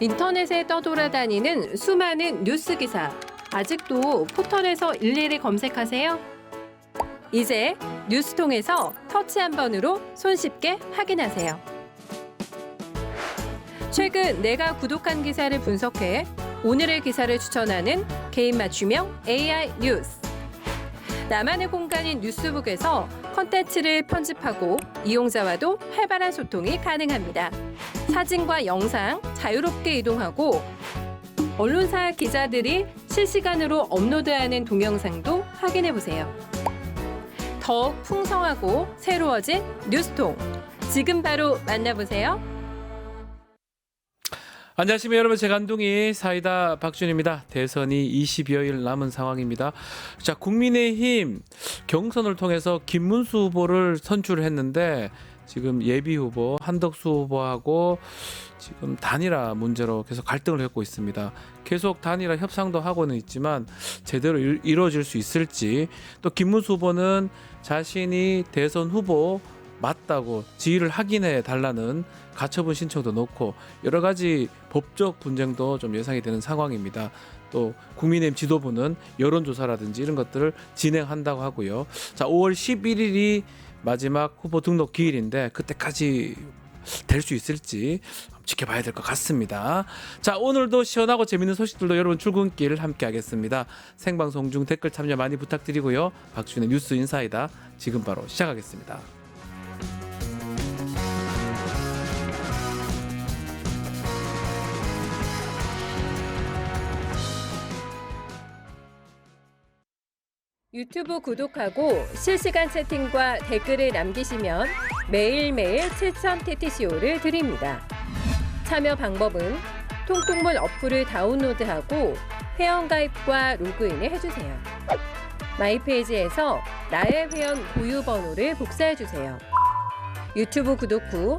인터넷에 떠돌아다니는 수많은 뉴스 기사. 아직도 포털에서 일일이 검색하세요? 이제 뉴스통에서 터치 한 번으로 손쉽게 확인하세요. 최근 내가 구독한 기사를 분석해 오늘의 기사를 추천하는 개인 맞춤형 AI 뉴스. 나만의 공간인 뉴스북에서 콘텐츠를 편집하고 이용자와도 활발한 소통이 가능합니다. 사진과 영상 자유롭게 이동하고 언론사 기자들이 실시간으로 업로드하는 동영상도 확인해보세요. 더욱 풍성하고 새로워진 뉴스통. 지금 바로 만나보세요. 안녕하십니까 여러분, 제간둥이 사이다 박준입니다. 대선이 20여일 남은 상황입니다. 자, 국민의힘 경선을 통해서 김문수 후보를 선출했는데 지금 예비 후보 한덕수 후보하고 지금 단일화 문제로 계속 갈등을 겪고 있습니다. 계속 단일화 협상도 하고는 있지만 제대로 이루어질 수 있을지, 또 김문수 후보는 자신이 대선 후보 맞다고 지위를 확인해 달라는 가처분 신청도 넣고 여러 가지 법적 분쟁도 좀 예상이 되는 상황입니다. 또 국민의힘 지도부는 여론조사라든지 이런 것들을 진행한다고 하고요. 자, 5월 11일이 마지막 후보 등록 기일인데 그때까지 될 수 있을지 지켜봐야 될 것 같습니다. 자, 오늘도 시원하고 재밌는 소식들로 여러분 출근길 함께 하겠습니다. 생방송 중 댓글 참여 많이 부탁드리고요. 박준의 뉴스 인사이다 지금 바로 시작하겠습니다. 유튜브 구독하고 실시간 채팅과 댓글을 남기시면 매일매일 7,000TTCO를 드립니다. 참여 방법은 통통문 어플을 다운로드하고 회원가입과 로그인을 해주세요. 마이페이지에서 나의 회원 고유 번호를 복사해주세요. 유튜브 구독 후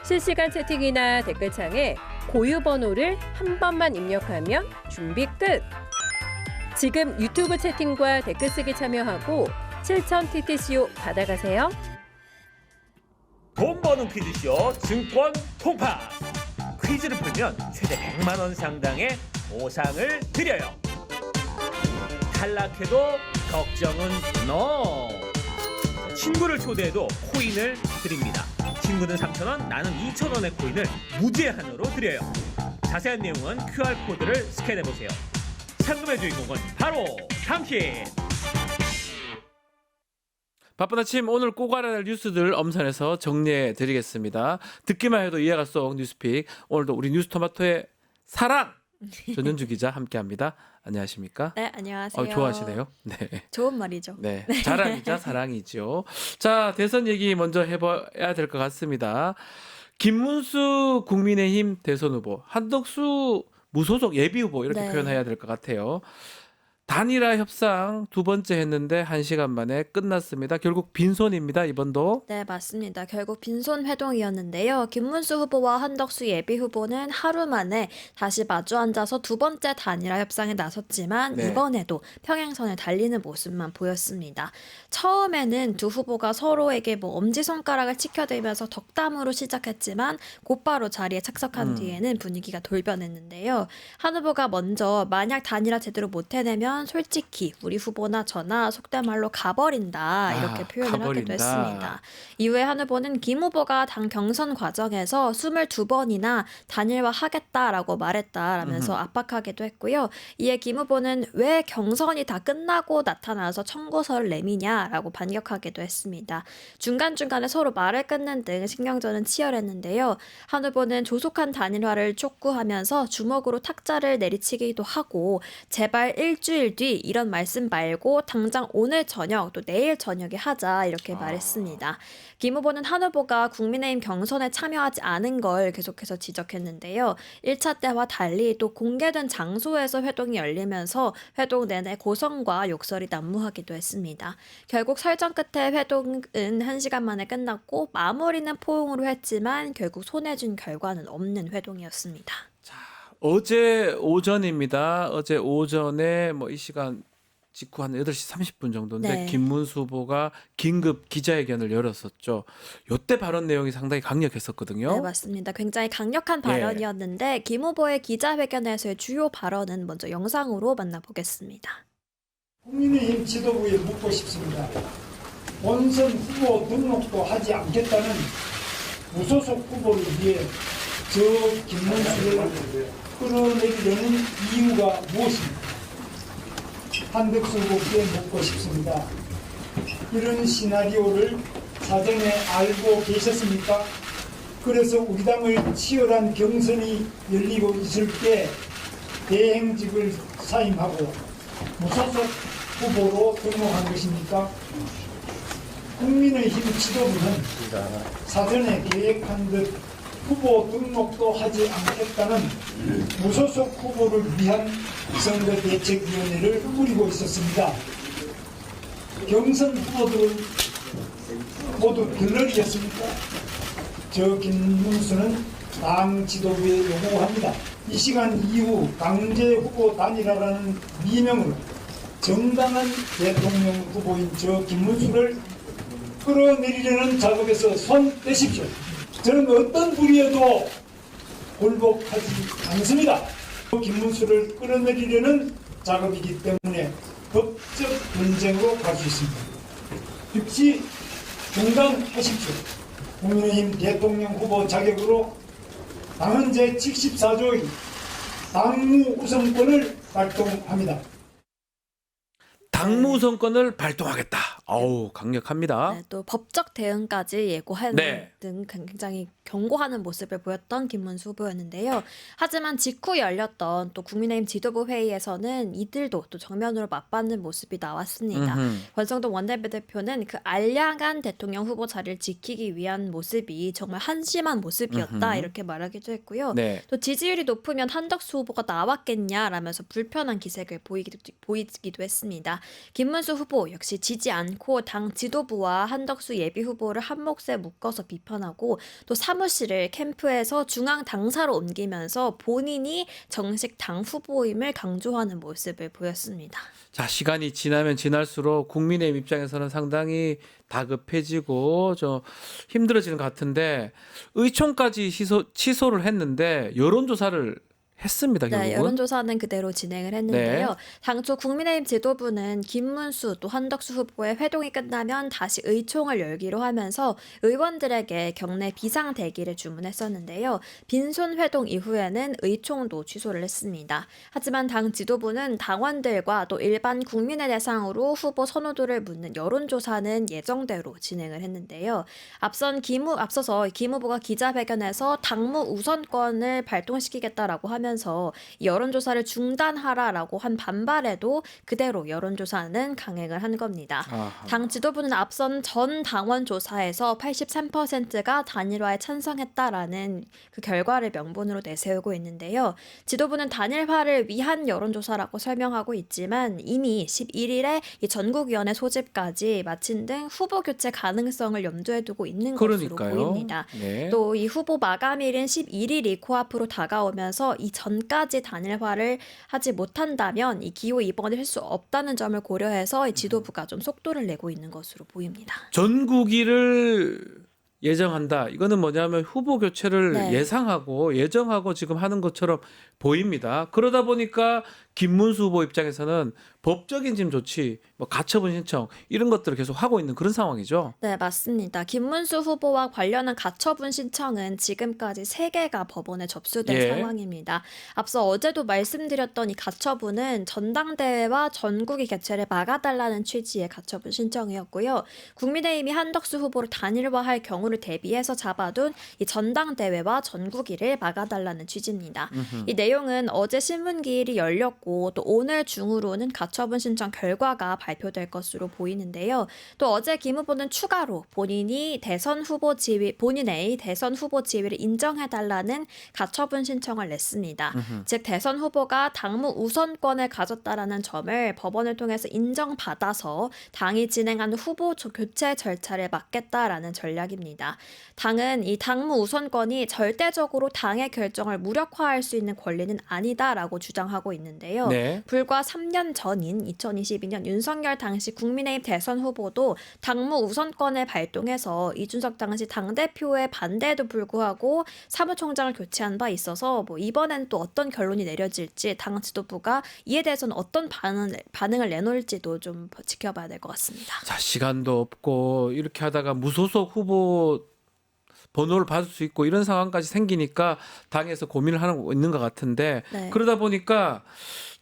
실시간 채팅이나 댓글창에 고유 번호를 한 번만 입력하면 준비 끝! 지금 유튜브 채팅과 댓글 쓰기 참여하고 7,000TTCO 받아가세요. 돈 버는 퀴즈쇼 증권 통파. 퀴즈를 풀면 최대 100만 원 상당의 보상을 드려요. 탈락해도 걱정은 NO. 친구를 초대해도 코인을 드립니다. 친구는 3,000원, 나는 2,000원의 코인을 무제한으로 드려요. 자세한 내용은 QR코드를 스캔해보세요. 상금의 주인공은 바로 당신. 바쁜 아침, 오늘 꼭 알아야 할 뉴스들 엄선해서 정리해 드리겠습니다. 듣기만 해도 이해가 쏙 뉴스픽. 오늘도 우리 뉴스토마토의 사랑 전현주 기자 함께합니다. 안녕하십니까? 네, 안녕하세요. 좋아하시네요. 네. 좋은 말이죠. 네, 자랑이자 사랑이죠. 자, 대선 얘기 먼저 해봐야 될 것 같습니다. 김문수 국민의힘 대선 후보, 한덕수 무소속 예비 후보 이렇게 네. 표현해야 될 것 같아요. 단일화 협상 두 번째 했는데 1시간 만에 끝났습니다. 결국 빈손입니다, 이번도. 네, 맞습니다. 결국 빈손 회동이었는데요. 김문수 후보와 한덕수 예비 후보는 하루 만에 다시 마주 앉아서 두 번째 단일화 협상에 나섰지만 네. 이번에도 평행선을 달리는 모습만 보였습니다. 처음에는 두 후보가 서로에게 엄지손가락을 치켜대면서 덕담으로 시작했지만 곧바로 자리에 착석한 뒤에는 분위기가 돌변했는데요. 한 후보가 먼저 만약 단일화 제대로 못 해내면 솔직히 우리 후보나 저나 속된 말로 가버린다 이렇게 표현을 가버린다. 하기도 했습니다. 이후에 한 후보는 김 후보가 당 경선 과정에서 22번이나 단일화 하겠다라고 말했다라면서 압박하기도 했고요. 이에 김 후보는 왜 경선이 다 끝나고 나타나서 청구서를 내미냐라고 반격하기도 했습니다. 중간중간에 서로 말을 끊는 등 신경전은 치열했는데요. 한 후보는 조속한 단일화를 촉구하면서 주먹으로 탁자를 내리치기도 하고 제발 일주일 뒤 이런 말씀 말고 당장 오늘 저녁 또 내일 저녁에 하자 이렇게 말했습니다. 김 후보는 한 후보가 국민의힘 경선에 참여하지 않은 걸 계속해서 지적했는데요. 1차 때와 달리 또 공개된 장소에서 회동이 열리면서 회동 내내 고성과 욕설이 난무하기도 했습니다. 결국 설전 끝에 회동은 1시간 만에 끝났고 마무리는 포옹으로 했지만 결국 손해준 결과는 없는 회동이었습니다. 어제 오전입니다. 어제 오전에 이 시간 직후 한 8시 30분 정도인데 네. 김문수 후보가 긴급 기자회견을 열었었죠. 요때 발언 내용이 상당히 강력했었거든요. 네, 맞습니다. 굉장히 강력한 예. 발언이었는데 김 후보의 기자회견에서의 주요 발언은 먼저 영상으로 만나보겠습니다. 국민의힘 지도부에 묻고 싶습니다. 본선 후보 등록도 하지 않겠다는 무소속 후보를 위해 저 김문수를 끌어내리려는 이유가 무엇입니까? 한덕수 후보께 묻고 싶습니다. 이런 시나리오를 사전에 알고 계셨습니까? 그래서 우리 당을 치열한 경선이 열리고 있을 때 대행직을 사임하고 무소속 후보로 등록한 것입니까? 국민의힘 지도부는 사전에 계획한 듯 후보 등록도 하지 않겠다는 무소속 후보를 위한 선거대책위원회를 꾸리고 있었습니다. 경선 후보들은 모두 들러리였습니까? 저 김문수는 당 지도부에 요구합니다. 이 시간 이후 강제 후보 단일화라는 미명으로 정당한 대통령 후보인 저 김문수를 끌어내리려는 작업에서 손 떼십시오. 저는 어떤 불의에도 굴복하지 않습니다. 김문수를 끌어내리려는 작업이기 때문에 법적 논쟁으로 갈 수 있습니다. 즉시 중단하십시오. 국민의힘 대통령 후보 자격으로 당헌 제74조의 당무 우선권을 발동합니다. 당무 우선권을 발동하겠다. 어우, 강력합니다. 네, 또 법적 대응까지 예고하는 네. 등 굉장히 경고하는 모습을 보였던 김문수 후보였는데요. 하지만 직후 열렸던 또 국민의힘 지도부 회의에서는 이들도 또 정면으로 맞받는 모습이 나왔습니다. 권성동 원내대표는 그 알량한 대통령 후보 자리를 지키기 위한 모습이 정말 한심한 모습이었다 이렇게 말하기도 했고요. 네. 또 지지율이 높으면 한덕수 후보가 나왔겠냐라면서 불편한 기색을 보이기도 했습니다. 김문수 후보 역시 지지 않고 당 지도부와 한덕수 예비 후보를 한 몫에 묶어서 비판하고 또 사무실을 캠프에서 중앙 당사로 옮기면서 본인이 정식 당 후보임을 강조하는 모습을 보였습니다. 자, 시간이 지나면 지날수록 국민의힘 입장에서는 상당히 다급해지고 좀 힘들어지는 것 같은데 의총까지 취소를 했는데 여론조사를 했습니다. 결국은. 네, 여론조사는 그대로 진행을 했는데요. 네. 당초 국민의힘 지도부는 김문수 또 한덕수 후보의 회동이 끝나면 다시 의총을 열기로 하면서 의원들에게 경내 비상 대기를 주문했었는데요. 빈손 회동 이후에는 의총도 취소를 했습니다. 하지만 당 지도부는 당원들과 또 일반 국민의 대상으로 후보 선호도를 묻는 여론조사는 예정대로 진행을 했는데요. 앞서서 김 후보가 기자회견에서 당무 우선권을 발동시키겠다라고 하면서 이 여론조사를 중단하라라고 한 반발에도 그대로 여론조사는 강행을 한 겁니다. 아하. 당 지도부는 앞선 전 당원 조사에서 83%가 단일화에 찬성했다라는 그 결과를 명분으로 내세우고 있는데요. 지도부는 단일화를 위한 여론조사라고 설명하고 있지만 이미 11일에 이 전국위원회 소집까지 마친 등 후보 교체 가능성을 염두에 두고 있는 것으로 그러니까요. 보입니다. 네. 또 이 후보 마감일인 11일이 코앞으로 다가오면서 이 전까지 단일화를 하지 못한다면 이 기호 2번을 할 수 없다는 점을 고려해서 이 지도부가 좀 속도를 내고 있는 것으로 보입니다. 전국위를 예정한다. 이거는 뭐냐면 후보 교체를 네. 예정하고 지금 하는 것처럼 보입니다. 그러다 보니까 김문수 후보 입장에서는 법적인 지금 조치, 뭐 가처분 신청 이런 것들을 계속 하고 있는 그런 상황이죠. 네, 맞습니다. 김문수 후보와 관련한 가처분 신청은 지금까지 3개가 법원에 접수된 예. 상황입니다. 앞서 어제도 말씀드렸던 이 가처분은 전당대회와 전국위 개최를 막아달라는 취지의 가처분 신청이었고요. 국민의힘이 한덕수 후보를 단일화할 경우를 대비해서 잡아둔 이 전당대회와 전국위를 막아달라는 취지입니다. 이 내용은 어제 신문기일이 열렸고 또 오늘 중으로는 가처분 신청 결과가 발표될 것으로 보이는데요. 또 어제 김 후보는 추가로 본인의 대선 후보 지위를 인정해달라는 가처분 신청을 냈습니다. 즉 대선 후보가 당무 우선권을 가졌다라는 점을 법원을 통해서 인정받아서 당이 진행하는 후보 교체 절차를 막겠다라는 전략입니다. 당은 이 당무 우선권이 절대적으로 당의 결정을 무력화할 수 있는 권리는 아니다라고 주장하고 있는데요. 네. 불과 3년 전인 2022년 윤석열 당시 국민의힘 대선 후보도 당무 우선권을 발동해서 이준석 당시 당대표의 반대에도 불구하고 사무총장을 교체한 바 있어서 이번엔 또 어떤 결론이 내려질지 당 지도부가 이에 대해서는 어떤 반응을 내놓을지도 좀 지켜봐야 될 것 같습니다. 자, 시간도 없고 이렇게 하다가 무소속 후보 번호를 받을 수 있고 이런 상황까지 생기니까 당에서 고민을 하고 있는 것 같은데 네. 그러다 보니까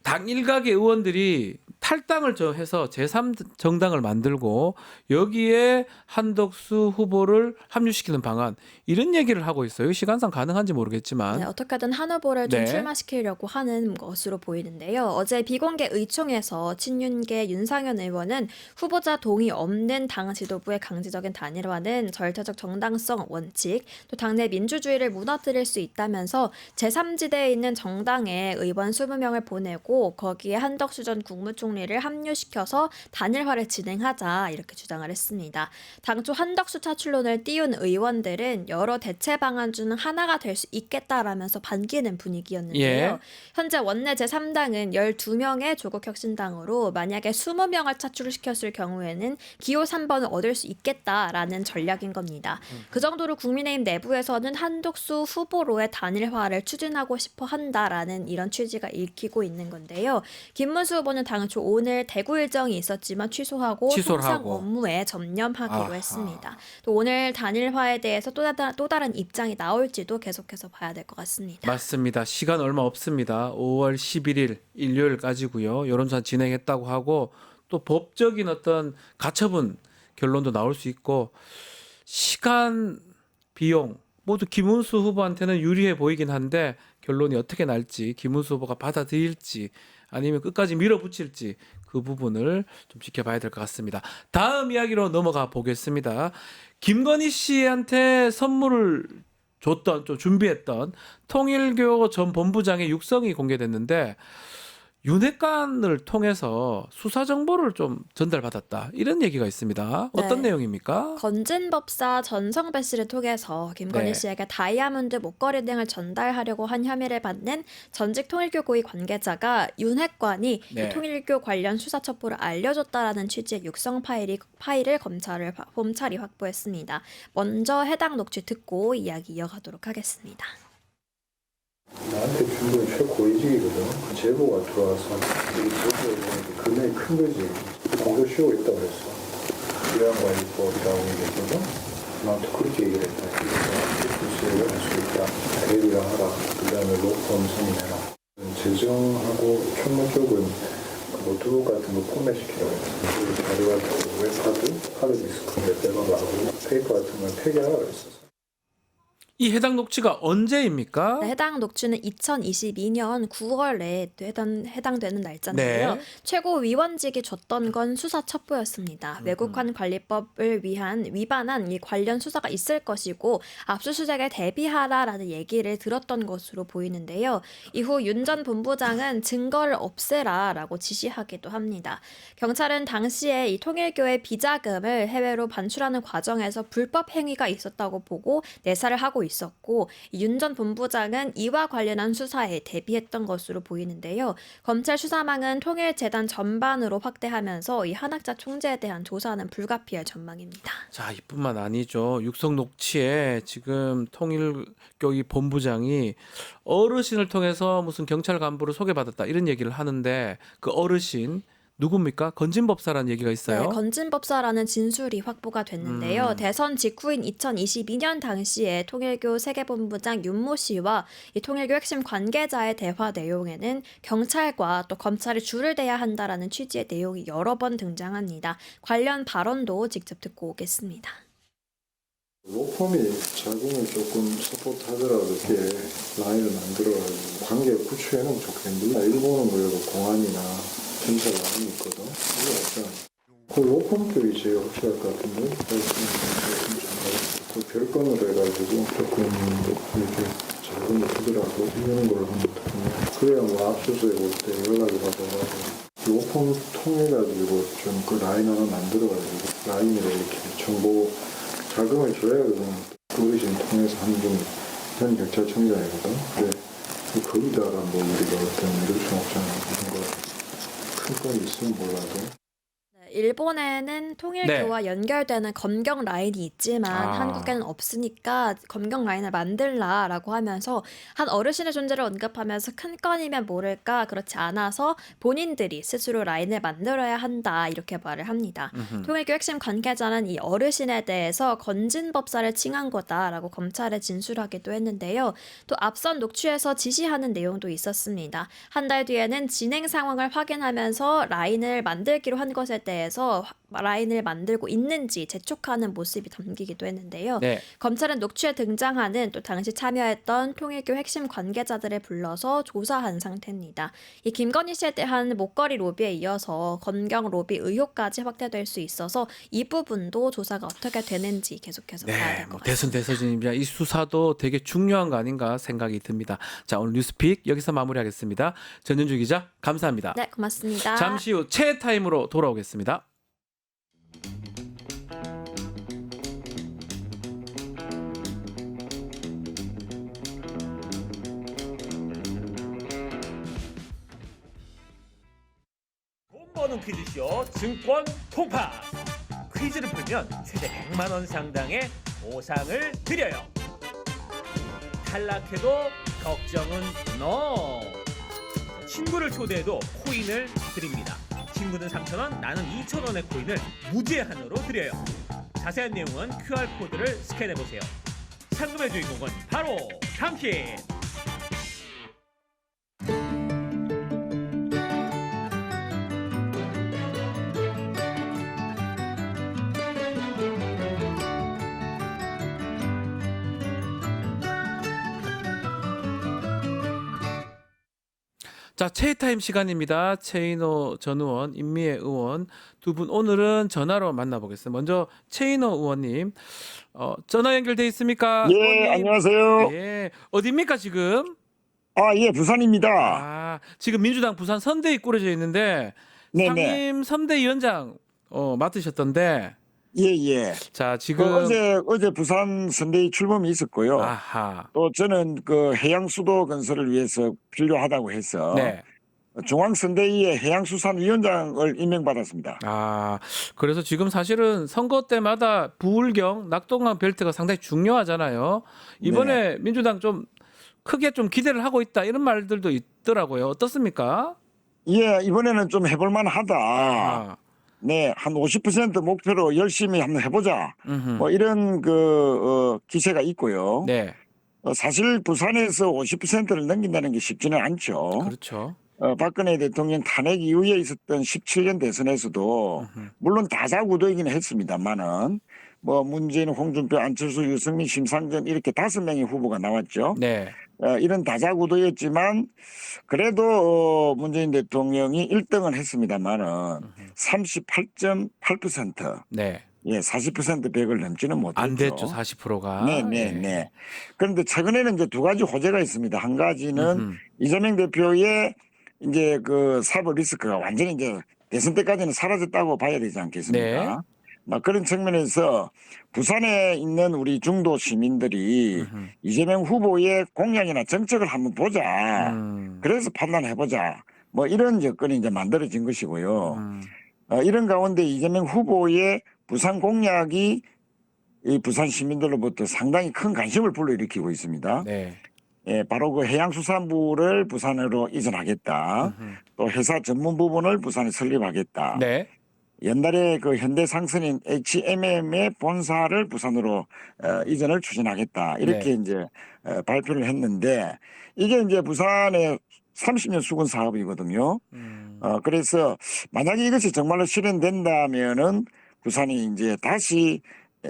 당 일각의 의원들이 탈당을 해서 제3정당을 만들고 여기에 한덕수 후보를 합류시키는 방안 이런 얘기를 하고 있어요. 시간상 가능한지 모르겠지만. 네, 어떻게든 한 후보를 좀 네. 출마시키려고 하는 것으로 보이는데요. 어제 비공개 의총에서 친윤계 윤상현 의원은 후보자 동의 없는 당 지도부의 강제적인 단일화는 절차적 정당성 원칙, 또 당내 민주주의를 무너뜨릴 수 있다면서 제3지대에 있는 정당에 의원 20명을 보내고 거기에 한덕수 전 국무총리를 합류시켜서 단일화를 진행하자 이렇게 주장을 했습니다. 당초 한덕수 차출론을 띄운 의원들은 여러 대체 방안 중 하나가 될 수 있겠다라면서 반기는 분위기였는데요. 예. 현재 원내 제3당은 12명의 조국혁신당으로 만약에 20명을 차출시켰을 경우에는 기호 3번을 얻을 수 있겠다라는 전략인 겁니다. 그 정도로 국민의힘 내부에서는 한덕수 후보로의 단일화를 추진하고 싶어 한다라는 이런 취지가 읽히고 있는 건데요. 김문수 후보는 당초 오늘 대구 일정이 있었지만 취소하고 취소를 통상 하고. 업무에 전념하기로 아하. 했습니다. 또 오늘 단일화에 대해서 또 다른 입장이 나올지도 계속해서 봐야 될 것 같습니다. 맞습니다. 시간 얼마 없습니다. 5월 11일 일요일까지고요. 여론조사 진행했다고 하고 또 법적인 어떤 가처분 결론도 나올 수 있고 시간, 비용 모두 김문수 후보한테는 유리해 보이긴 한데 결론이 어떻게 날지 김문수 후보가 받아들일지 아니면 끝까지 밀어붙일지 그 부분을 좀 지켜봐야 될 것 같습니다. 다음 이야기로 넘어가 보겠습니다. 김건희 씨한테 선물을 줬던 좀 준비했던 통일교 전 본부장의 육성이 공개됐는데 윤핵관을 통해서 수사 정보를 좀 전달받았다 이런 얘기가 있습니다. 어떤 네. 내용입니까? 건진법사 전성배 씨를 통해서 김건희 네. 씨에게 다이아몬드 목걸이 등을 전달하려고 한 혐의를 받는 전직 통일교 고위 관계자가 윤핵관이 네. 이 통일교 관련 수사 첩보를 알려줬다라는 취지의 육성 파일을 검찰이 확보했습니다. 먼저 해당 녹취 듣고 이야기 이어가도록 하겠습니다. 나한테 준 건 최고위직이거든. 제보가 들어와서 이 제보에 보니까 금액이 큰 거지. 공소 쉬고 있다고 그랬어. 위안관리법이라고 얘기했거든. 나한테 그렇게 얘기를 했다. 수수료를 할 수 있다. 대비를 하라. 그 다음에 로펌 선임해라. 재정하고 총무 쪽은 노트북 같은 거 포맷시키라고 했어. 자료 같은 거, 웹하드, 하드디스크 빼가라고 페이퍼 같은 건 폐기하라고 그랬어. 이 해당 녹취가 언제입니까? 네, 해당 녹취는 2022년 9월에 해당되는 날짜인데요. 네. 최고위원직이 줬던 건 수사 첩보였습니다. 외국환 관리법을 위반한 이 관련 수사가 있을 것이고 압수수색에 대비하라라는 얘기를 들었던 것으로 보이는데요. 이후 윤 전 본부장은 증거를 없애라라고 지시하기도 합니다. 경찰은 당시에 이 통일교의 비자금을 해외로 반출하는 과정에서 불법 행위가 있었다고 보고 내사를 하고 있었고 윤 전 본부장은 이와 관련한 수사에 대비했던 것으로 보이는데요. 검찰 수사망은 통일재단 전반으로 확대하면서 이 한학자 총재에 대한 조사는 불가피할 전망입니다. 자, 이뿐만 아니죠. 육성 녹취에 지금 통일교 이 본부장이 어르신을 통해서 무슨 경찰 간부를 소개받았다 이런 얘기를 하는데 그 어르신 누굽니까? 건진법사라는 얘기가 있어요. 네, 건진법사라는 진술이 확보가 됐는데요. 대선 직후인 2022년 당시에 통일교 세계본부장 윤모 씨와 이 통일교 핵심 관계자의 대화 내용에는 경찰과 또 검찰이 줄을 대야 한다라는 취지의 내용이 여러 번 등장합니다. 관련 발언도 직접 듣고 오겠습니다. 로펌이 자금을 조금 서포트하더라도 이렇게 라인을 만들어가지고 관계 구축해놓으면 좋겠는데 일본은 그래도 공안이나 전차 라인이 있거든. 이거 약간 그 로펌급이 제일 확실할 것 같은데. 그 별건으로 해가지고 조금 이렇게 작은 거 두더라도 이런 걸 하면 어떡하냐. 그래야 뭐 압수수색 올 때 연락이 받아가지고 로펌 통해가지고 좀 그 라인 하나 만들어가지고 라인으로 이렇게 정보 자금을 줘야 그 어르신 통해서 하는 분 현 경찰청장이거든. 근데 거기다가 뭐 우리가 어떤 이럴 수 없잖아. 이런 거큰 건 있으면 몰라도. 일본에는 통일교와 연결되는 검경 라인이 있지만 한국에는 없으니까 검경 라인을 만들라라고 하면서 한 어르신의 존재를 언급하면서 큰 건이면 모를까 그렇지 않아서 본인들이 스스로 라인을 만들어야 한다 이렇게 말을 합니다. 통일교 핵심 관계자는 이 어르신에 대해서 건진법사를 칭한 거다라고 검찰에 진술하기도 했는데요. 또 앞선 녹취에서 지시하는 내용도 있었습니다. 한 달 뒤에는 진행 상황을 확인하면서 라인을 만들기로 한 것에 대해서 라인을 만들고 있는지 재촉하는 모습이 담기기도 했는데요. 네. 검찰은 녹취에 등장하는 또 당시 참여했던 통일교 핵심 관계자들을 불러서 조사한 상태입니다. 이 김건희 씨에 대한 목걸이 로비에 이어서 검경 로비 의혹까지 확대될 수 있어서 이 부분도 조사가 어떻게 되는지 계속해서 봐야 될 것 같습니다. 대선입니다. 이 수사도 되게 중요한 거 아닌가 생각이 듭니다. 자, 오늘 뉴스픽 여기서 마무리하겠습니다. 전윤주 기자 감사합니다. 네, 고맙습니다. 잠시 후 최타임으로 돌아오겠습니다. 돈 버는 퀴즈쇼 증권 통파. 퀴즈를 풀면 최대 100만 원 상당의 보상을 드려요. 탈락해도 걱정은 NO. 친구를 초대해도 코인을 드립니다. 친구는 3,000원, 나는 2,000원의 코인을 무제한으로 드려요. 자세한 내용은 QR코드를 스캔해보세요. 상금의 주인공은 바로 당신! 자, 최타임 시간입니다. 최인호 전 의원, 임미애 의원 두 분 오늘은 전화로 만나보겠습니다. 먼저 최인호 의원님, 전화 연결돼 있습니까? 예, 의원님? 안녕하세요. 예, 어디입니까 지금? 예, 부산입니다. 지금 민주당 부산 선대위 꾸려져 있는데 네네. 상임 선대위원장 맡으셨던데, 예. 자 지금 어제 부산 선대위 출범이 있었고요. 아하, 또 저는 그 해양 수도 건설을 위해서 필요하다고 해서 네. 중앙선대위의 해양수산위원장을 임명받았습니다. 그래서 지금 사실은 선거 때마다 부울경, 낙동강 벨트가 상당히 중요하잖아요. 이번에 민주당 좀 크게 좀 기대를 하고 있다 이런 말들도 있더라고요. 어떻습니까? 예, 이번에는 좀 해볼만 하다. 아하. 네, 한 50% 목표로 열심히 한번 해보자. 음흠. 뭐 이런 기세가 있고요. 네, 사실 부산에서 50%를 넘긴다는 게 쉽지는 않죠. 그렇죠. 박근혜 대통령 탄핵 이후에 있었던 17년 대선에서도 물론 다자구도이긴 했습니다만은 뭐 문재인, 홍준표, 안철수, 유승민, 심상정 이렇게 5명의 후보가 나왔죠. 네, 이런 다자구도였지만 그래도 문재인 대통령이 1등은 했습니다만은 38.8%, 네. 예, 40% 100을 넘지는 못했죠. 안 됐죠, 40%가. 네. 그런데 최근에는 이제 두 가지 호재가 있습니다. 한 가지는 이재명 대표의 이제 그 사법 리스크가 완전히 이제 대선 때까지는 사라졌다고 봐야 되지 않겠습니까? 막 그런 측면에서 부산에 있는 우리 중도 시민들이 이재명 후보의 공약이나 정책을 한번 보자. 그래서 판단해보자. 뭐 이런 여건이 이제 만들어진 것이고요. 이런 가운데 이재명 후보의 부산 공약이 이 부산 시민들로부터 상당히 큰 관심을 불러일으키고 있습니다. 네. 예, 바로 그 해양수산부를 부산으로 이전하겠다. 또 회사 전문 부분을 부산에 설립하겠다. 네. 옛날에 그 현대상선인 HMM의 본사를 부산으로 이전을 추진하겠다. 이렇게 이제 발표를 했는데 이게 이제 부산의 30년 수건 사업이거든요. 그래서 만약에 이것이 정말로 실현된다면은 부산이 이제 다시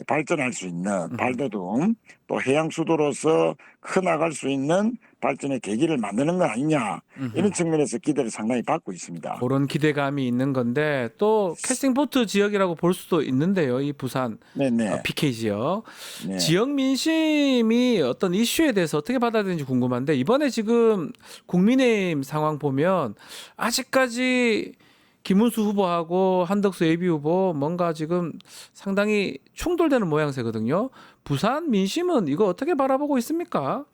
발전할 수 있는 발돋움 또 해양 수도로서 커나갈 수 있는 발전의 계기를 만드는 건 아니냐 이런 측면에서 기대를 상당히 받고 있습니다. 그런 기대감이 있는 건데 또 캐스팅보트 지역이라고 볼 수도 있는데요. 이 부산 네네. PK 지역. 네. 지역 민심이 어떤 이슈에 대해서 어떻게 받아들이는지 궁금한데 이번에 지금 국민의힘 상황 보면 아직까지 김문수 후보하고 한덕수 예비 후보 뭔가 지금 상당히 충돌되는 모양새거든요. 부산 민심은 이거 어떻게 바라보고 있습니까?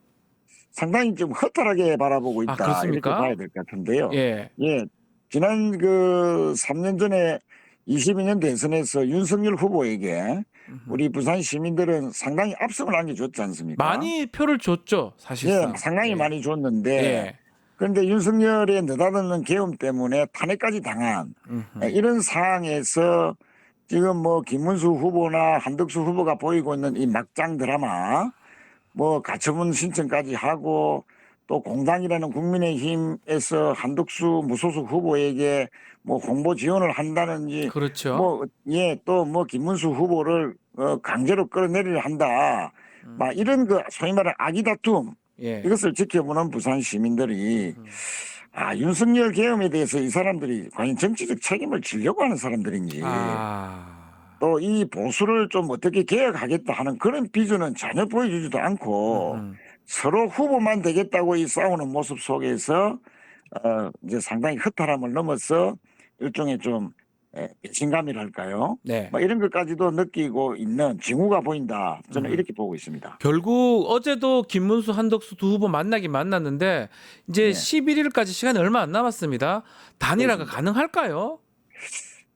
상당히 좀 허탈하게 바라보고 있다 그렇습니까? 이렇게 봐야 될 것 같은데요. 예. 예, 지난 그 3년 전에 22년 대선에서 윤석열 후보에게 우리 부산 시민들은 상당히 압승을 안겨줬지 않습니까? 많이 표를 줬죠, 사실상. 예, 상당히 예. 많이 줬는데 예. 그런데 윤석열의 느닷없는 계엄 때문에 탄핵까지 당한 이런 상황에서 지금 뭐 김문수 후보나 한덕수 후보가 보이고 있는 이 막장 드라마 뭐 가처분 신청까지 하고 또 공당이라는 국민의힘에서 한덕수 무소속 후보에게 뭐 홍보 지원을 한다는지 그렇죠. 뭐 예 또 뭐 김문수 후보를 강제로 끌어내리려 한다 막 이런 그 소위 말하는 악의 다툼 예. 이것을 지켜보는 부산 시민들이 아 윤석열 계엄에 대해서 이 사람들이 과연 정치적 책임을 지려고 하는 사람들인지 또 이 보수를 좀 어떻게 개혁하겠다 하는 그런 비전은 전혀 보여주지도 않고 서로 후보만 되겠다고 이 싸우는 모습 속에서 이제 상당히 허탈함을 넘어서 일종의 좀 배신감이랄까요? 네. 뭐 이런 것까지도 느끼고 있는 징후가 보인다. 저는 이렇게 보고 있습니다. 결국 어제도 김문수, 한덕수 두 후보 만나긴 만났는데 이제 네. 11일까지 시간이 얼마 안 남았습니다. 단일화가 가능할까요?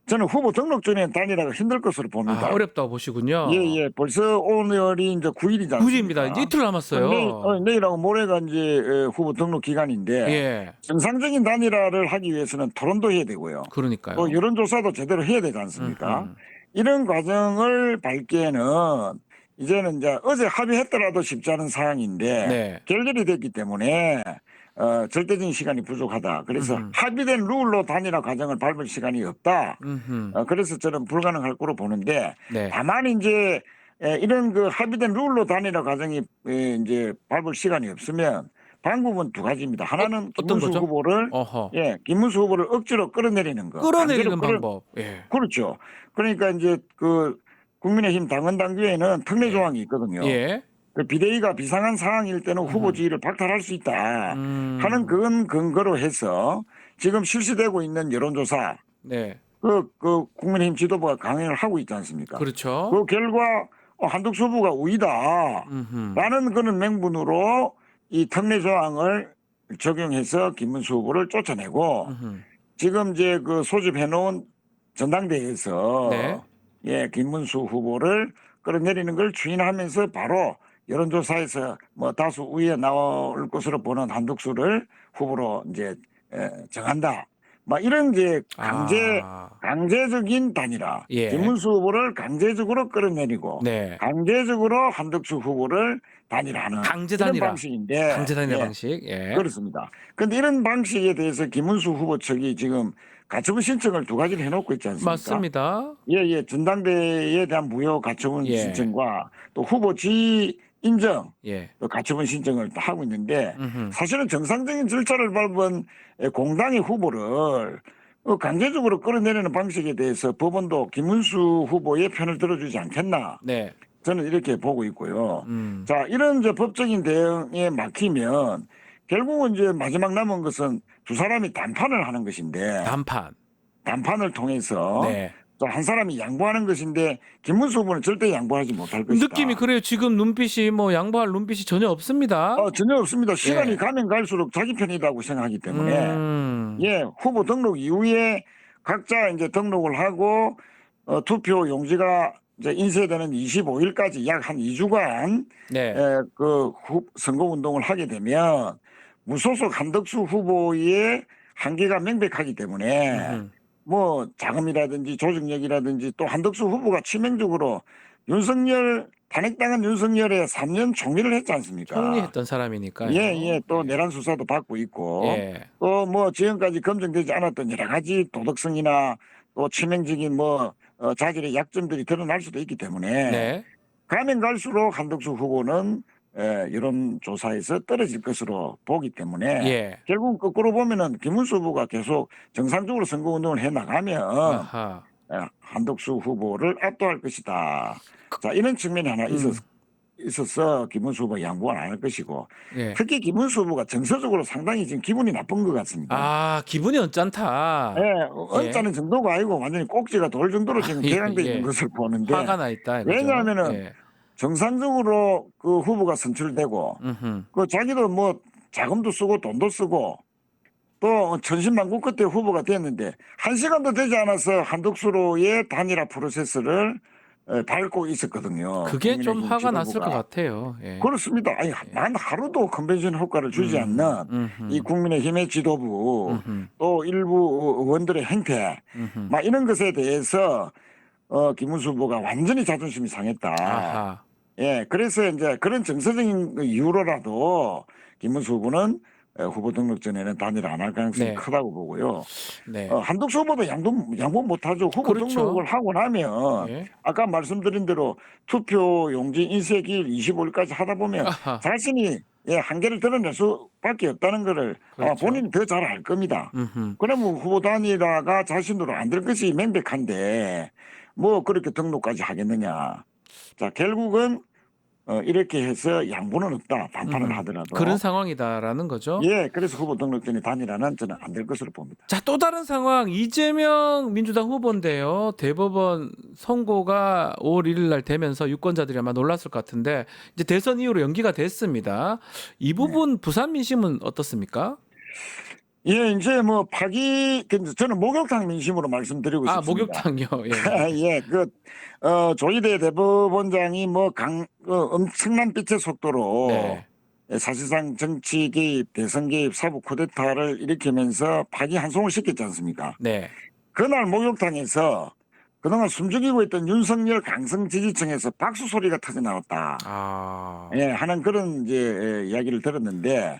저는 후보 등록 전에 단일화가 힘들 것으로 봅니다. 어렵다고 보시군요. 예. 벌써 오늘이 이제 9일이지 않습니까? 9일입니다. 이제 이틀 남았어요. 내일하고 모레가 이제 후보 등록 기간인데 예. 정상적인 단일화를 하기 위해서는 토론도 해야 되고요. 그러니까요. 또 여론조사도 제대로 해야 되지 않습니까? 이런 과정을 밟기에는 이제는 이제 어제 합의했더라도 쉽지 않은 상황인데 네. 결렬이 됐기 때문에 절대적인 시간이 부족하다. 그래서 합의된 룰로 단일화 과정을 밟을 시간이 없다. 그래서 저는 불가능할 거로 보는데 네. 다만 이제 이런 그 합의된 룰로 단일화 과정이 이제 밟을 시간이 없으면 방법은 두 가지입니다. 하나는 어떤 김문수 거죠? 후보를 어허. 김문수 후보를 억지로 끌어내리는 거. 끌어내리는 강제로 방법. 예. 그렇죠. 그러니까 이제 그 국민의힘 당원 당규에는 특례 조항이 있거든요. 예. 그 비대위가 비상한 상황일 때는 후보 지위를 박탈할 수 있다 하는 그건 근거로 해서 지금 실시되고 있는 여론조사 네. 그 국민의힘 지도부가 강행을 하고 있지 않습니까? 그렇죠. 그 결과 한덕수 후보가 우위다라는 그런 명분으로 이 특례 조항을 적용해서 김문수 후보를 쫓아내고 지금 이제 그 소집해 놓은 전당대회에서 네. 김문수 후보를 끌어내리는 걸 추인하면서 바로 여론조사에서 뭐 다수 우위에 나올 것으로 보는 한덕수를 후보로 이제 정한다. 막 이런 이제 강제적인 단일화. 예. 김문수 후보를 강제적으로 끌어내리고 네. 강제적으로 한덕수 후보를 단일화하는 강제 이런 단일화. 방식인데 강제 단일화 방식. 예. 그렇습니다. 그런데 이런 방식에 대해서 김문수 후보 측이 지금 가처분 신청을 두 가지를 해놓고 있지 않습니까? 맞습니다. 전당대회에 대한 무효 가처분 예. 신청과 또 후보 지위 인정 예. 또 가처분 신청을 하고 있는데 사실은 정상적인 절차를 밟은 공당의 후보를 강제적으로 끌어내리는 방식에 대해서 법원도 김문수 후보의 편을 들어주지 않겠나 네. 저는 이렇게 보고 있고요. 자, 이런 이제 법적인 대응에 막히면 결국은 이제 마지막 남은 것은 두 사람이 담판을 하는 것인데 담판을 통해서 네. 또 한 사람이 양보하는 것인데 김문수 후보는 절대 양보하지 못할 것이다. 느낌이 그래요. 지금 눈빛이 뭐 양보할 눈빛이 전혀 없습니다. 전혀 없습니다. 시간이 예. 가면 갈수록 자기 편이라고 생각하기 때문에 후보 등록 이후에 각자 이제 등록을 하고 투표 용지가 이제 인쇄되는 25일까지 약 한 2주간 네. 그 선거 운동을 하게 되면 무소속 한덕수 후보의 한계가 명백하기 때문에 뭐 자금이라든지 조직력이라든지 또 한덕수 후보가 치명적으로 탄핵당한 윤석열의 3년 총리를 했지 않습니까? 총리했던 사람이니까요. 예. 또 내란 수사도 받고 있고 예. 또 뭐 지금까지 검증되지 않았던 여러 가지 도덕성이나 또 치명적인 뭐 자기의 약점들이 드러날 수도 있기 때문에 네. 가면 갈수록 한덕수 후보는 여론조사에서 떨어질 것으로 보기 때문에 예. 결국 거꾸로 보면은 김문수 후보가 계속 정상적으로 선거운동을 해나가면 아하. 한덕수 후보를 압도할 것이다. 자, 이런 측면이 하나 있어서 김문수 후보 양보는 안 할 것이고 예. 특히 김문수 후보가 정서적으로 상당히 지금 기분이 나쁜 것 같습니다. 아, 기분이 언짢다. 예, 언짢은 정도가 아니고 완전히 꼭지가 돌 정도로 지금 예, 개강돼 있는 예. 것을 보는데 화가 나 있다. 이거죠? 왜냐하면은 예. 정상적으로 그 후보가 선출되고 음흠. 그 자기도 뭐 자금도 쓰고 돈도 쓰고 또 천신만고 끝에 후보가 됐는데 1시간도 되지 않아서 한덕수로의 단일화 프로세스를 밟고 있었거든요. 그게 좀 국민의힘 화가 났을 지도부가. 것 같아요. 예. 그렇습니다. 아니, 난 하루도 컨벤션 효과를 주지 않는 음흠. 이 국민의힘의 지도부 음흠. 또 일부 의원들의 행태 음흠. 막 이런 것에 대해서 김문수 후보가 완전히 자존심이 상했다. 아하. 예, 그래서 이제 그런 정서적인 이유로라도 김문수 후보는 후보 등록 전에는 단일화 안 할 가능성이 네. 크다고 보고요. 네. 한덕수 후보도 양보 못하죠. 후보 그렇죠. 등록을 하고 나면 예. 아까 말씀드린 대로 투표 용지 인쇄 기일 25일까지 하다 보면 아하. 자신이 한계를 드러낼 수밖에 없다는 것을 아마 그렇죠. 본인이 더 잘 알 겁니다. 음흠. 그러면 후보 단일화가 자신으로 안 될 것이 명백한데 뭐 그렇게 등록까지 하겠느냐. 자, 결국은 이렇게 해서 양보는 없다. 반판을 하더라도. 그런 상황이다라는 거죠. 예, 그래서 후보 등록전이 단일화는 저는 안 될 것으로 봅니다. 자, 또 다른 상황 이재명 민주당 후보인데요. 대법원 선고가 5월 1일 날 되면서 유권자들이 아마 놀랐을 것 같은데 이제 대선 이후로 연기가 됐습니다. 이 부분 부산 민심은 어떻습니까? 예, 이제 뭐 저는 목욕탕 민심으로 말씀드리고 아, 싶습니다. 목욕탕요. 예. 예, 조희대 대법원장이 엄청난 빛의 속도로 네. 사실상 정치 개입, 대선 개입, 사부 쿠데타를 일으키면서 파기환송을 시켰지 않습니까? 네. 그날 목욕탕에서 그동안 숨죽이고 있던 윤석열 강성 지지층에서 박수 소리가 터져 나왔다. 아. 예, 하는 그런 이제 이야기를 들었는데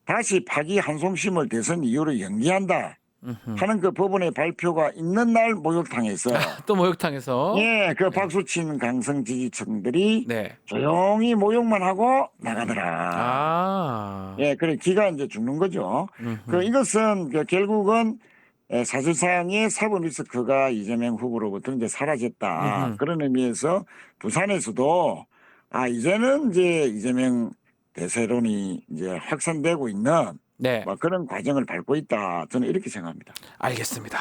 다시 파기환송심을 대선 이후로 연기한다 음흠. 하는 그 법원의 발표가 있는 날 목욕탕에서 또 목욕탕에서 예, 그 박수 친 강성 지지층들이 네. 조용히 목욕만 하고 나가더라. 아. 예, 그래 기가 이제 죽는 거죠. 음흠. 이것은 결국은 사실상의 사법 리스크가 이재명 후보로부터 이제 사라졌다. 음흠. 그런 의미에서 부산에서도 이제는 이제 이재명 대세론이 이제 확산되고 있는 네. 그런 과정을 밟고 있다. 저는 이렇게 생각합니다. 알겠습니다.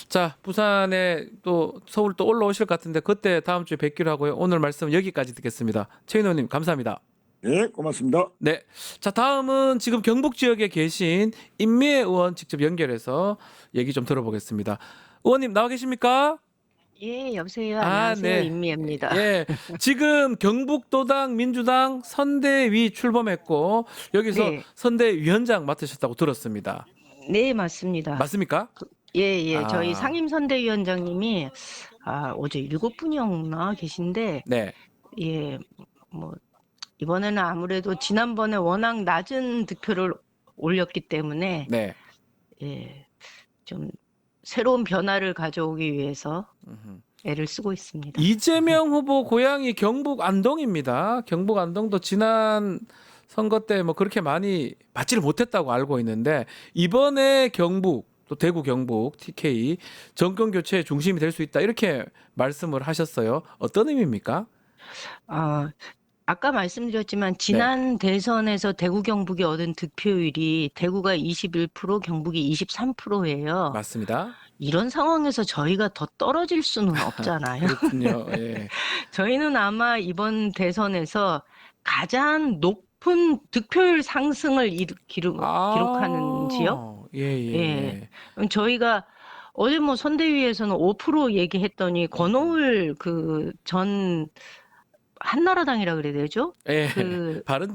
자, 부산에 또 서울 또 올라오실 것 같은데 그때 다음 주에 뵙기로 하고요. 오늘 말씀 여기까지 듣겠습니다. 최인호 님 감사합니다. 네, 고맙습니다. 네. 자, 다음은 지금 경북 지역에 계신 임미애 의원 직접 연결해서 얘기 좀 들어보겠습니다. 의원님 나와 계십니까? 예, 여보세요. 안녕하세요. 네. 임미애입니다. 예. 지금 경북도당 민주당 선대위 출범했고 여기서 네. 선대위원장 맡으셨다고 들었습니다. 네, 맞습니다. 맞습니까? 예. 아. 저희 상임선대위원장님이 어제 7분이었나 계신데 네. 예, 뭐 이번에는 아무래도 지난번에 워낙 낮은 득표를 올렸기 때문에 네. 예, 좀 새로운 변화를 가져오기 위해서 음흠. 애를 쓰고 있습니다. 이재명 후보 고향이 경북 안동입니다. 경북 안동도 지난 선거 때 뭐 그렇게 많이 받지를 못했다고 알고 있는데 이번에 경북 또 대구 경북 TK 정권 교체의 중심이 될 수 있다 이렇게 말씀을 하셨어요. 어떤 의미입니까? 아까 말씀드렸지만 지난 대선에서 대구 경북이 얻은 득표율이 대구가 21%, 경북이 23%예요. 맞습니다. 이런 상황에서 저희가 더 떨어질 수는 없잖아요. 그렇군요. 예. 저희는 아마 이번 대선에서 가장 높은 득표율 상승을 기록하는 지역? 예. 저희가 어제 뭐 선대위에서는 5% 얘기했더니 권오을 전 한나라당이라 그래야 되죠? 예.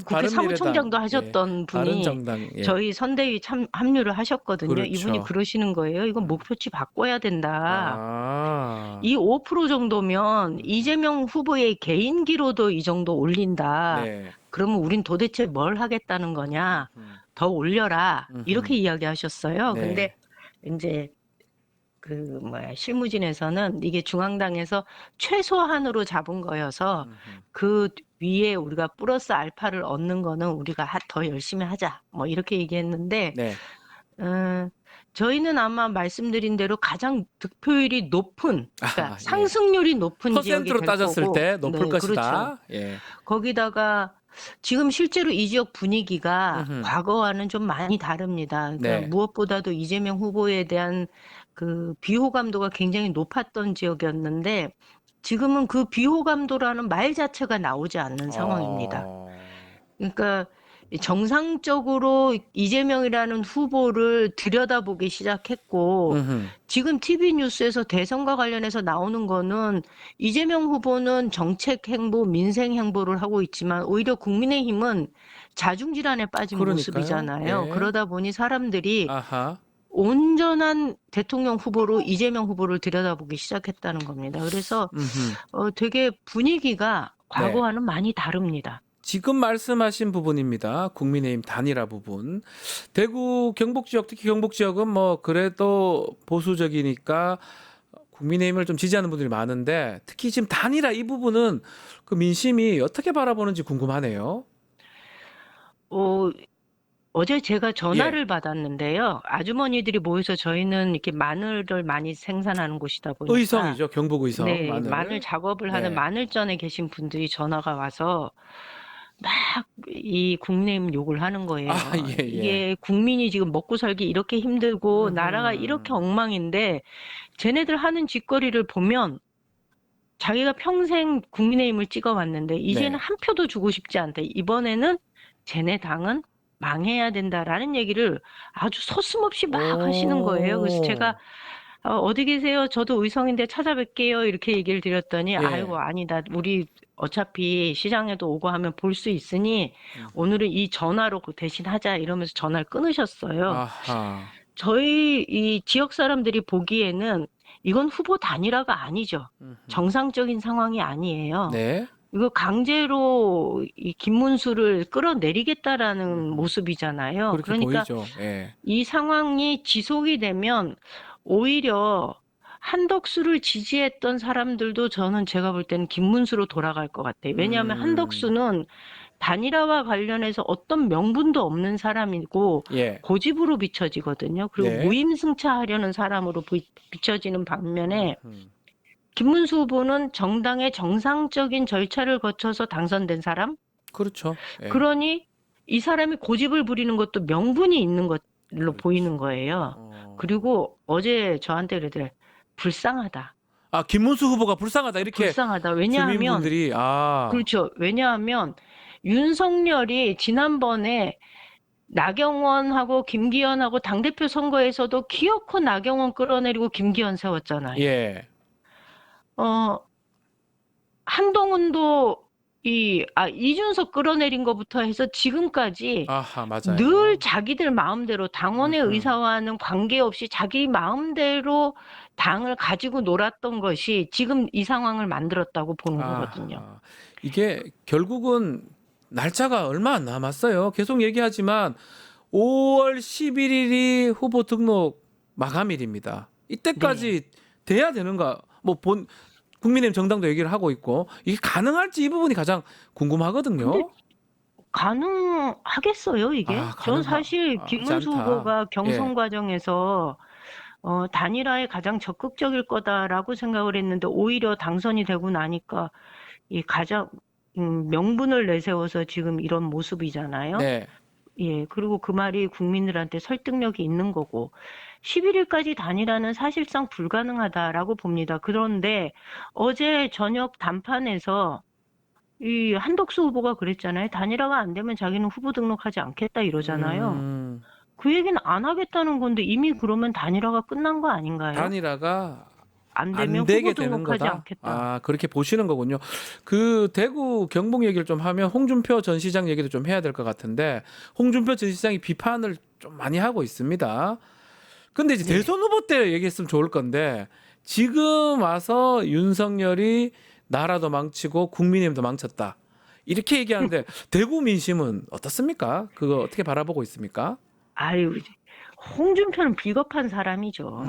국회 사무총장도 하셨던 분이 바른정당. 예. 저희 선대위 합류를 하셨거든요. 그렇죠. 이분이 그러시는 거예요. 이건 목표치 바꿔야 된다. 이 이 5% 정도면 이재명 후보의 개인기로도 이 정도 올린다. 네. 그러면 우린 도대체 뭘 하겠다는 거냐? 더 올려라. 음흠. 이렇게 이야기하셨어요. 네. 근데 이제 실무진에서는 이게 중앙당에서 최소한으로 잡은 거여서 그 위에 우리가 플러스 알파를 얻는 거는 우리가 더 열심히 하자. 뭐 이렇게 얘기했는데 네. 저희는 아마 말씀드린 대로 가장 득표율이 높은, 그러니까 예. 상승률이 높은 지역이 퍼센트로 될 따졌을 거고, 때 높을 네, 것이다. 그렇죠. 예. 거기다가 지금 실제로 이 지역 분위기가 음흠. 과거와는 좀 많이 다릅니다. 그러니까 네. 무엇보다도 이재명 후보에 대한 그 비호감도가 굉장히 높았던 지역이었는데 지금은 그 비호감도라는 말 자체가 나오지 않는 상황입니다. 그러니까 정상적으로 이재명이라는 후보를 들여다보기 시작했고 음흠. 지금 TV 뉴스에서 대선과 관련해서 나오는 거는 이재명 후보는 정책 행보, 민생 행보를 하고 있지만 오히려 국민의힘은 자중질환에 빠진 그러니까요. 모습이잖아요. 예. 그러다 보니 사람들이 아하. 온전한 대통령 후보로 이재명 후보를 들여다보기 시작했다는 겁니다. 그래서 음흠. 되게 분위기가 네. 과거와는 많이 다릅니다. 지금 말씀하신 부분입니다. 국민의힘 단일화 부분. 대구 경북 지역, 특히 경북 지역은 뭐 그래도 보수적이니까 국민의힘을 좀 지지하는 분들이 많은데 특히 지금 단일화 이 부분은 그 민심이 어떻게 바라보는지 궁금하네요. 어제 제가 예. 전화를 받았는데요. 아주머니들이 모여서 저희는 이렇게 마늘을 많이 생산하는 곳이다 보니까 의성이죠. 경북 의성. 네, 마늘. 마늘 작업을 하는 네. 마늘전에 계신 분들이 전화가 와서 막 이 국민의힘 욕을 하는 거예요. 아, 예, 예. 이게 국민이 지금 먹고 살기 이렇게 힘들고 음흠. 나라가 이렇게 엉망인데 쟤네들 하는 짓거리를 보면 자기가 평생 국민의힘을 찍어왔는데 이제는 네. 한 표도 주고 싶지 않다. 이번에는 쟤네 당은 망해야 된다라는 얘기를 아주 서슴없이 막 하시는 거예요. 그래서 제가 어디 계세요? 저도 의성인데 찾아뵐게요. 이렇게 얘기를 드렸더니 예. 아이고 아니다. 우리 어차피 시장에도 오고 하면 볼 수 있으니 오늘은 이 전화로 대신 하자 이러면서 전화를 끊으셨어요. 아하. 저희 이 지역 사람들이 보기에는 이건 후보 단일화가 아니죠. 정상적인 상황이 아니에요. 네. 이거 강제로 이 김문수를 끌어내리겠다라는 모습이잖아요. 그렇게 그러니까 보이죠. 예. 이 상황이 지속이 되면 오히려 한덕수를 지지했던 사람들도 저는 제가 볼 때는 김문수로 돌아갈 것 같아요. 왜냐하면 한덕수는 단일화와 관련해서 어떤 명분도 없는 사람이고 예. 고집으로 비춰지거든요. 그리고 네. 무임승차하려는 사람으로 비춰지는 반면에 김문수 후보는 정당의 정상적인 절차를 거쳐서 당선된 사람? 그렇죠. 예. 그러니 이 사람이 고집을 부리는 것도 명분이 있는 걸로 보이는 거예요. 그리고 어제 저한테 그러더래. 불쌍하다. 아, 김문수 후보가 불쌍하다 이렇게 불쌍하다. 왜냐하면 주민분들이 그렇죠. 왜냐하면 윤석열이 지난번에 나경원하고 김기현하고 당대표 선거에서도 기어코 나경원 끌어내리고 김기현 세웠잖아요. 예. 한동훈도 이준석 끌어내린 것부터 해서 지금까지 아하, 맞아요. 늘 자기들 마음대로 당원의 의사와는 관계없이 자기 마음대로 당을 가지고 놀았던 것이 지금 이 상황을 만들었다고 보는 거거든요. 아하. 이게 결국은 날짜가 얼마 안 남았어요. 계속 얘기하지만 5월 11일이 후보 등록 마감일입니다. 이때까지 돼야 되는가? 국민의힘 정당도 얘기를 하고 있고 이게 가능할지 이 부분이 가장 궁금하거든요. 근데 가능하겠어요, 이게? 전 사실 김문수 않다. 후보가 경선 예. 과정에서 단일화에 가장 적극적일 거다라고 생각을 했는데 오히려 당선이 되고 나니까 이 가장 명분을 내세워서 지금 이런 모습이잖아요. 네. 예, 그리고 그 말이 국민들한테 설득력이 있는 거고 11일까지 단일화는 사실상 불가능하다라고 봅니다. 그런데 어제 저녁 단판에서 이 한덕수 후보가 그랬잖아요. 단일화가 안 되면 자기는 후보 등록하지 않겠다 이러잖아요. 그 얘기는 안 하겠다는 건데 이미 그러면 단일화가 끝난 거 아닌가요? 단일화가 안 되면 안 되게 후보 되는 등록하지 거다. 않겠다. 아, 그렇게 보시는 거군요. 그 대구 경북 얘기를 좀 하면 홍준표 전 시장 얘기도 좀 해야 될 것 같은데 홍준표 전 시장이 비판을 좀 많이 하고 있습니다. 근데 이제 대선 후보 때 얘기했으면 좋을 건데 지금 와서 윤석열이 나라도 망치고 국민의힘도 망쳤다. 이렇게 얘기하는데 대구 민심은 어떻습니까? 그거 어떻게 바라보고 있습니까? 아유, 홍준표는 비겁한 사람이죠.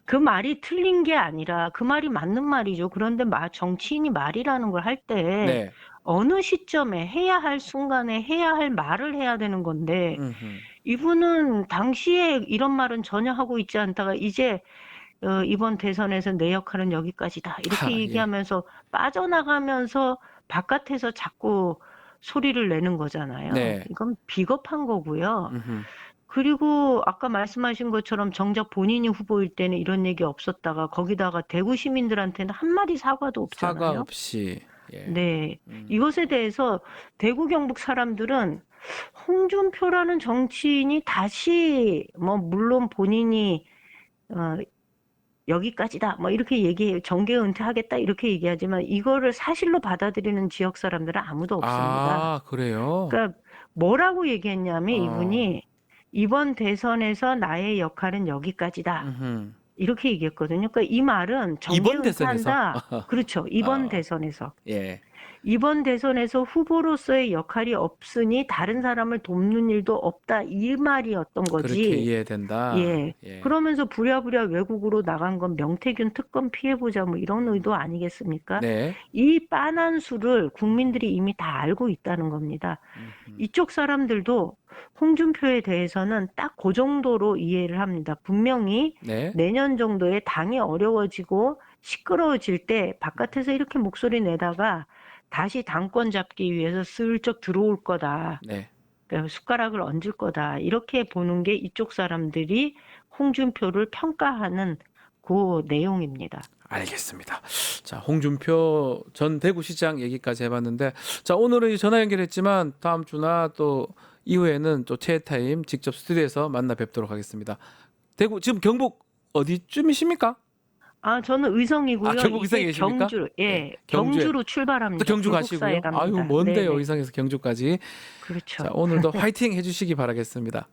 그 말이 틀린 게 아니라 그 말이 맞는 말이죠. 그런데 정치인이 말이라는 걸 할 때 네. 어느 시점에 해야 할 순간에 해야 할 말을 해야 되는 건데 음흠. 이분은 당시에 이런 말은 전혀 하고 있지 않다가 이제 이번 대선에서 내 역할은 여기까지다 이렇게 예. 얘기하면서 빠져나가면서 바깥에서 자꾸 소리를 내는 거잖아요. 네. 이건 비겁한 거고요. 음흠. 그리고 아까 말씀하신 것처럼 정작 본인이 후보일 때는 이런 얘기 없었다가 거기다가 대구 시민들한테는 한마디 사과도 사과 없잖아요. 없이. 예. 네. 이것에 대해서 대구 경북 사람들은 홍준표라는 정치인이 다시 물론 본인이 여기까지다 이렇게 얘기해요. 정계 은퇴하겠다 이렇게 얘기하지만 이거를 사실로 받아들이는 지역 사람들은 아무도 없습니다. 아, 그래요? 그러니까 뭐라고 얘기했냐면 어. 이분이 이번 대선에서 나의 역할은 여기까지다. 음흠. 이렇게 얘기했거든요. 그러니까 이 말은 정계 이번 대선에서? 은퇴한다. 그렇죠. 이번 아. 대선에서. 예. 이번 대선에서 후보로서의 역할이 없으니 다른 사람을 돕는 일도 없다. 이 말이었던 그렇게 거지. 이해된다. 예. 예. 그러면서 부랴부랴 외국으로 나간 건 명태균 특검 피해보자 이런 의도 아니겠습니까? 네. 이 빤한 수를 국민들이 이미 다 알고 있다는 겁니다. 이쪽 사람들도 홍준표에 대해서는 딱 그 정도로 이해를 합니다. 분명히 네. 내년 정도에 당이 어려워지고 시끄러워질 때 바깥에서 이렇게 목소리 내다가 다시 당권 잡기 위해서 슬쩍 들어올 거다. 네. 그러니까 숟가락을 얹을 거다. 이렇게 보는 게 이쪽 사람들이 홍준표를 평가하는 그 내용입니다. 알겠습니다. 자, 홍준표 전 대구시장 얘기까지 해봤는데, 자, 오늘은 전화 연결했지만 다음 주나 또 이후에는 또 체타임 직접 스튜디오에서 만나 뵙도록 하겠습니다. 대구 지금 경북 어디쯤이십니까? 저는 의성이고요. 경북 의성에 이제 계십니까? 경주, 네, 경주에. 경주로 출발합니다. 또 경주 불국사에 가시고요. 갑니다. 아유, 먼데요. 네네. 의성에서 경주까지. 그렇죠. 자, 오늘도 화이팅 해주시기 바라겠습니다.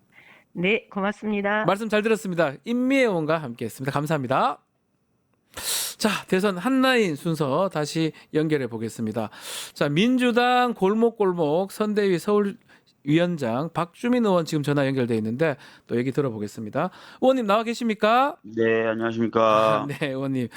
네, 고맙습니다. 말씀 잘 들었습니다. 임미애원과 함께했습니다. 감사합니다. 자, 대선 한라인 순서 다시 연결해 보겠습니다. 자, 민주당 골목골목 선대위 서울위원장 박주민 의원 지금 전화 연결돼 있는데 또 얘기 들어보겠습니다. 의원님 나와 계십니까? 네, 안녕하십니까. 네, 의원님.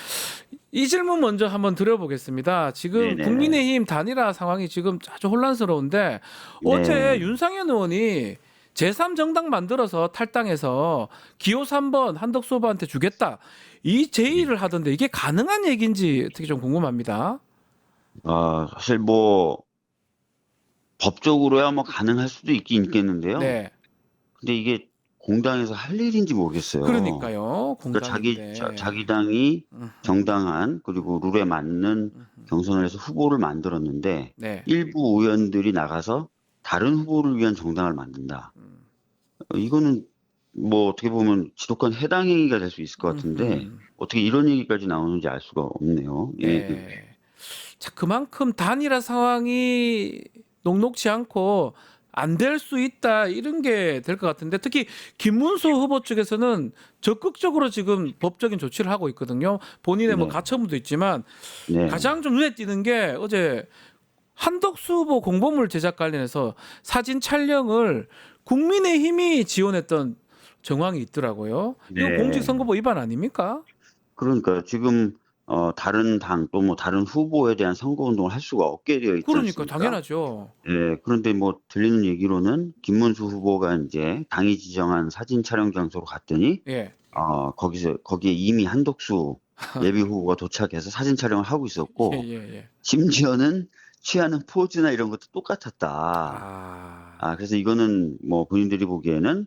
이 질문 먼저 한번 드려보겠습니다. 지금 네네. 국민의힘 단일화 상황이 지금 아주 혼란스러운데 어제 네. 윤상현 의원이 제3정당 만들어서 탈당해서 기호 3번 한덕수 후보한테 주겠다. 이 제의를 하던데 이게 가능한 얘기인지 어떻게 좀 궁금합니다. 사실 법적으로야 가능할 수도 있긴 있겠는데요. 네. 근데 이게 공당에서 할 일인지 모르겠어요. 그러니까요. 그러니까 공당인데. 자기 당이 정당한 그리고 룰에 맞는 경선을 해서 후보를 만들었는데 네. 일부 의원들이 나가서 다른 후보를 위한 정당을 만든다. 이거는 어떻게 보면 지독한 해당 행위가 될 수 있을 것 같은데 어떻게 이런 얘기까지 나오는지 알 수가 없네요. 예. 네. 자, 그만큼 단일화 상황이 녹록지 않고 안 될 수 있다 이런 게 될 것 같은데 특히 김문수 후보 측에서는 적극적으로 지금 법적인 조치를 하고 있거든요. 본인의 네. 가처분도 있지만 네. 가장 좀 눈에 띄는 게 어제 한덕수 후보 공보물 제작 관련해서 사진 촬영을 국민의힘이 지원했던 정황이 있더라고요. 이거 네. 공직선거법 위반 아닙니까? 그러니까 지금 다른 당 또 다른 후보에 대한 선거 운동을 할 수가 없게 되어 있지 그러니까 않습니까? 당연하죠. 예, 그런데 들리는 얘기로는 김문수 후보가 이제 당이 지정한 사진 촬영 장소로 갔더니 예. 거기에 이미 한덕수 예비 후보가 도착해서 사진 촬영을 하고 있었고 예. 심지어는 취하는 포즈나 이런 것도 똑같았다. 그래서 이거는 본인들이 보기에는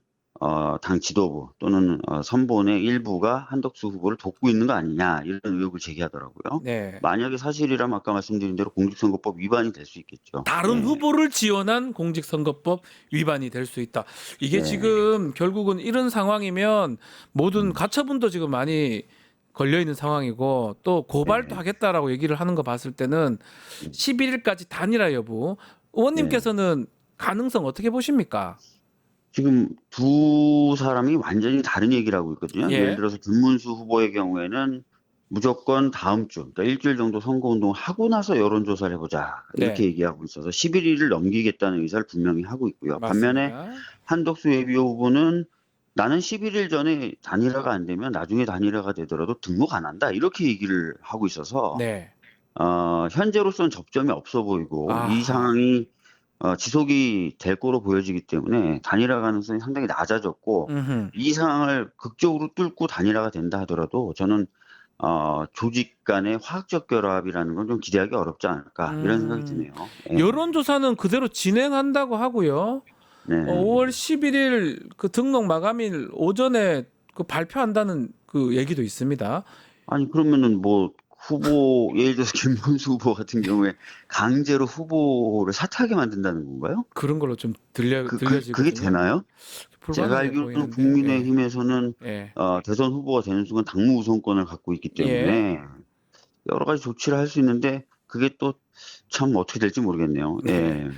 당 지도부 또는 선본의 일부가 한덕수 후보를 돕고 있는 거 아니냐 이런 의혹을 제기하더라고요. 네. 만약에 사실이라면 아까 말씀드린 대로 공직선거법 위반이 될 수 있겠죠. 다른 네. 후보를 지원한 공직선거법 위반이 될 수 있다. 이게 네. 지금 결국은 이런 상황이면 모든 가처분도 지금 많이 걸려 있는 상황이고 또 고발도 네. 하겠다라고 얘기를 하는 거 봤을 때는 11일까지 단일화 여부. 의원님께서는 가능성 어떻게 보십니까? 지금 두 사람이 완전히 다른 얘기를 하고 있거든요. 예. 예를 들어서 김문수 후보의 경우에는 무조건 다음 주, 그러니까 일주일 정도 선거운동을 하고 나서 여론조사를 해보자 이렇게 네. 얘기하고 있어서 11일을 넘기겠다는 의사를 분명히 하고 있고요. 반면에 맞습니다. 한덕수 예비 후보는 나는 11일 전에 단일화가 안 되면 나중에 단일화가 되더라도 등록 안 한다. 이렇게 얘기를 하고 있어서 네. 현재로서는 접점이 없어 보이고 아하. 이 상황이 지속이 될 거로 보여지기 때문에 단일화 가능성이 상당히 낮아졌고 음흠. 이 상황을 극적으로 뚫고 단일화가 된다 하더라도 저는 조직 간의 화학적 결합이라는 건 좀 기대하기 어렵지 않을까 이런 생각이 드네요. 예. 여론조사는 그대로 진행한다고 하고요. 네. 5월 11일 그 등록 마감일 오전에 그 발표한다는 그 얘기도 있습니다. 아니 그러면은 뭐 후보 예를 들어서 김문수 후보 같은 경우에 강제로 후보를 사퇴하게 만든다는 건가요? 그런 걸로 좀 들려지거든요. 그게 되나요? 제가 불가능해 알기로는 보이는데. 국민의힘에서는 예. 대선 후보가 되는 순간 당무 우선권을 갖고 있기 때문에 여러 가지 조치를 할 수 있는데 그게 또 참 어떻게 될지 모르겠네요. 예.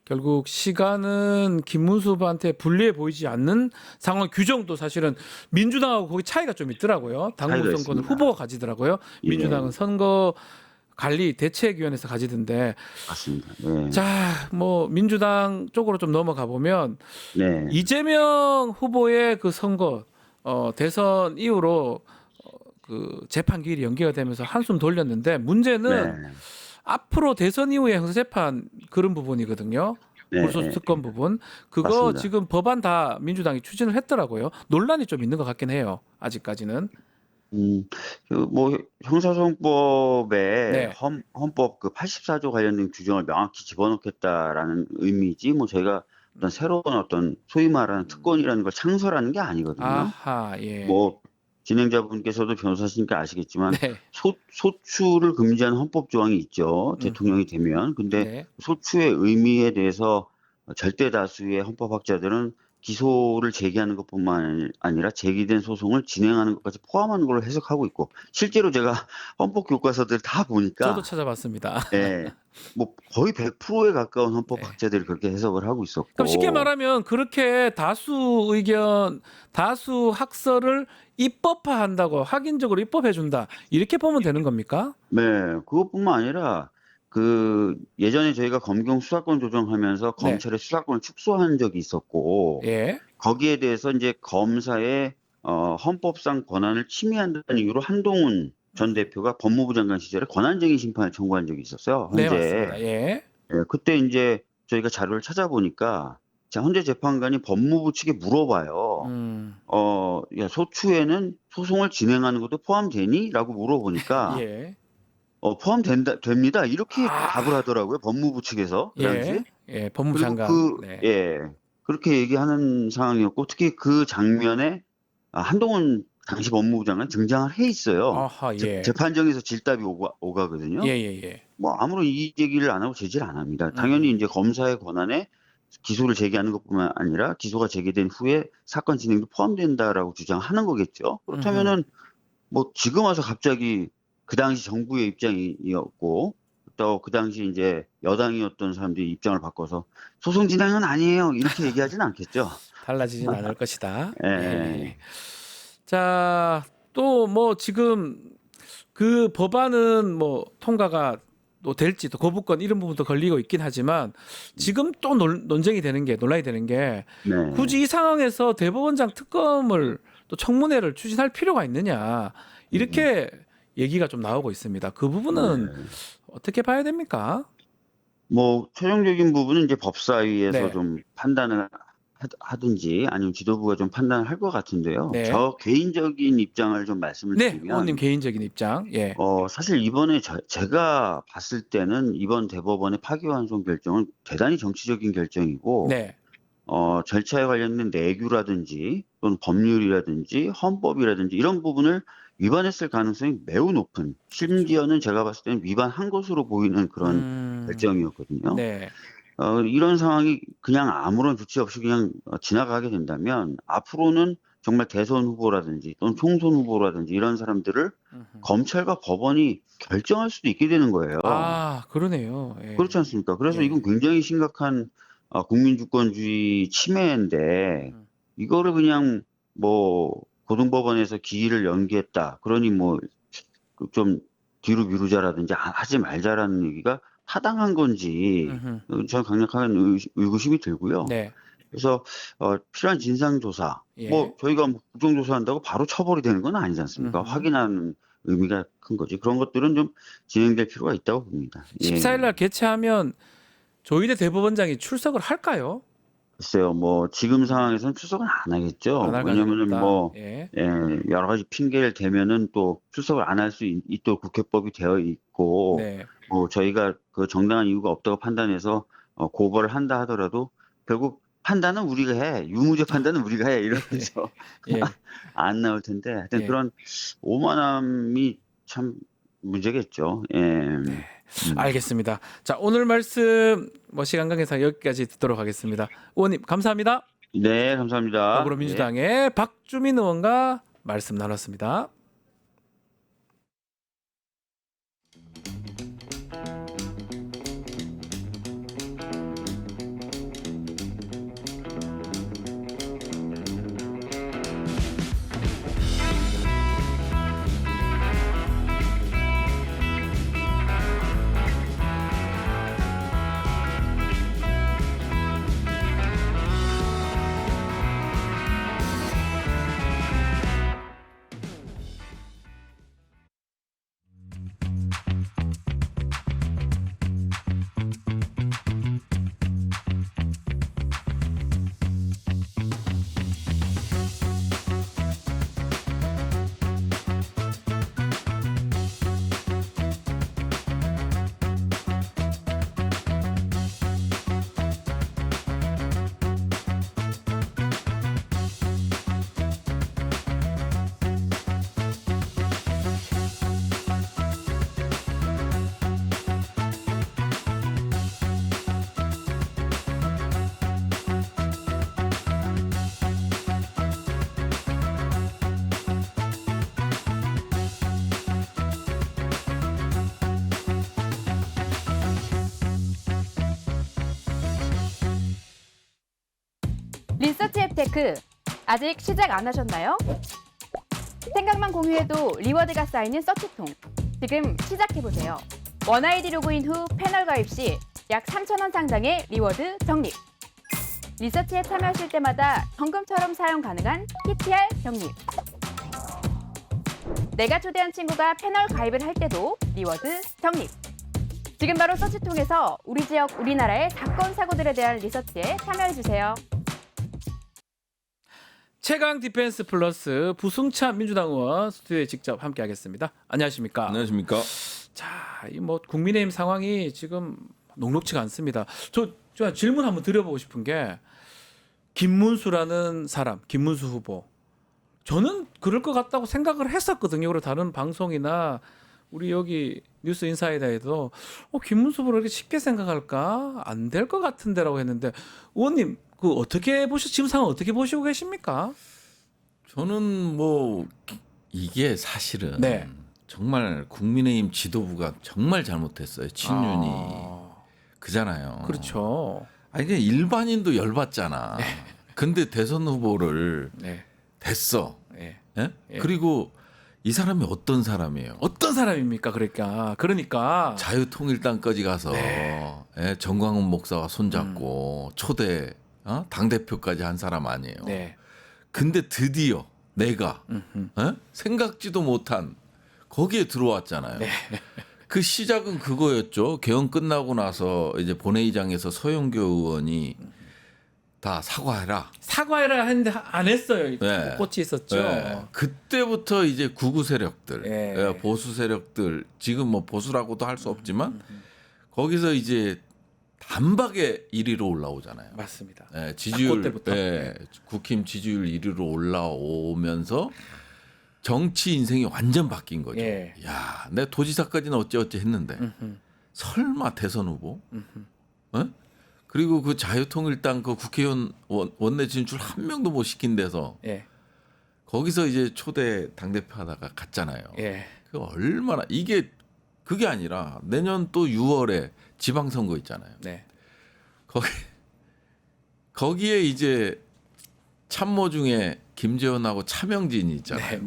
결국 시간은 김문수 후보한테 불리해 보이지 않는 상황 규정도 사실은 민주당하고 거기 차이가 좀 있더라고요. 당무 차이가 선거는 있습니다. 후보가 가지더라고요. 예. 민주당은 선거 관리 대책위원회에서 가지던데. 맞습니다. 예. 자, 뭐 민주당 쪽으로 좀 넘어가 보면 네. 이재명 후보의 그 선거 대선 이후로 그 재판 기일이 연기가 되면서 한숨 돌렸는데 문제는 네. 앞으로 대선 이후에 형사재판 그런 부분이거든요. 네. 불소수 특권 부분. 그거 맞습니다. 지금 법안 다 민주당이 추진을 했더라고요. 논란이 좀 있는 것 같긴 해요. 아직까지는. 뭐 형사소송법에 네. 헌법 그 84조 관련된 규정을 명확히 집어넣겠다라는 의미지 뭐 저희가 어떤 새로운 어떤 소위 말하는 특권이라는 걸 창설하는 게 아니거든요. 아하, 예. 뭐 진행자분께서도 변호사시니까 아시겠지만 네. 소추를 금지하는 헌법 조항이 있죠. 대통령이 되면. 근데 네. 소추의 의미에 대해서 절대 다수의 헌법학자들은 기소를 제기하는 것뿐만 아니라 제기된 소송을 진행하는 것까지 포함하는 걸로 해석하고 있고 실제로 제가 헌법 교과서들 다 보니까 저도 찾아봤습니다. 예, 뭐 거의 100%에 가까운 헌법학자들이 그렇게 해석을 하고 있었고 그럼 쉽게 말하면 그렇게 다수 의견, 다수 학설을 입법화한다고 확인적으로 입법해준다 이렇게 보면 되는 겁니까? 네, 그것뿐만 아니라 그 예전에 저희가 검경 수사권 조정하면서 검찰의 수사권을 축소한 적이 있었고 예. 거기에 대해서 이제 검사의 헌법상 권한을 침해한다는 이유로 한동훈 전 대표가 법무부 장관 시절에 권한쟁의 심판을 청구한 적이 있었어요. 네, 헌재. 맞습니다. 예. 예, 그때 이제 저희가 자료를 찾아보니까 헌재 재판관이 법무부 측에 물어봐요. 야, 소추에는 소송을 진행하는 것도 포함되니? 라고 물어보니까 예. 됩니다. 이렇게 답을 하더라고요. 법무부 측에서. 그 당시에. 예, 법무부 그리고 장관. 네. 예, 그렇게 얘기하는 상황이었고, 특히 그 장면에 한동훈 당시 법무부 장관 등장을 해 있어요. 아하, 예. 재판정에서 질답이 오가거든요. 예, 예, 예. 뭐 아무런 이의 제기를 안 하고 제지를 안 합니다. 당연히 이제 검사의 권한에 기소를 제기하는 것뿐만 아니라 기소가 제기된 후에 사건 진행도 포함된다라고 주장하는 거겠죠. 그렇다면은 뭐 지금 와서 갑자기 그 당시 정부의 입장이었고 또 그 당시 이제 여당이었던 사람들이 입장을 바꿔서 소송 진행은 아니에요 이렇게 얘기하지는 않겠죠. 달라지진 않을 것이다. 예. 예. 자, 또 뭐 지금 그 법안은 뭐 통과가 또 될지 또 거부권 이런 부분도 걸리고 있긴 하지만 지금 또 논쟁이 되는 게 논란이 되는 게 네. 굳이 이 상황에서 대법원장 특검을 또 청문회를 추진할 필요가 있느냐 이렇게 얘기가 좀 나오고 있습니다. 그 부분은 어떻게 봐야 됩니까? 뭐 최종적인 부분은 이제 법사위에서 네. 좀 판단을 하든지 아니면 지도부가 좀 판단을 할 것 같은데요. 네. 저 개인적인 입장을 좀 말씀을 네, 드리면 의원님 개인적인 입장. 예. 사실 이번에 제가 봤을 때는 이번 대법원의 파기환송 결정은 대단히 정치적인 결정이고 네. 절차에 관련된 내규라든지 또는 법률이라든지 헌법이라든지 이런 부분을 위반했을 가능성이 매우 높은 심지어는 제가 봤을 때는 위반한 것으로 보이는 그런 결정이었거든요. 네. 이런 상황이 그냥 아무런 조치 없이 그냥 지나가게 된다면 앞으로는 정말 대선 후보라든지 또는 총선 후보라든지 이런 사람들을 검찰과 법원이 결정할 수도 있게 되는 거예요. 아, 그러네요. 예. 그렇지 않습니까? 그래서 예. 이건 굉장히 심각한 국민주권주의 침해인데 이거를 그냥 뭐 고등법원에서 기일을 연기했다. 그러니 뭐 좀 뒤로 미루자라든지 하지 말자라는 얘기가 타당한 건지 저는 강력한 의구심이 들고요. 네. 그래서 필요한 진상 조사, 예. 뭐 저희가 뭐 국정조사한다고 바로 처벌이 되는 건 아니지 않습니까? 음흠. 확인하는 의미가 큰 거지. 그런 것들은 좀 진행될 필요가 있다고 봅니다. 예. 14일 날 개최하면 조희대 대법원장이 출석을 할까요? 글쎄요, 뭐 지금 상황에서는 출석은 안 하겠죠. 안할 왜냐면은 가능성이 뭐 있다. 예. 여러 가지 핑계를 대면은 또 출석을 안 할 수 있도록 국회법이 되어 있고, 네. 뭐 저희가 그 정당한 이유가 없다고 판단해서 고발을 한다 하더라도 결국 판단은 우리가 해, 유무죄 판단은 우리가 해 이러면서 예. 안 나올 텐데, 하여튼 예. 그런 오만함이 참 문제겠죠. 예. 알겠습니다. 자, 오늘 말씀 뭐 시간 관계상 여기까지 듣도록 하겠습니다. 의원님 감사합니다. 네, 감사합니다. 더불어민주당의 박주민 의원과 말씀 나눴습니다. 리서치 앱테크 아직 시작 안 하셨나요? 생각만 공유해도 리워드가 쌓이는 서치통 지금 시작해보세요. 원아이디 로그인 후 패널 가입 시 약 3,000원 상당의 리워드 적립. 리서치에 참여하실 때마다 현금처럼 사용 가능한 PTR 적립. 내가 초대한 친구가 패널 가입을 할 때도 리워드 적립. 지금 바로 서치통에서 우리 지역, 우리나라의 사건, 사고들에 대한 리서치에 참여해주세요. 최강 디펜스 플러스 부승찬 민주당 의원 스튜디오에 직접 함께하겠습니다. 안녕하십니까? 안녕하십니까? 자, 이 뭐 국민의힘 상황이 지금 녹록치가 않습니다. 저 질문 한번 드려보고 싶은 게 김문수라는 사람, 김문수 후보. 저는 그럴 것 같다고 생각을 했었거든요. 그리고 다른 방송이나 우리 여기 뉴스 인사이드에도 김문수 후보를 이렇게 쉽게 생각할까? 안 될 것 같은데라고 했는데 의원님 그 어떻게 지금 상황 어떻게 보시고 계십니까? 저는 뭐 이게 사실은 네. 정말 국민의힘 지도부가 정말 잘못했어요. 친윤이 그잖아요. 그렇죠. 아니 그냥 일반인도 열받잖아. 근데 대선 후보를 됐어. 네. 예? 그리고 이 사람이 어떤 사람이에요? 어떤 사람입니까? 그러니까 자유통일당까지 가서 예, 정광훈 목사와 손잡고 초대 당 대표까지 한 사람 아니에요. 네. 근데 드디어 내가 생각지도 못한 거기에 들어왔잖아요. 네. 그 시작은 그거였죠. 개헌 끝나고 나서 이제 본회의장에서 서영교 의원이 다 사과해라 했는데 안 했어요. 네. 꽃이 있었죠. 네. 그때부터 이제 구구 세력들, 네. 보수 세력들, 지금 뭐 보수라고도 할 수 없지만 거기서 이제 단박에 1위로 올라오잖아요. 맞습니다. 지지율 때부터. 국힘 지지율 1위로 올라오면서 정치 인생이 완전 바뀐 거죠. 야, 내 도지사까지는 어찌어찌 했는데 설마 대선 후보? 그리고 그 자유통일당 그 국회의원 원내 진출 한 명도 못 시킨 데서 거기서 이제 초대 당대표 하다가 갔잖아요. 그 얼마나 이게 그게 아니라 내년 또 6월에 지방선거 있잖아요. 거기에 이제 참모 중에 김재원하고 차명진이 있잖아요.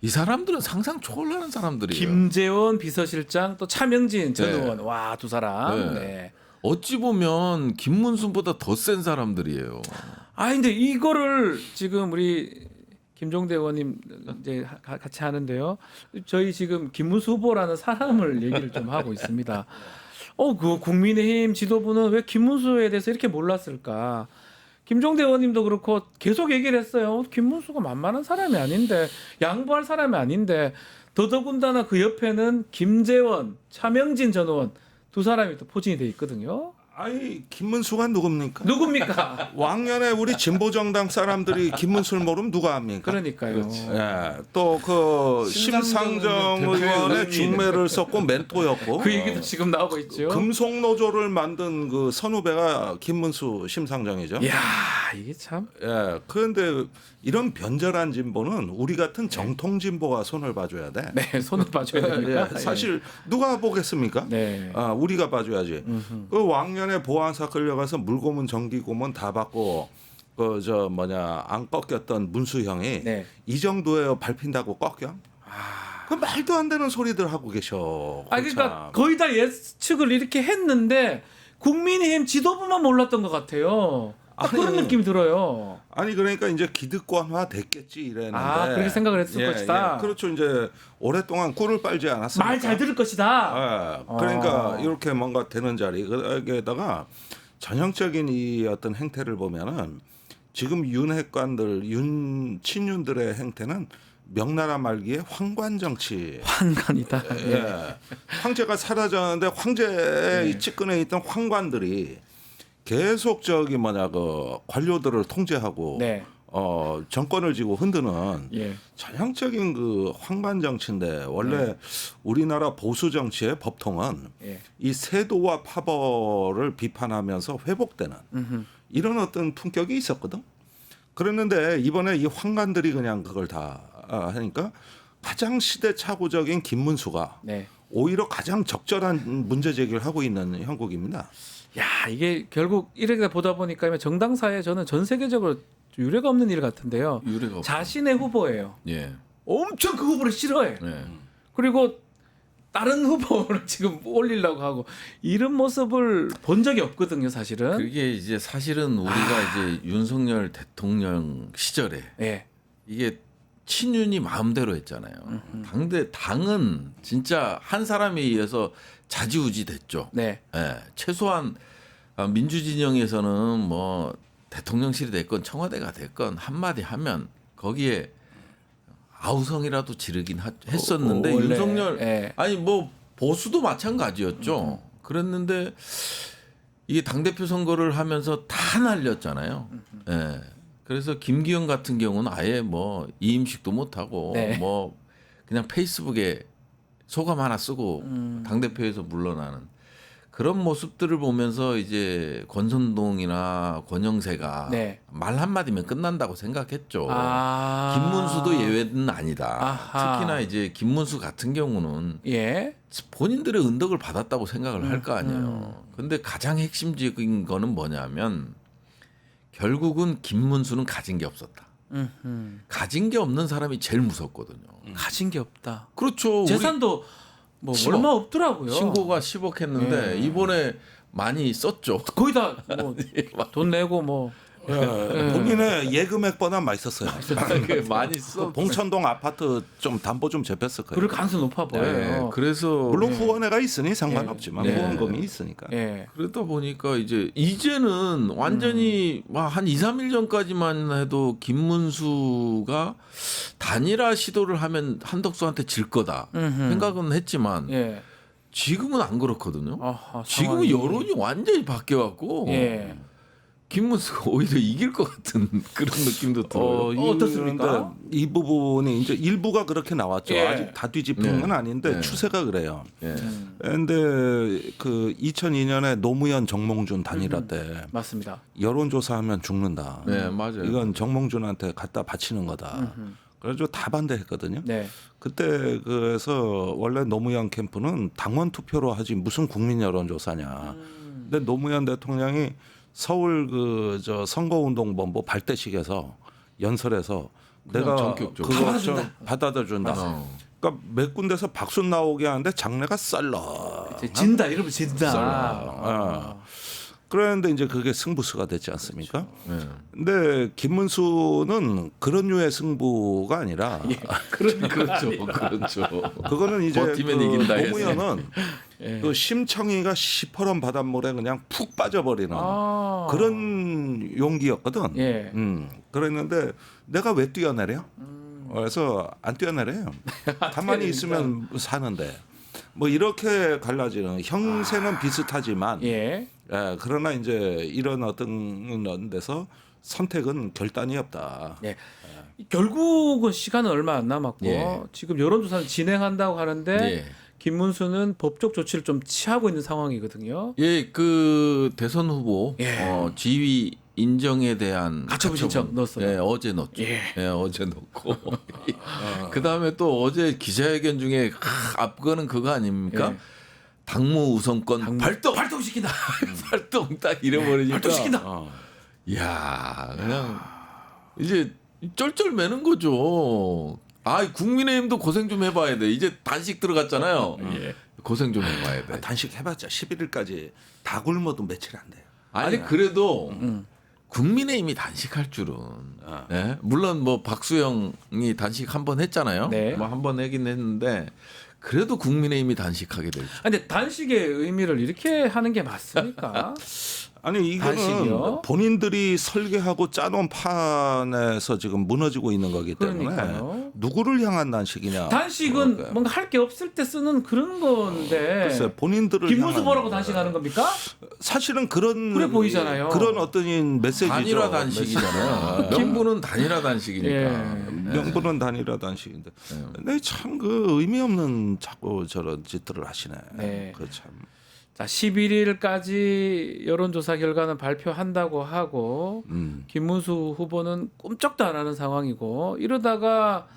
이 사람들은 상상 초월하는 사람들이에요. 김재원 비서실장 또 차명진 전 네. 의원 와 두 사람. 네. 어찌 보면 김문수보다 더 센 사람들이에요. 아 근데 이거를 지금 우리 김종대 의원님 이제 같이 하는데요. 저희 지금 김문수 후보라는 사람을 얘기를 좀 하고 있습니다. 그 국민의힘 지도부는 왜 김문수에 대해서 이렇게 몰랐을까? 김종대 의원님도 그렇고 계속 얘기를 했어요. 김문수가 만만한 사람이 아닌데, 양보할 사람이 아닌데, 더더군다나 그 옆에는 김재원, 차명진 전 의원 두 사람이 또 포진이 돼 있거든요. 아니 김문수가 누굽니까? 누굽니까? 왕년에 우리 진보정당 사람들이 김문수를 모르면 누가 합니까? 그러니까요. 예, 또 그 심상정 의원의 중매를 썼고 멘토였고 그 얘기도 지금 나오고 있죠. 금속노조를 만든 그 선후배가 김문수 심상정이죠. 이야 이게 참. 예, 그런데 이런 변절한 진보는 우리 같은 정통 진보가 손을 봐줘야 돼. 네, 손을 봐줘야 됩니까? 예, 사실 누가 보겠습니까? 네. 우리가 봐줘야지. 그 왕년에 보안사 끌려가서 물고문 정기고문 다 받고 그 안 꺾였던 문수 형이 네. 이 정도에 밟힌다고 꺾여? 그 말도 안 되는 소리들 하고 계셔. 그러니까 거의 다 예측을 이렇게 했는데 국민의힘 지도부만 몰랐던 것 같아요. 그런 느낌이 들어요. 아니 그러니까 이제 기득권화 됐겠지 이랬는데. 그렇게 생각을 했을 것이다. 그렇죠. 이제 오랫동안 꿀을 빨지 않았습니까? 말 잘 들을 것이다. 그러니까 이렇게 뭔가 되는 자리 거기에다가 전형적인 이 어떤 행태를 보면은 지금 윤핵관들, 친윤들의 행태는 명나라 말기의 황관 정치. 황관이다. 예. 황제가 사라졌는데 황제의 측근에 있던 황관들이 계속 그 관료들을 통제하고 네. 정권을 쥐고 흔드는 전형적인 그 황관 정치인데 원래 우리나라 보수 정치의 법통은 이 세도와 파벌을 비판하면서 회복되는 이런 어떤 품격이 있었거든. 그랬는데 이번에 이 황관들이 그냥 그걸 다 하니까 가장 시대착오적인 김문수가 오히려 가장 적절한 문제 제기를 하고 있는 형국입니다. 야 이게 결국 이렇게 보다 보니까 정당사에 저는 전 세계적으로 유례가 없는 일 같은데요. 유례가 없죠. 자신의 후보예요. 예. 엄청 그 후보를 싫어해. 예. 그리고 다른 후보를 지금 올리려고 하고 이런 모습을 본 적이 없거든요, 사실은. 그게 이제 사실은 우리가 이제 윤석열 대통령 시절에 이게 친윤이 마음대로 했잖아요. 당은 진짜 한 사람에 의해서 자지우지 됐죠. 네. 예, 최소한 민주진영에서는 뭐 대통령실이 됐건 청와대가 됐건 한마디 하면 거기에 아우성이라도 지르긴 했었는데 원래, 윤석열 아니 뭐 보수도 마찬가지였죠. 그랬는데 이게 당대표 선거를 하면서 다 날렸잖아요. 예. 그래서 김기현 같은 경우는 아예 뭐 이임식도 못하고 뭐 그냥 페이스북에 소감 하나 쓰고 당대표에서 물러나는 그런 모습들을 보면서 이제 권선동이나 권영세가 말 한마디면 끝난다고 생각했죠. 김문수도 예외는 아니다. 특히나 이제 김문수 같은 경우는 본인들의 은덕을 받았다고 생각을 할 거 아니에요. 근데 가장 핵심적인 거는 뭐냐면 결국은 김문수는 가진 게 없었다. 가진 게 없는 사람이 제일 무섭거든요. 가진 게 없다. 그렇죠. 재산도 뭐 10억. 얼마 없더라고요. 신고가 10억 했는데 이번에 많이 썼죠. 거의 다 돈 내고 뭐 본인의 예금액보다 맛있었어요. 많이 써. 봉천동 아파트 좀 담보 좀 잡혔을 거예요. 그럴 가능성 높아 보여요. 그래서 물론 후원회가 있으니 상관없지만 후원금이 있으니까. 그러다 보니까 이제는 완전히 한 2, 3일 전까지만 해도 김문수가 단일화 시도를 하면 한덕수한테 질 거다 생각은 했지만 지금은 안 그렇거든요. 지금은 여론이 완전히 바뀌어갖고 김문수가 오히려 이길 것 같은 그런 느낌도 들어요. 어떻습니까? 이 부분이 이제 일부가 그렇게 나왔죠. 아직 다 뒤집힌 건 아닌데 추세가 그래요. 그런데 그 2002년에 노무현 정몽준 단일화 때 맞습니다. 여론조사하면 죽는다. 맞아요. 이건 정몽준한테 갖다 바치는 거다. 그래서 다 반대했거든요. 그때 그래서 원래 노무현 캠프는 당원 투표로 하지 무슨 국민 여론조사냐. 근데 노무현 대통령이 서울 선거운동본부 발대식에서 연설해서 내가 그거 좀 받아들준다. 그러니까 몇 군데서 박수 나오게 하는데 장래가 썰렁. 진다 이러면 진다. 썰렁. 그런데 이제 그게 승부수가 됐지 않습니까? 네. 근데 김문수는 그런 류의 승부가 아니라 그렇죠. 그거는 이제 버티면 이긴다 노무현은 그 심청이가 시퍼런 바닷물에 그냥 푹 빠져버리는 그런 용기였거든. 그랬는데 내가 왜 뛰어내려? 그래서 안 뛰어내려요. 가만히 있으면 사는데 뭐 이렇게 갈라지는 형세는 비슷하지만 그러나 이제 이런 어떤 데서 선택은 결단이 없다. 결국은 시간은 얼마 안 남았고 지금 여론조사를 진행한다고 하는데 김문수는 법적 조치를 좀 취하고 있는 상황이거든요. 그 대선 후보 지위 인정에 대한 가처분 신청 넣었어요. 어제 넣었죠. 어제 넣고 그 다음에 또 어제 기자회견 중에 앞거는 그거 아닙니까? 당무 우선권 발동시킨다. 발동 딱 이래버리니까 발동시킨다. 이야 그냥 이제 쩔쩔매는 거죠. 국민의힘도 고생 좀 해봐야 돼. 이제 단식 들어갔잖아요. 고생 좀 해봐야 돼. 단식 해봤자 11일까지 다 굶어도 며칠 안 돼요. 아니 그래도 국민의힘이 단식할 줄은 물론 뭐 박수영이 단식 한 번 했잖아요. 뭐 한 번 하긴 했는데 그래도 국민의힘이 단식하게 될 줄. 근데 단식의 의미를 이렇게 하는 게 맞습니까? 아니 이거는 단식이요? 본인들이 설계하고 짜놓은 판에서 지금 무너지고 있는 거기 때문에 그러니까요. 누구를 향한 단식이냐? 단식은 그럴까요? 뭔가 할 게 없을 때 쓰는 그런 건데. 글쎄 본인들을 김문수 향한 보라고 단식하는 겁니까? 사실은 그런 그래 보이잖아요. 그런 어떤 메시지죠. 단일화 단식이잖아요. 명분은 단일화 단식이니까. 명분은 단일화 단식인데. 근데 참 그 의미 없는 자꾸 저런 짓들을 하시네. 그 참. 자, 11일까지 여론조사 결과는 발표한다고 하고 김문수 후보는 꼼짝도 안 하는 상황이고 이러다가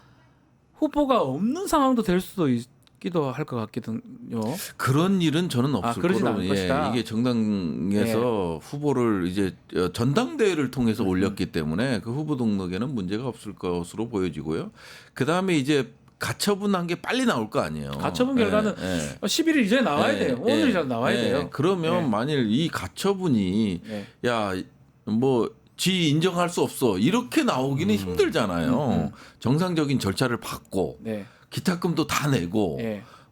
후보가 없는 상황도 될 수도 있기도 할 것 같거든요. 그런 일은 저는 없을 그러진 거로 않을 것이다. 이게 정당에서 후보를 이제 전당대회를 통해서 올렸기 때문에 그 후보 등록에는 문제가 없을 것으로 보여지고요. 그 다음에 이제 가처분한 게 빨리 나올 거 아니에요. 가처분 결과는 11일 이전에 나와야 돼요. 오늘이라도 나와야 돼요. 그러면 만일 이 가처분이 지 인정할 수 없어 이렇게 나오기는 힘들잖아요. 정상적인 절차를 받고 기탁금도 다 내고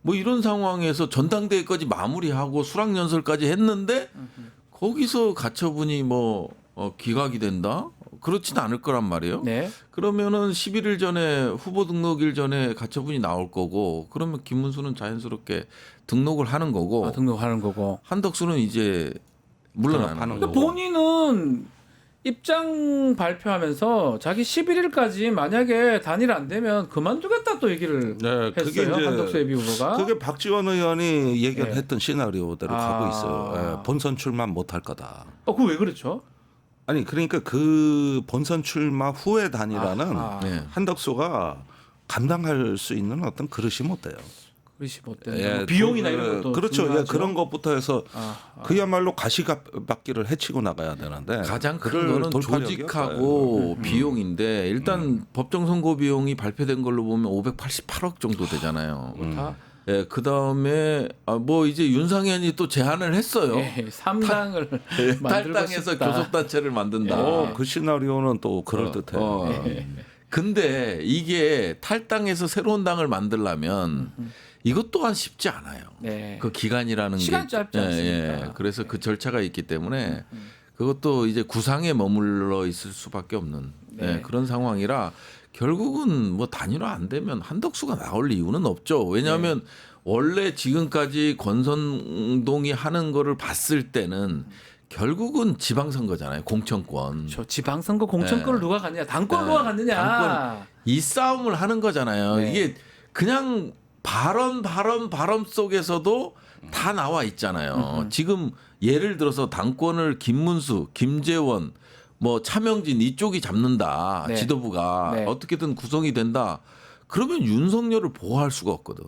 뭐 이런 상황에서 전당대회까지 마무리하고 수락연설까지 했는데 거기서 가처분이 기각이 된다? 그렇진 않을 거란 말이에요. 그러면은 11일 전에 후보 등록일 전에 가처분이 나올 거고 그러면 김문수는 자연스럽게 등록을 하는 거고 등록하는 거고 한덕수는 이제 물러나는 거고. 본인은 입장 발표하면서 자기 11일까지 만약에 단일 안 되면 그만두겠다 또 얘기를 했어요. 한덕수 예비 후보가. 그게 박지원 의원이 예견했던 시나리오대로 가고 있어요. 본선 출마 못할 거다. 그거 왜 그렇죠? 아니 그러니까 그 본선 출마 후에 단일화는 한덕수가 감당할 수 있는 어떤 그릇이 못 돼요. 그릇이 못 돼요. 비용이나 이런 것도 그렇죠. 중요하죠? 그런 것부터 해서 그야말로 가시밭길을 헤치고 나가야 되는데 가장 큰 거는 조직하고 비용인데 일단 법정 선거 비용이 발표된 걸로 보면 588억 정도 되잖아요. 그 다음에 이제 윤상현이 또 제안을 했어요. 3당을 탈당해서 교섭단체를 만든다. 그 시나리오는 또 그럴 듯해요. 근데 이게 탈당해서 새로운 당을 만들려면 이것 또한 쉽지 않아요. 그 기간이라는 시간 짧지 않습니까? 그래서 그 절차가 있기 때문에 그것도 이제 구상에 머물러 있을 수밖에 없는 그런 상황이라 결국은 단일화 안 되면 한덕수가 나올 이유는 없죠. 왜냐하면 원래 지금까지 권선동이 하는 거를 봤을 때는 결국은 지방선거잖아요. 공천권. 지방선거 공천권을 누가 갖느냐. 당권을 누가 갖느냐. 당권. 이 싸움을 하는 거잖아요. 이게 그냥 발언 속에서도 다 나와 있잖아요. 지금 예를 들어서 당권을 김문수, 김재원, 차명진 이쪽이 잡는다. 지도부가 어떻게든 구성이 된다. 그러면 윤석열을 보호할 수가 없거든.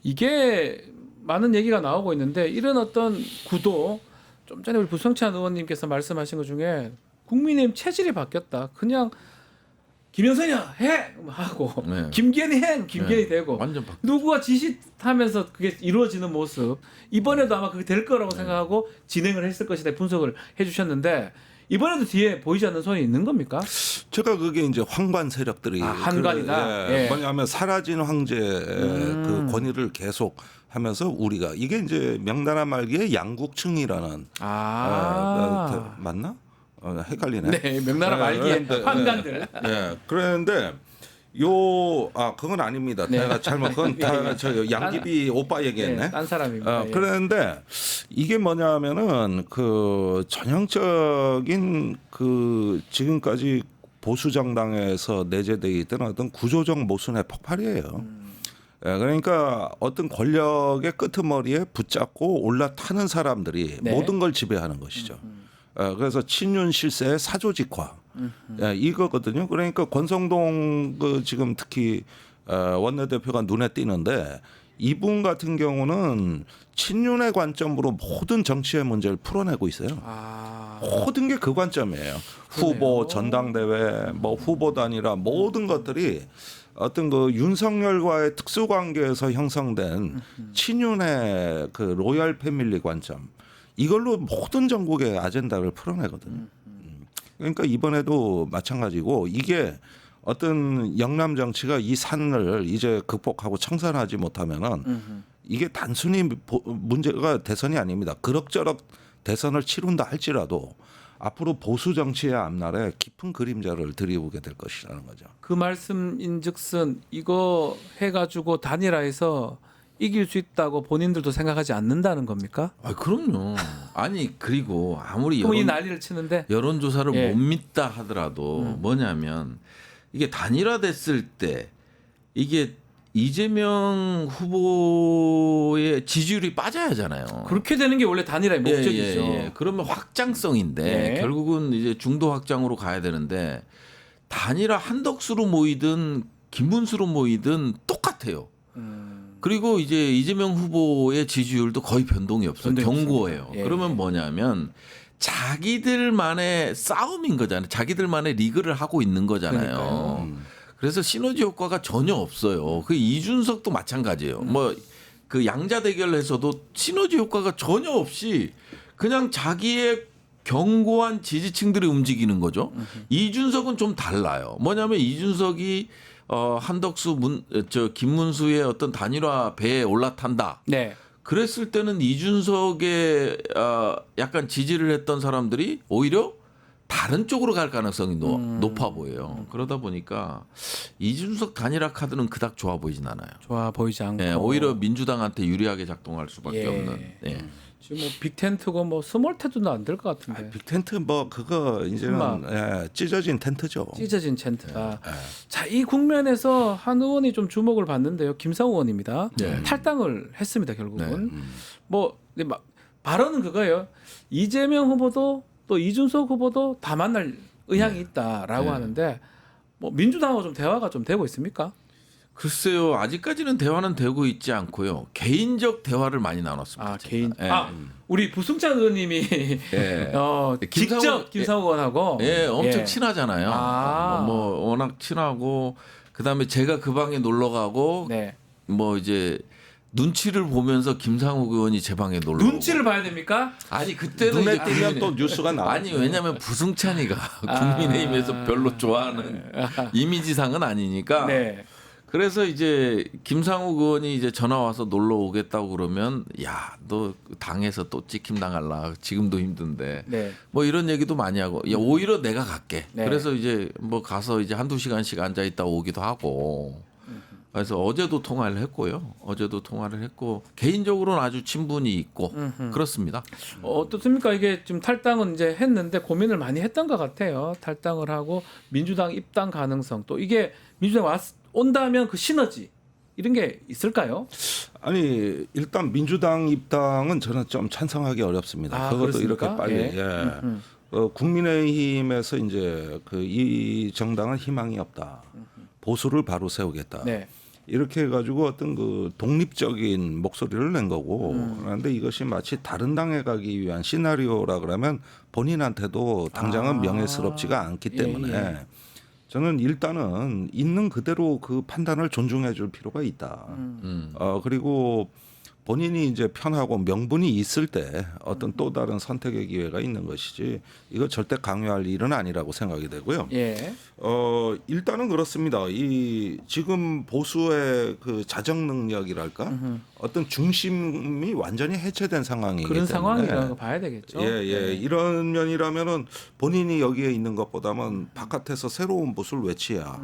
이게 많은 얘기가 나오고 있는데 이런 어떤 구도 좀 전에 우리 부성찬 의원님께서 말씀하신 것 중에 국민의힘 체질이 바뀌었다. 그냥 김영선이야 해 하고 네. 김기현이 해 김기현이 네. 되고 완전 누구가 지시하면서 그게 이루어지는 모습 이번에도 아마 그게 될 거라고 생각하고 진행을 했을 것이다 분석을 해주셨는데 이번에도 뒤에 보이지 않는 손이 있는 겁니까? 제가 그게 이제 황관 세력들이 한관이다. 예. 뭐냐면 사라진 황제의 그 권위를 계속 하면서 우리가 이게 이제 명나라 말기에 양국층이라는 맞나? 헷갈리네. 네, 명나라 말기에 환관들. 네, 그런데 그건 아닙니다. 네. 내가 잘못 그건 다 저 양귀비 오빠 얘기했네. 네, 딴 사람입니다. 예. 그런데 이게 뭐냐면은 그 전형적인 그 지금까지 보수 정당에서 내재되어 있던 어떤 구조적 모순의 폭발이에요. 그러니까 어떤 권력의 끄트머리에 붙잡고 올라타는 사람들이 네. 모든 걸 지배하는 것이죠. 그래서 친윤 실세의 사조직화 이거거든요. 그러니까 권성동 그 지금 특히 원내대표가 눈에 띄는데 이분 같은 경우는 친윤의 관점으로 모든 정치의 문제를 풀어내고 있어요. 모든 게 그 관점이에요. 후보, 전당대회, 뭐 후보 단일화 모든 것들이 어떤 그 윤석열과의 특수관계에서 형성된 친윤의 그 로얄 패밀리 관점 이걸로 모든 전국의 아젠다를 풀어내거든요. 그러니까 이번에도 마찬가지고 이게 어떤 영남 정치가 이 산을 이제 극복하고 청산하지 못하면은 이게 단순히 문제가 대선이 아닙니다. 그럭저럭 대선을 치른다 할지라도 앞으로 보수 정치의 앞날에 깊은 그림자를 들이우게 될 것이라는 거죠. 그 말씀인즉슨 이거 해가지고 단일화해서 이길 수 있다고 본인들도 생각하지 않는다는 겁니까? 그럼요. 아니 그리고 아무리 그럼 이 난리를 치는데 여론조사를 예. 못 믿다 하더라도 뭐냐면 이게 단일화됐을 때 이게 이재명 후보의 지지율이 빠져야 하잖아요. 그렇게 되는 게 원래 단일화의 목적이죠. 그러면 확장성인데 네. 결국은 이제 중도 확장으로 가야 되는데 단일화 한덕수로 모이든 김문수로 모이든 똑같아요. 그리고 이제 이재명 후보의 지지율도 거의 변동이 없어요. 견고해요. 예. 그러면 뭐냐면 자기들만의 싸움인 거잖아요. 자기들만의 리그를 하고 있는 거잖아요. 그래서 시너지 효과가 전혀 없어요. 그 이준석도 마찬가지예요. 뭐 그 양자 대결에서도 시너지 효과가 전혀 없이 그냥 자기의 견고한 지지층들이 움직이는 거죠. 이준석은 좀 달라요. 뭐냐면 이준석이 한덕수 김문수의 어떤 단일화 배에 올라탄다. 네. 그랬을 때는 이준석의 약간 지지를 했던 사람들이 오히려 다른 쪽으로 갈 가능성이 높아 보여요. 그러다 보니까 이준석 단일화 카드는 그닥 좋아 보이진 않아요. 좋아 보이지 않고 네, 오히려 민주당한테 유리하게 작동할 수밖에 예. 없는. 네. 지금 뭐 빅텐트고 뭐 스몰 텐트도 안 될 것 같은데. 빅텐트 뭐 그거 이제는 찢어진 텐트죠. 찢어진 텐트다. 자, 이 국면에서 한 의원이 좀 주목을 받는데요. 김상우 의원입니다. 네. 탈당을 했습니다. 결국은 네. 뭐 발언은 그거예요. 이재명 후보도 또 이준석 후보도 다 만날 의향이 있다라고 네. 하는데 뭐 민주당하고 좀 대화가 좀 되고 있습니까? 글쎄요, 아직까지는 대화는 되고 있지 않고요. 개인적 대화를 많이 나눴습니다. 개인. 예. 우리 부승찬 의원님이 예. 직접 김상우 의원하고 엄청 친하잖아요. 뭐 워낙 친하고 그다음에 제가 그 방에 놀러 가고 네. 뭐 이제 눈치를 보면서 김상욱 의원이 제 방에 놀러 눈치를 봐야 됩니까? 아니 그때는 눈에 띄면 또 뉴스가 나와. 아니 왜냐하면 부승찬이가 국민의힘에서 별로 좋아하는 이미지상은 아니니까. 네. 그래서 이제 김상욱 의원이 이제 전화 와서 놀러 오겠다고 그러면 야, 너 당에서 또 찍힘 당할라. 지금도 힘든데. 네. 뭐 이런 얘기도 많이 하고. 야, 오히려 내가 갈게. 네. 그래서 이제 뭐 가서 이제 한두 시간씩 앉아 있다 오기도 하고. 그래서 어제도 통화를 했고요. 어제도 통화를 했고 개인적으로는 아주 친분이 있고 그렇습니다. 어떻습니까? 이게 지금 탈당은 이제 했는데 고민을 많이 했던 것 같아요. 탈당을 하고 민주당 입당 가능성 또 이게 민주당 온다면 그 시너지 이런 게 있을까요? 아니 일단 민주당 입당은 저는 좀 찬성하기 어렵습니다. 그것도 그렇습니까? 이렇게 빨리. 국민의힘에서 이제 이 정당은 희망이 없다. 보수를 바로 세우겠다. 네. 이렇게 해가지고 어떤 그 독립적인 목소리를 낸 거고 그런데 이것이 마치 다른 당에 가기 위한 시나리오라 그러면 본인한테도 당장은 명예스럽지가 않기 때문에 저는 일단은 있는 그대로 그 판단을 존중해 줄 필요가 있다. 그리고 본인이 이제 편하고 명분이 있을 때 어떤 또 다른 선택의 기회가 있는 것이지 이거 절대 강요할 일은 아니라고 생각이 되고요. 예. 일단은 그렇습니다. 이 지금 보수의 그 자정 능력이랄까 어떤 중심이 완전히 해체된 상황이기 그런 때문에 상황이라고 봐야 되겠죠. 예. 이런 면이라면은 본인이 여기에 있는 것보다는 바깥에서 새로운 보수를 외치야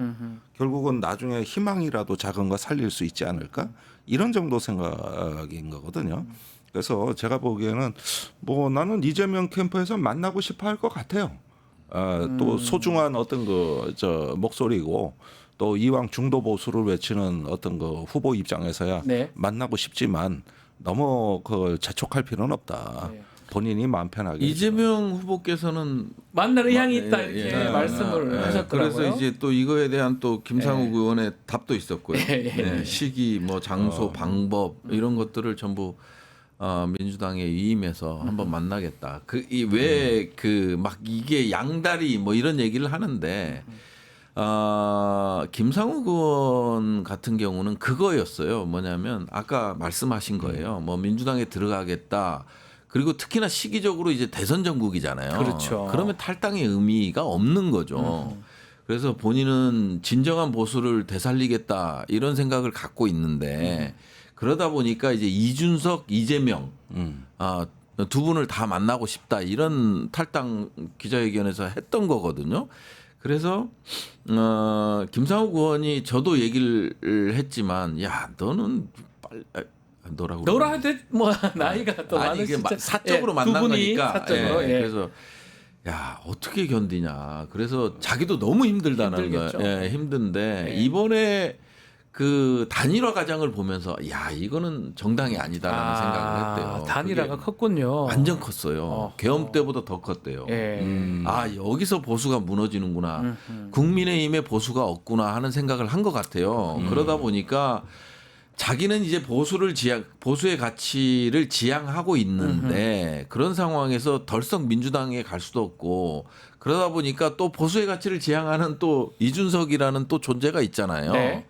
결국은 나중에 희망이라도 작은 거 살릴 수 있지 않을까? 이런 정도 생각인 거거든요. 그래서 제가 보기에는 뭐 나는 이재명 캠프에서 만나고 싶어 할 것 같아요. 또 소중한 어떤 저 목소리고 또 이왕 중도 보수를 외치는 어떤 그 후보 입장에서야 네. 만나고 싶지만 너무 그걸 재촉할 필요는 없다. 네. 본인이 마음 편하게. 이재명 후보께서는 만날 의향이 있다 이렇게 말씀을 하셨더라고요. 그래서 이제 또 이거에 대한 또 김상욱 의원의 답도 있었고요. 예. 시기, 뭐 장소, 방법 이런 것들을 전부 민주당에 위임해서 한번 만나겠다. 왜 그 막 이게 양다리 뭐 이런 얘기를 하는데 김상욱 의원 같은 경우는 그거였어요. 뭐냐면 아까 말씀하신 거예요. 뭐 민주당에 들어가겠다. 그리고 특히나 시기적으로 이제 대선 전국이잖아요. 그렇죠. 그러면 탈당의 의미가 없는 거죠. 그래서 본인은 진정한 보수를 되살리겠다 이런 생각을 갖고 있는데 그러다 보니까 이제 이준석, 이재명 두 분을 다 만나고 싶다 이런 탈당 기자회견에서 했던 거거든요. 그래서 김상욱 의원이 저도 얘기를 했지만 야 너는 너라 해도 뭐 나이가 또 아니 이게 많으시죠. 사적으로 예, 만난 두 분이 거니까 사적으로, 예. 그래서 야 어떻게 견디냐 그래서 자기도 너무 힘들다는 힘들겠죠. 거 힘든데 예. 이번에 그 단일화 과정을 보면서 야 이거는 정당이 아니다라는 생각을 했대요. 단일화가 그게 컸군요. 완전 컸어요. 계엄 때보다 더 컸대요. 예. 아 여기서 보수가 무너지는구나. 국민의힘에 보수가 없구나 하는 생각을 한 것 같아요. 그러다 보니까 자기는 이제 보수의 가치를 지향하고 있는데 그런 상황에서 덜썩 민주당에 갈 수도 없고 그러다 보니까 또 보수의 가치를 지향하는 또 이준석이라는 또 존재가 있잖아요. 네.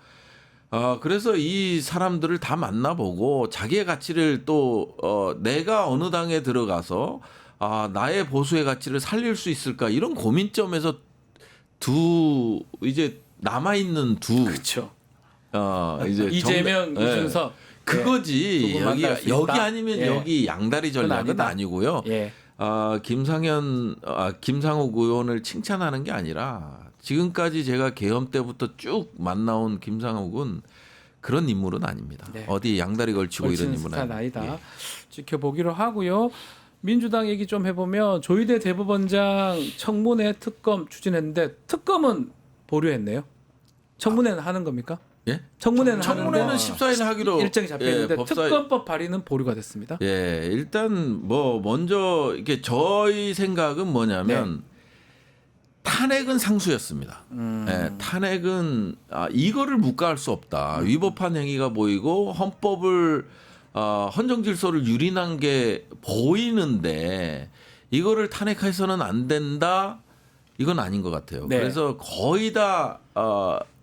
그래서 이 사람들을 다 만나보고 자기의 가치를 또 내가 어느 당에 들어가서 나의 보수의 가치를 살릴 수 있을까 이런 고민점에서 이제 남아있는 그렇죠. 이제 이재명, 이준석 그거지. 두 분 만날 수 여기 있다? 아니면 예. 여기 양다리 전략은 아니다. 아니고요. 예. 김상욱 의원을 칭찬하는 게 아니라 지금까지 제가 계엄 때부터 쭉 만나온 김상욱은 그런 인물은 아닙니다. 네. 어디 양다리 걸치고 이런 인물은 스타일 아니다. 예. 지켜보기로 하고요. 민주당 얘기 좀 해보면 조희대 대법원장 청문회 특검 추진했는데 특검은 보류했네요. 청문회는 하는 겁니까? 예? 청문회는 14일 하기로 일정이 잡혀있는데 예, 특검법 발의는 보류가 됐습니다. 예, 일단 뭐 먼저 이게 저희 생각은 뭐냐면 탄핵은 상수였습니다. 예, 탄핵은 이거를 묵과할 수 없다. 위법한 행위가 보이고 헌법을 헌정 질서를 유린한 게 보이는데 이거를 탄핵해서는 안 된다. 이건 아닌 것 같아요. 네. 그래서 거의 다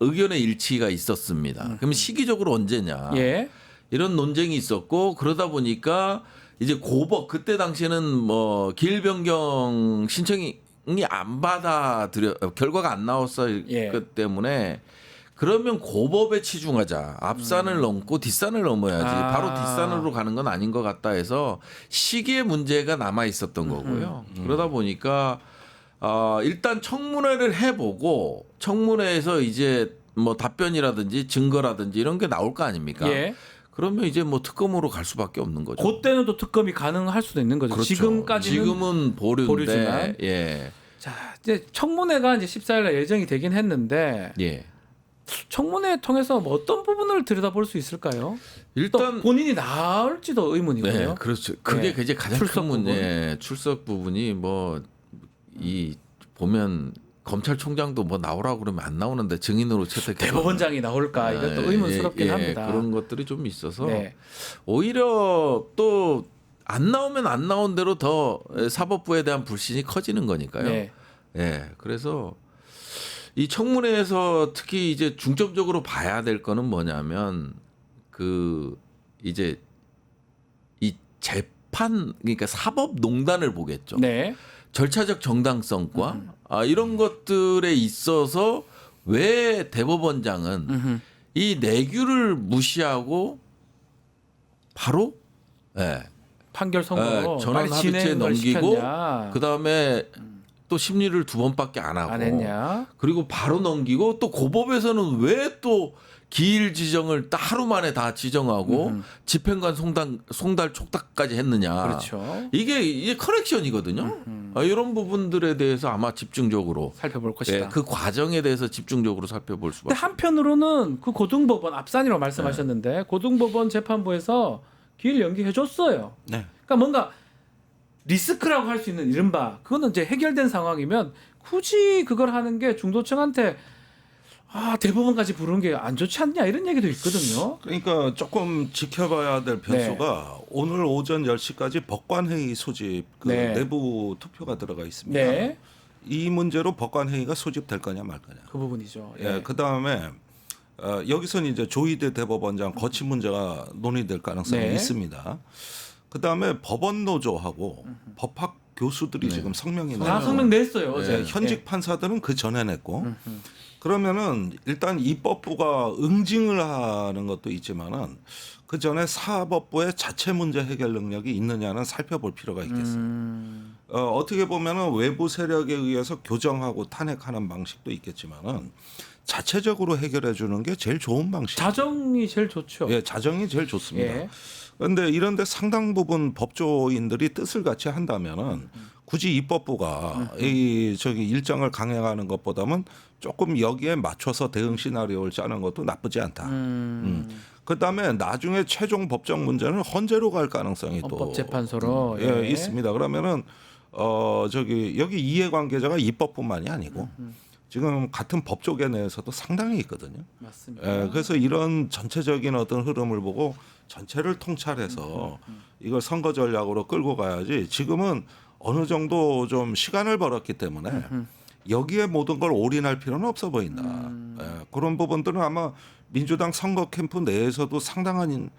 의견의 일치가 있었습니다. 그럼 시기적으로 언제냐? 예. 이런 논쟁이 있었고 그러다 보니까 이제 고법 그때 당시에는 뭐 기일 변경 신청이 안 받아들여 결과가 안 나왔었기 때문에 그러면 고법에 치중하자. 앞산을 넘고 뒷산을 넘어야지. 바로 뒷산으로 가는 건 아닌 것 같다 해서 시기의 문제가 남아 있었던 거고요. 그러다 보니까 일단 청문회를 해보고 청문회에서 이제 뭐 답변이라든지 증거라든지 이런 게 나올 거 아닙니까? 예. 그러면 이제 뭐 특검으로 갈 수밖에 없는 거죠. 그때는 또 특검이 가능할 수도 있는 거죠. 그렇죠. 지금은 보류인데. 예. 자, 이제 청문회가 이제 14일날 예정이 되긴 했는데 예. 청문회 통해서 뭐 어떤 부분을 들여다볼 수 있을까요? 일단 또 본인이 나올지도 의문이고요. 네, 그렇죠. 그게 네. 이제 가장 큰 문제. 출석 부분이 뭐 이 보면 검찰총장도 뭐 나오라고 그러면 안 나오는데 증인으로 채택해. 대법원장이 나올까 이것도 의문스럽긴 합니다. 그런 것들이 좀 있어서 네. 오히려 또 안 나오면 안 나온 대로 더 사법부에 대한 불신이 커지는 거니까요. 네. 예. 그래서 이 청문회에서 특히 이제 중점적으로 봐야 될 거는 뭐냐면 그 이제 이 재판 그러니까 사법농단을 보겠죠. 네. 절차적 정당성과 이런 것들에 있어서 왜 대법원장은 이 내규를 무시하고 바로 판결 선고 전원 빨리 합의체 진행을 넘기고 시켰냐. 그다음에 또 심리를 2번밖에 안 하고 안 했냐. 그리고 바로 넘기고 또 고법에서는 왜 또 기일 지정을 딱 하루 만에 다 지정하고 집행관 송달 촉탁까지 했느냐. 그렇죠. 이게 커넥션이거든요. 이런 부분들에 대해서 아마 집중적으로 살펴볼 것이다. 그 과정에 대해서 집중적으로 살펴볼 수밖에. 근데 한편으로는 그 고등법원 앞산이라고 말씀하셨는데 고등법원 재판부에서 기일 연기해 줬어요. 네. 그러니까 뭔가 리스크라고 할 수 있는 이른바 그거는 이제 해결된 상황이면 굳이 그걸 하는 게 중도층한테 대법원까지 부르는 게 안 좋지 않냐 이런 얘기도 있거든요. 그러니까 조금 지켜봐야 될 변수가 오늘 오전 10시까지 법관회의 소집 내부 투표가 들어가 있습니다. 네. 이 문제로 법관회의가 소집될 거냐 말 거냐. 그 부분이죠. 그다음에 여기서는 이제 조희대 대법원장 거취 문제가 논의될 가능성이 있습니다. 그다음에 법원 노조하고 법학 교수들이 지금 성명이 성명 냈어요. 어제. 현직 판사들은 그 전에 냈고 그러면은 일단 입법부가 응징을 하는 것도 있지만은 그 전에 사법부의 자체 문제 해결 능력이 있느냐는 살펴볼 필요가 있겠습니다. 어떻게 보면은 외부 세력에 의해서 교정하고 탄핵하는 방식도 있겠지만은 자체적으로 해결해 주는 게 제일 좋은 방식. 자정이 제일 좋죠. 자정이 제일 좋습니다. 그런데 이런데 상당 부분 법조인들이 뜻을 같이 한다면은 굳이 입법부가 일정을 강행하는 것보다는 조금 여기에 맞춰서 대응 시나리오를 짜는 것도 나쁘지 않다. 그다음에 나중에 최종 법정 문제는 헌재로 갈 가능성이 헌법재판소로 또 있습니다. 그러면은 여기 이해관계자가 입법뿐만이 아니고 지금 같은 법조계 내에서도 상당히 있거든요. 맞습니다. 그래서 이런 전체적인 어떤 흐름을 보고 전체를 통찰해서 이걸 선거 전략으로 끌고 가야지 지금은 어느 정도 좀 시간을 벌었기 때문에 여기에 모든 걸 올인할 필요는 없어 보인다. 그런 부분들은 아마 민주당 선거 캠프 내에서도 상당한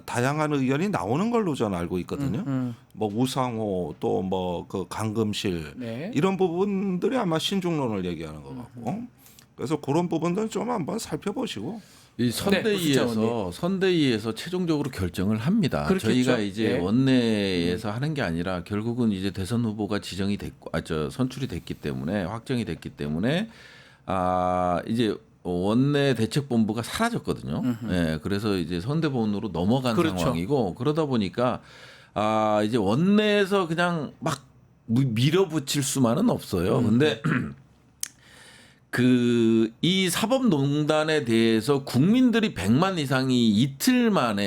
다양한 의견이 나오는 걸로 저는 알고 있거든요. 뭐 우상호 또 뭐 그 강금실 이런 부분들이 아마 신중론을 얘기하는 것 같고 그래서 그런 부분들은 좀 한번 살펴보시고 이 선대위에서 최종적으로 결정을 합니다. 그렇겠죠. 저희가 이제 원내에서 하는 게 아니라 결국은 이제 대선 후보가 지정이 됐고 선출이 됐기 때문에 확정이 됐기 때문에 이제 원내 대책본부가 사라졌거든요. 그래서 이제 선대본으로 넘어간 상황이고 그러다 보니까 이제 원내에서 그냥 막 밀어붙일 수만은 없어요. 근데 이 사법농단에 대해서 국민들이 100만 이상이 이틀 만에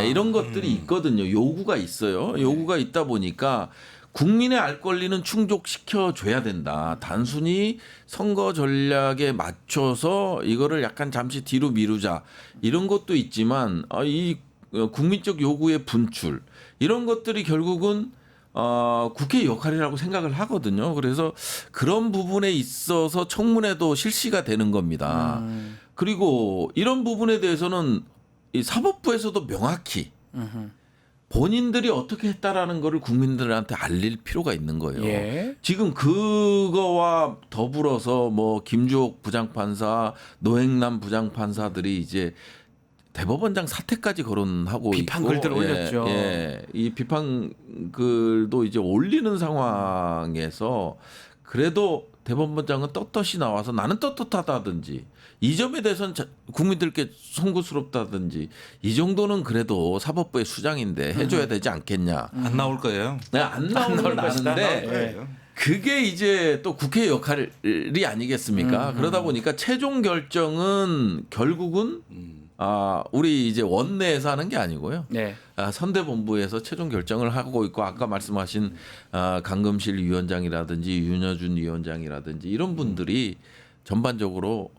이런 것들이 있거든요. 요구가 있어요. 요구가 있다 보니까 국민의 알 권리는 충족시켜 줘야 된다. 단순히 선거 전략에 맞춰서 이거를 약간 잠시 뒤로 미루자. 이런 것도 있지만 이 국민적 요구의 분출 이런 것들이 결국은 국회의 역할이라고 생각을 하거든요. 그래서 그런 부분에 있어서 청문회도 실시가 되는 겁니다. 그리고 이런 부분에 대해서는 이 사법부에서도 명확히 본인들이 어떻게 했다라는 거를 국민들한테 알릴 필요가 있는 거예요. 지금 그거와 더불어서 뭐 김주옥 부장판사, 노행남 부장판사들이 이제 대법원장 사퇴까지 거론하고 비판 있고, 글들 올렸죠. 이 비판 글도 이제 올리는 상황에서 그래도 대법원장은 떳떳이 나와서 나는 떳떳하다든지 이 점에 대해서는 국민들께 송구스럽다든지 이 정도는 그래도 사법부의 수장인데 해줘야 되지 않겠냐. 안 나올 거예요. 안 나오는 건 아는데 그게 이제 또 국회의 역할이 아니겠습니까? 그러다 보니까 최종 결정은 결국은 우리 이제 원내에서 하는 게 아니고요. 선대본부에서 최종 결정을 하고 있고 아까 말씀하신 강금실 위원장이라든지 윤여준 위원장이라든지 이런 분들이 전반적으로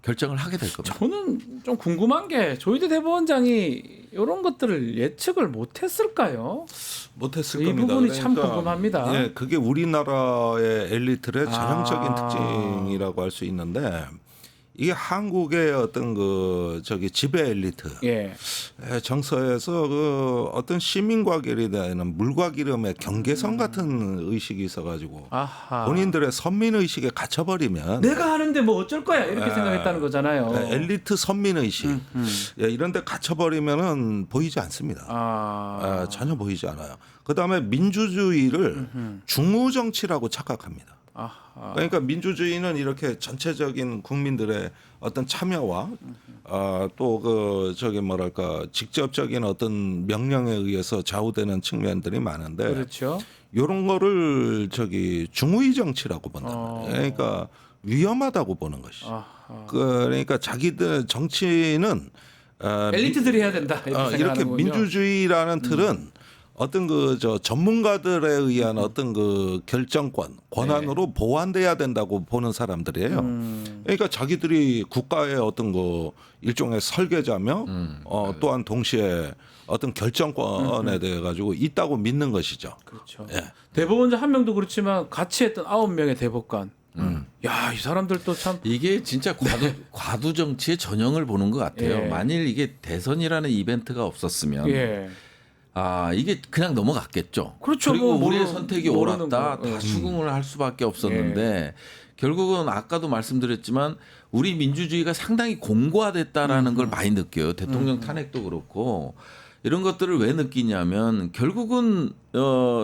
결정을 하게 될 겁니다. 저는 좀 궁금한 게 조희대 대법원장이 이런 것들을 예측을 못했을까요? 못했을 이 겁니다. 부분이 참 궁금합니다. 예, 그게 우리나라의 엘리트의 전형적인 특징이라고 할 수 있는데 이게 한국의 어떤 지배 엘리트 정서에서 어떤 시민과 결의되는 물과 기름의 경계선 같은 의식이 있어가지고 본인들의 선민 의식에 갇혀버리면 내가 하는데 뭐 어쩔 거야 이렇게 생각했다는 거잖아요. 엘리트 선민 의식 이런데 갇혀버리면은 보이지 않습니다. 전혀 보이지 않아요. 그 다음에 민주주의를 중우 정치라고 착각합니다. 그러니까 민주주의는 이렇게 전체적인 국민들의 어떤 참여와 또 직접적인 어떤 명령에 의해서 좌우되는 측면들이 많은데 그렇죠. 이런 거를 중우의 정치라고 본단 말이에요. 그러니까 위험하다고 보는 것이죠. 그러니까 자기들 정치는 엘리트들이 해야 된다 이렇게 민주주의라는 틀은 어떤 전문가들에 의한 어떤 결정권, 권한으로 보완돼야 된다고 보는 사람들이에요. 그러니까 자기들이 국가의 어떤 일종의 설계자며 또한 동시에 어떤 결정권에 대해 가지고 있다고 믿는 것이죠. 그렇죠. 예. 대법원장 한 명도 그렇지만 같이 했던 9명의 대법관. 야, 이 사람들도 참 이게 진짜 과두 정치의 전형을 보는 것 같아요. 만일 이게 대선이라는 이벤트가 없었으면 이게 그냥 넘어갔겠죠. 그렇죠. 그리고 뭐 우리의 선택이 옳았다. 다 수긍을 할 수밖에 없었는데 결국은 아까도 말씀드렸지만 우리 민주주의가 상당히 공고화됐다라는 걸 많이 느껴요. 대통령 탄핵도 그렇고 이런 것들을 왜 느끼냐면 결국은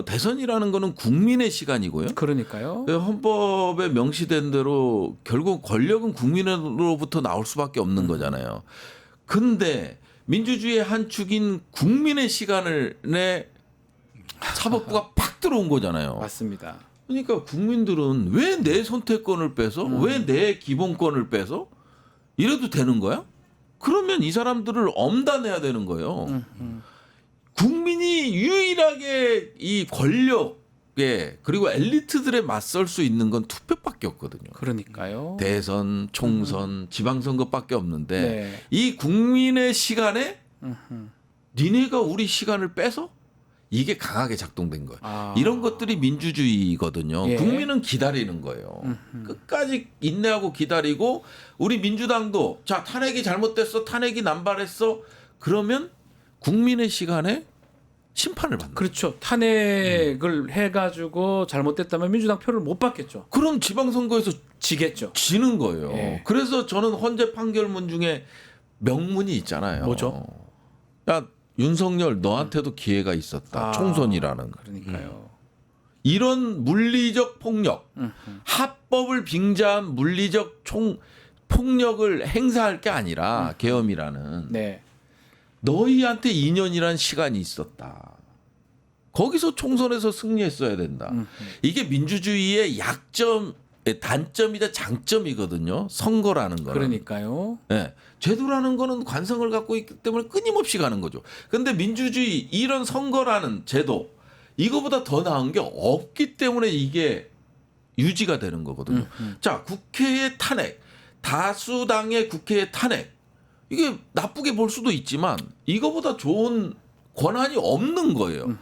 대선이라는 거는 국민의 시간이고요. 그러니까요. 헌법에 명시된 대로 결국 권력은 국민으로부터 나올 수밖에 없는 거잖아요. 근데 민주주의의 한 축인 국민의 시간을 내 사법부가 팍 들어온 거잖아요. 맞습니다. 그러니까 국민들은 왜 내 선택권을 빼서 왜 내 기본권을 빼서 이래도 되는 거야? 그러면 이 사람들을 엄단해야 되는 거예요. 국민이 유일하게 이 권력에 그리고 엘리트들에 맞설 수 있는 건 투표밖에 없거든요. 그러니까요. 대선, 총선, 지방선거밖에 없는데 이 국민의 시간에 니네가 우리 시간을 빼서 이게 강하게 작동된 거예요. 이런 것들이 민주주의거든요. 국민은 기다리는 거예요. 끝까지 인내하고 기다리고 우리 민주당도 자 탄핵이 잘못됐어. 탄핵이 남발했어. 그러면 국민의 시간에 심판을 받는 그렇죠. 탄핵을 해가지고 잘못됐다면 민주당 표를 못 받겠죠. 그럼 지방선거에서 지겠죠. 지는 거예요. 그래서 저는 헌재 판결문 중에 명문이 있잖아요. 뭐죠? 야 윤석열 너한테도 기회가 있었다. 총선이라는. 그러니까요. 이런 물리적 폭력, 합법을 빙자한 물리적 폭력을 행사할 게 아니라 계엄이라는 너희한테 2년이란 시간이 있었다. 거기서 총선에서 승리했어야 된다. 이게 민주주의의 단점이자 장점이거든요. 선거라는 거는. 그러니까요. 네. 제도라는 거는 관성을 갖고 있기 때문에 끊임없이 가는 거죠. 그런데 민주주의 이런 선거라는 제도 이거보다 더 나은 게 없기 때문에 이게 유지가 되는 거거든요. 자, 국회의 탄핵, 다수당의 국회의 탄핵 이게 나쁘게 볼 수도 있지만 이거보다 좋은 권한이 없는 거예요.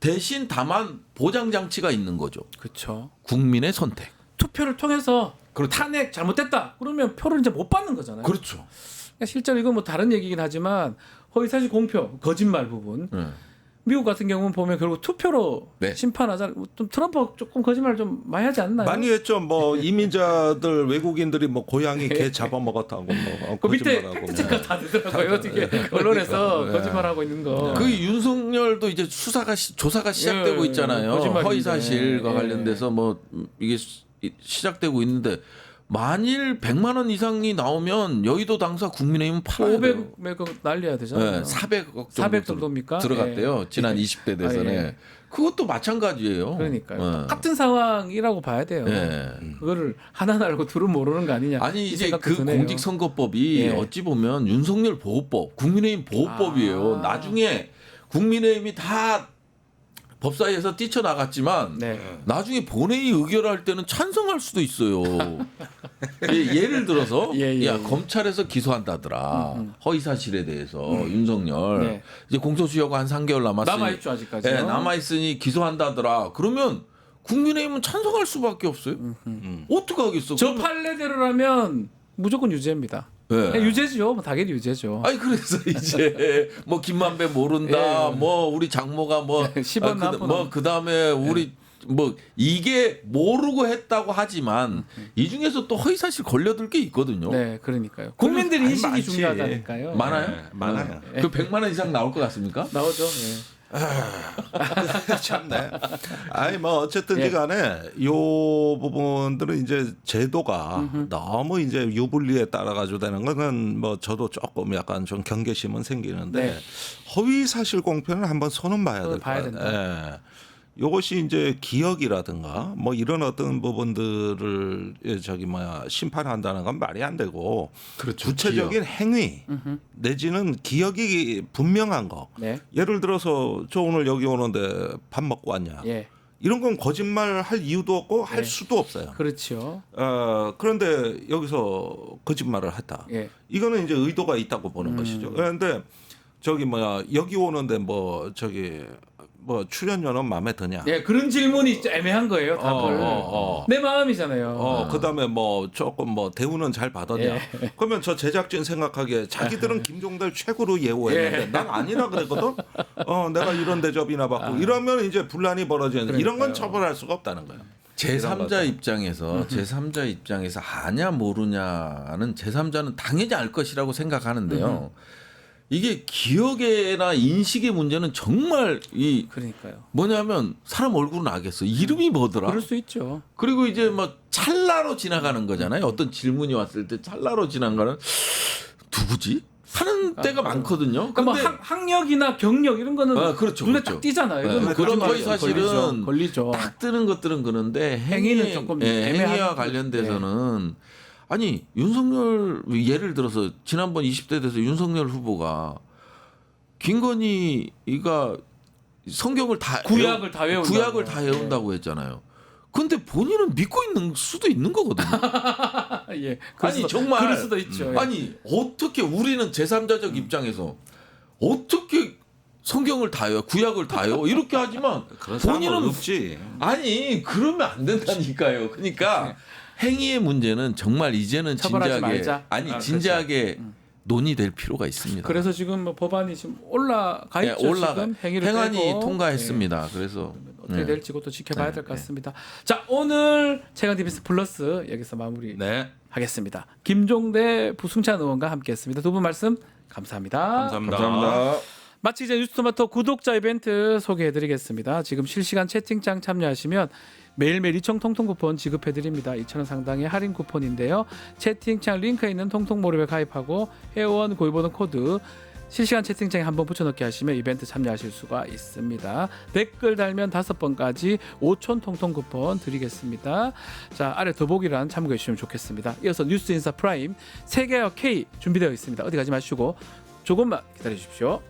대신 다만 보장 장치가 있는 거죠. 그렇죠. 국민의 선택. 투표를 통해서 탄핵 잘못됐다. 그러면 표를 이제 못 받는 거잖아요. 그렇죠. 그러니까 실제로 이건 뭐 다른 얘기긴 하지만 허위사실 공표, 거짓말 부분. 미국 같은 경우는 보면 결국 투표로 심판하잖아요. 좀 트럼프 조금 거짓말 좀 많이 하지 않나요? 많이 했죠. 뭐 이민자들 외국인들이 뭐 고양이 개 잡아먹었다고 뭐 그 밑에 거짓말하고 팩트체크가 다 되더라고요. 어떻게 언론에서 거짓말하고 있는 거. 그 윤석열도 이제 조사가 시작되고 있잖아요. 허위사실과 관련돼서 뭐 이게 시작되고 있는데 만일 100만 원 이상이 나오면 여의도 당사 국민의힘은 팔아야 돼요. 500억 날려야 되잖아요. 400억 정도입니까? 들어갔대요. 지난 20대 대선에. 그것도 마찬가지예요. 그러니까요. 똑같은 상황이라고 봐야 돼요. 그거를 하나 알고 둘은 모르는 거 아니냐. 아니 이제 그 공직선거법이 어찌 보면 윤석열 보호법, 국민의힘 보호법이에요. 나중에 국민의힘이 다 법사위에서 뛰쳐나갔지만 나중에 본회의 의결할 때는 찬성할 수도 있어요. 예를 들어서 야 검찰에서 기소한다더라. 허위사실에 대해서 윤석열 이제 공소시효가 한 3개월 남았으니 남아있죠 아직까지. 남아있으니 기소한다더라. 그러면 국민의힘은 찬성할 수밖에 없어요. 어떻게 하겠어? 저 판례대로라면 무조건 유죄입니다. 유죄죠. 뭐 당연히 유죄죠. 아니 그래서 이제 뭐 김만배 모른다. 뭐 우리 장모가 뭐 10원 뭐 그다음에 우리 뭐 이게 모르고 했다고 하지만 이 중에서 또 허위사실 걸려들 게 있거든요. 네, 그러니까요. 국민들의 인식이 많지. 중요하다니까요. 많아요? 많아요. 그 100만 원 이상 나올 것 같습니까? 나오죠. 참네. 아니 뭐 어쨌든지 간에 요 부분들은 이제 제도가 너무 이제 유불리에 따라 가지고 되는 거는 뭐 저도 조금 약간 좀 경계심은 생기는데 허위 사실 공표는 한번 손은 봐야 될 것 같아요. 요것이 이제 기억이라든가 뭐 이런 어떤 부분들을 심판한다는 건 말이 안 되고 그렇죠. 구체적인 행위 내지는 기억이 분명한 거. 예를 들어서 저 오늘 여기 오는데 밥 먹고 왔냐. 이런 건 거짓말 할 이유도 없고 할 수도 없어요. 그렇죠. 그런데 여기서 거짓말을 했다. 이거는 이제 의도가 있다고 보는 것이죠. 그런데 여기 오는데 뭐 출연료는 마음에 드냐? 그런 질문이 애매한 거예요. 답을. 내 마음이잖아요. 그다음에 뭐 조금 뭐 대우는 잘 받았냐? 그러면 저 제작진 생각하기에 자기들은 김종대를 최고로 예우했는데 난 아니라 그랬거든. 내가 이런 대접이나 받고 이러면 이제 분란이 벌어지는 이런 건 처벌할 수가 없다는 거예요. 제3자 입장에서 아냐 모르냐는 제3자는 당연히 알 것이라고 생각하는데요. 이게 기억이나 인식의 문제는 정말 그러니까요. 뭐냐면 사람 얼굴은 알겠어. 이름이 뭐더라? 그럴 수 있죠. 그리고 이제 막 찰나로 지나가는 거잖아요. 어떤 질문이 왔을 때 찰나로 지나가는 누구지? 하는 때가 많거든요. 그러니까 뭐 학력이나 경력 이런 거는 그렇죠, 눈에 그렇죠. 딱 띄잖아요. 그런 거에 사실은 걸리죠. 딱 뜨는 것들은 그런데 행위는 조금 행위와 관련돼서는 아니 윤석열 예를 들어서 지난번 20대 돼서 윤석열 후보가 김건희가 성경을 다 구약을 다 외운다고 했잖아요. 근데 본인은 믿고 있는 수도 있는 거거든요. 아니 정말 그럴 수도 있죠. 아니 어떻게 우리는 제3자적 입장에서 어떻게 성경을 다 외워 구약을 다 외워 이렇게 하지만 본인은 없지. 아니 그러면 안 된다니까요. 그러니까 행위의 문제는 정말 이제는 진지하게 논의될 필요가 있습니다. 그래서 지금 뭐 법안이 지금 올라가 있죠. 지금 행안이 빼고. 통과했습니다. 그래서 어떻게 될지 그것도 지켜봐야 될 것 같습니다. 자, 오늘 최강 TBS 플러스 여기서 마무리 하겠습니다. 김종대 부승찬 의원과 함께했습니다. 두 분 말씀 감사합니다. 감사합니다. 마치 이제 뉴스토마토 구독자 이벤트 소개해드리겠습니다. 지금 실시간 채팅창 참여하시면 매일매일 이청 통통 쿠폰 지급해드립니다. 2,000원 상당의 할인 쿠폰인데요. 채팅창 링크에 있는 통통 모르에 가입하고 회원 고유번호 코드 실시간 채팅창에 한번 붙여넣기 하시면 이벤트 참여하실 수가 있습니다. 댓글 달면 5번까지 5,000 통통 쿠폰 드리겠습니다. 자, 아래 더보기란 참고해 주시면 좋겠습니다. 이어서 뉴스 인사 프라임 세계와 K 준비되어 있습니다. 어디 가지 마시고 조금만 기다려 주십시오.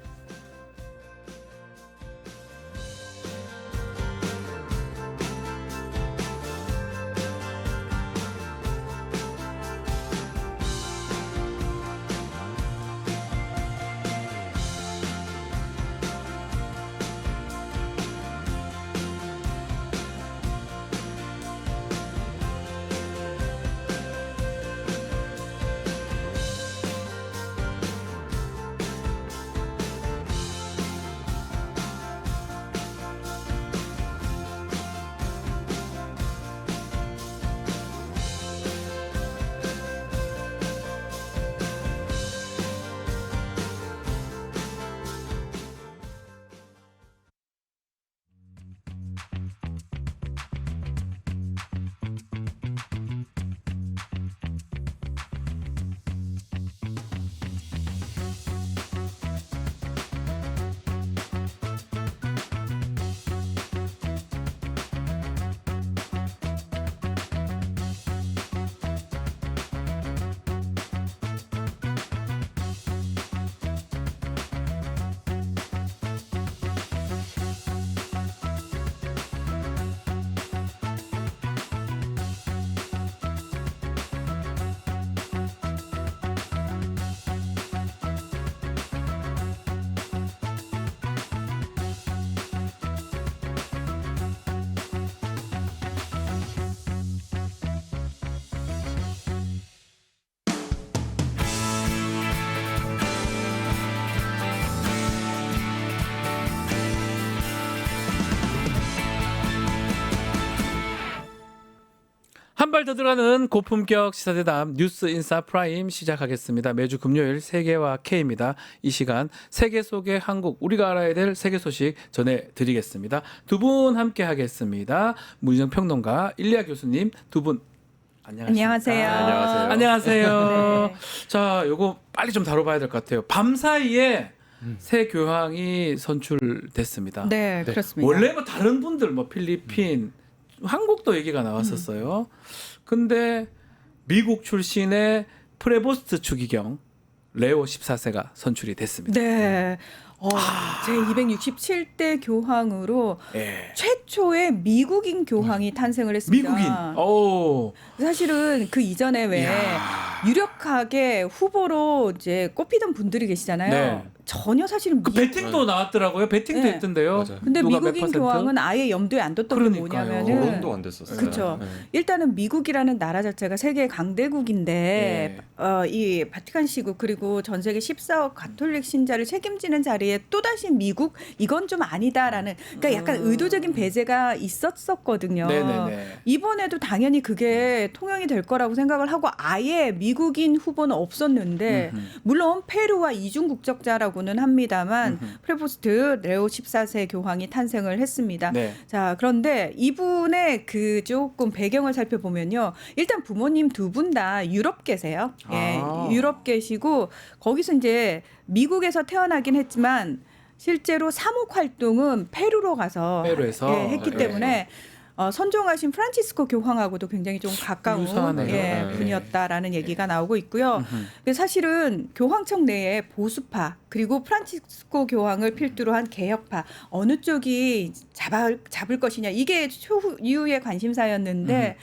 발 더 들어가는 고품격 시사대담 뉴스 인사 프라임 시작하겠습니다. 매주 금요일 세계와 K입니다. 이 시간 세계 속의 한국, 우리가 알아야 될 세계 소식 전해드리겠습니다. 두 분 함께 하겠습니다. 문희정 평론가, 일리아 교수님 두 분 안녕하세요. 안녕하세요. 네. 자, 요거 빨리 좀 다뤄봐야 될 것 같아요. 밤 사이에 새 교황이 선출됐습니다. 네, 그렇습니다. 원래 뭐 다른 분들 뭐 필리핀, 한국도 얘기가 나왔었어요. 근데 미국 출신의 프레보스트 추기경 레오 14세가 선출이 됐습니다. 네. 제267대 교황으로 최초의 미국인 교황이 탄생을 했습니다. 미국인. 오. 사실은 그 이전에 왜 유력하게 후보로 이제 꼽히던 분들이 계시잖아요. 네. 전혀 사실은 그 배팅도 나왔더라고요. 배팅도 네. 했던데요. 근데 누가 몇 미국인 퍼센트? 교황은 아예 염두에 안 뒀던 게 뭐냐면은 거론도 안 됐었어요. 그렇죠. 네. 일단은 미국이라는 나라 자체가 세계 강대국인데 이 바티칸 시국 그리고 전 세계 14억 가톨릭 신자를 책임지는 자리에 또다시 미국 이건 좀 아니다라는 그러니까 약간 의도적인 배제가 있었었거든요. 네네네. 이번에도 당연히 그게 통용이 될 거라고 생각을 하고 아예 미국인 후보는 없었는데 물론 페루와 이중 국적자라고는 합니다만 프레보스트 레오 14세 교황이 탄생을 했습니다. 네. 자, 그런데 이분의 그 조금 배경을 살펴보면요. 일단 부모님 두 분 다 유럽 계세요. 예, 유럽 계시고 거기서 이제 미국에서 태어나긴 했지만 실제로 사목 활동은 페루로 가서 페루에서 했기 때문에 선종하신 프란치스코 교황하고도 굉장히 좀 가까운 유사하네요. 분이었다라는 얘기가 나오고 있고요. 사실은 교황청 내에 보수파 그리고 프란치스코 교황을 필두로 한 개혁파 어느 쪽이 잡을 것이냐 이게 초유의 관심사였는데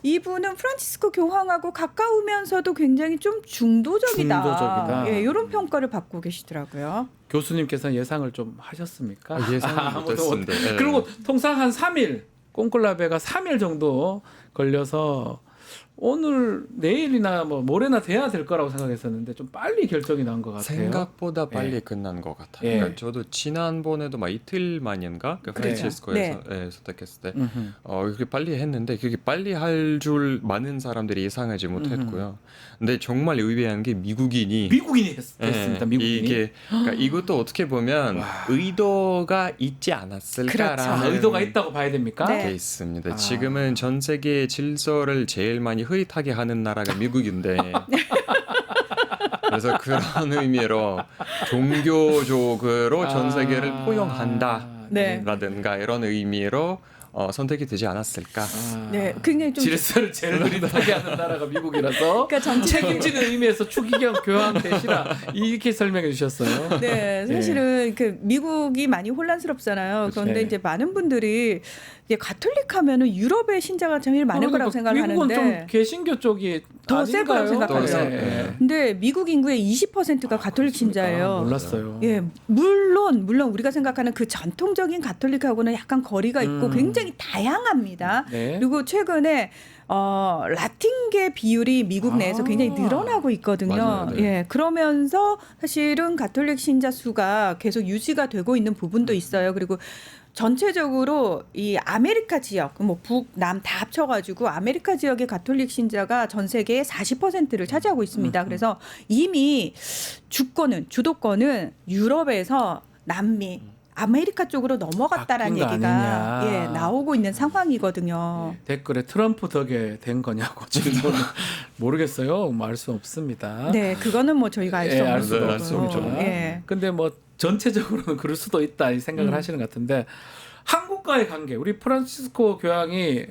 이분은 프란치스코 교황하고 가까우면서도 굉장히 좀 중도적이다. 예, 이런 평가를 받고 계시더라고요. 교수님께서는 예상을 좀 하셨습니까? 예상은 못했습니다. 네. 그리고 통상 한 3일 콘클라베가 3일 정도 걸려서 오늘 내일이나 뭐 모레나 돼야 될 거라고 생각했었는데 좀 빨리 결정이 난 것 같아요. 생각보다 빨리 끝난 것 같아요. 그러니까 저도 지난번에도 막 이틀 만인가 프란치스코에서 선택했을 때 그렇게 빨리 했는데 그렇게 빨리 할 줄 많은 사람들이 예상하지 못했고요. 근데 정말 의외한 게 미국인이 했습니다. 미국인이. 이게 그러니까 이것도 어떻게 보면 의도가 있지 않았을까라는 의도가 있다고 봐야 됩니까? 게 있습니다. 지금은 전 세계 질서를 제일 많이 흐릿하게 하는 나라가 미국인데 그래서 그런 의미로 종교적으로 전 세계를 포용한다라든가 이런 의미로 선택이 되지 않았을까. 네, 굉장히 좀 질서를 제일 흐릿하게 하는 나라가 미국이라서 그러니까 책임지는 의미에서 추기경 교황 대시라 이렇게 설명해 주셨어요. 네, 사실은 그 미국이 많이 혼란스럽잖아요. 그런데 이제 많은 분들이 이제 가톨릭 하면은 유럽의 신자가 제일 많을 거라고 생각을 미국은 하는데 좀 개신교 쪽이 더 셀 거라고 생각하죠. 근데 미국 인구의 20%가 가톨릭 신자예요. 몰랐어요. 예, 물론 우리가 생각하는 그 전통적인 가톨릭하고는 약간 거리가 있고 굉장히 다양합니다. 그리고 최근에 라틴계 비율이 미국 내에서 굉장히 늘어나고 있거든요. 맞아요, 네. 예, 그러면서 사실은 가톨릭 신자 수가 계속 유지가 되고 있는 부분도 있어요. 그리고 전체적으로 이 아메리카 지역, 뭐 북, 남 다 합쳐가지고 아메리카 지역의 가톨릭 신자가 전 세계의 40%를 차지하고 있습니다. 그래서 이미 주도권은 유럽에서 남미, 아메리카 쪽으로 넘어갔다라는 얘기가 나오고 있는 상황이거든요. 댓글에 트럼프 덕에 된 거냐고 지금 모르겠어요. 알 수 없습니다. 네, 그거는 뭐 저희가 알 수 없죠. 근데 뭐 전체적으로는 그럴 수도 있다 이 생각을 하시는 것 같은데 한국과의 관계, 우리 프란치스코 교황이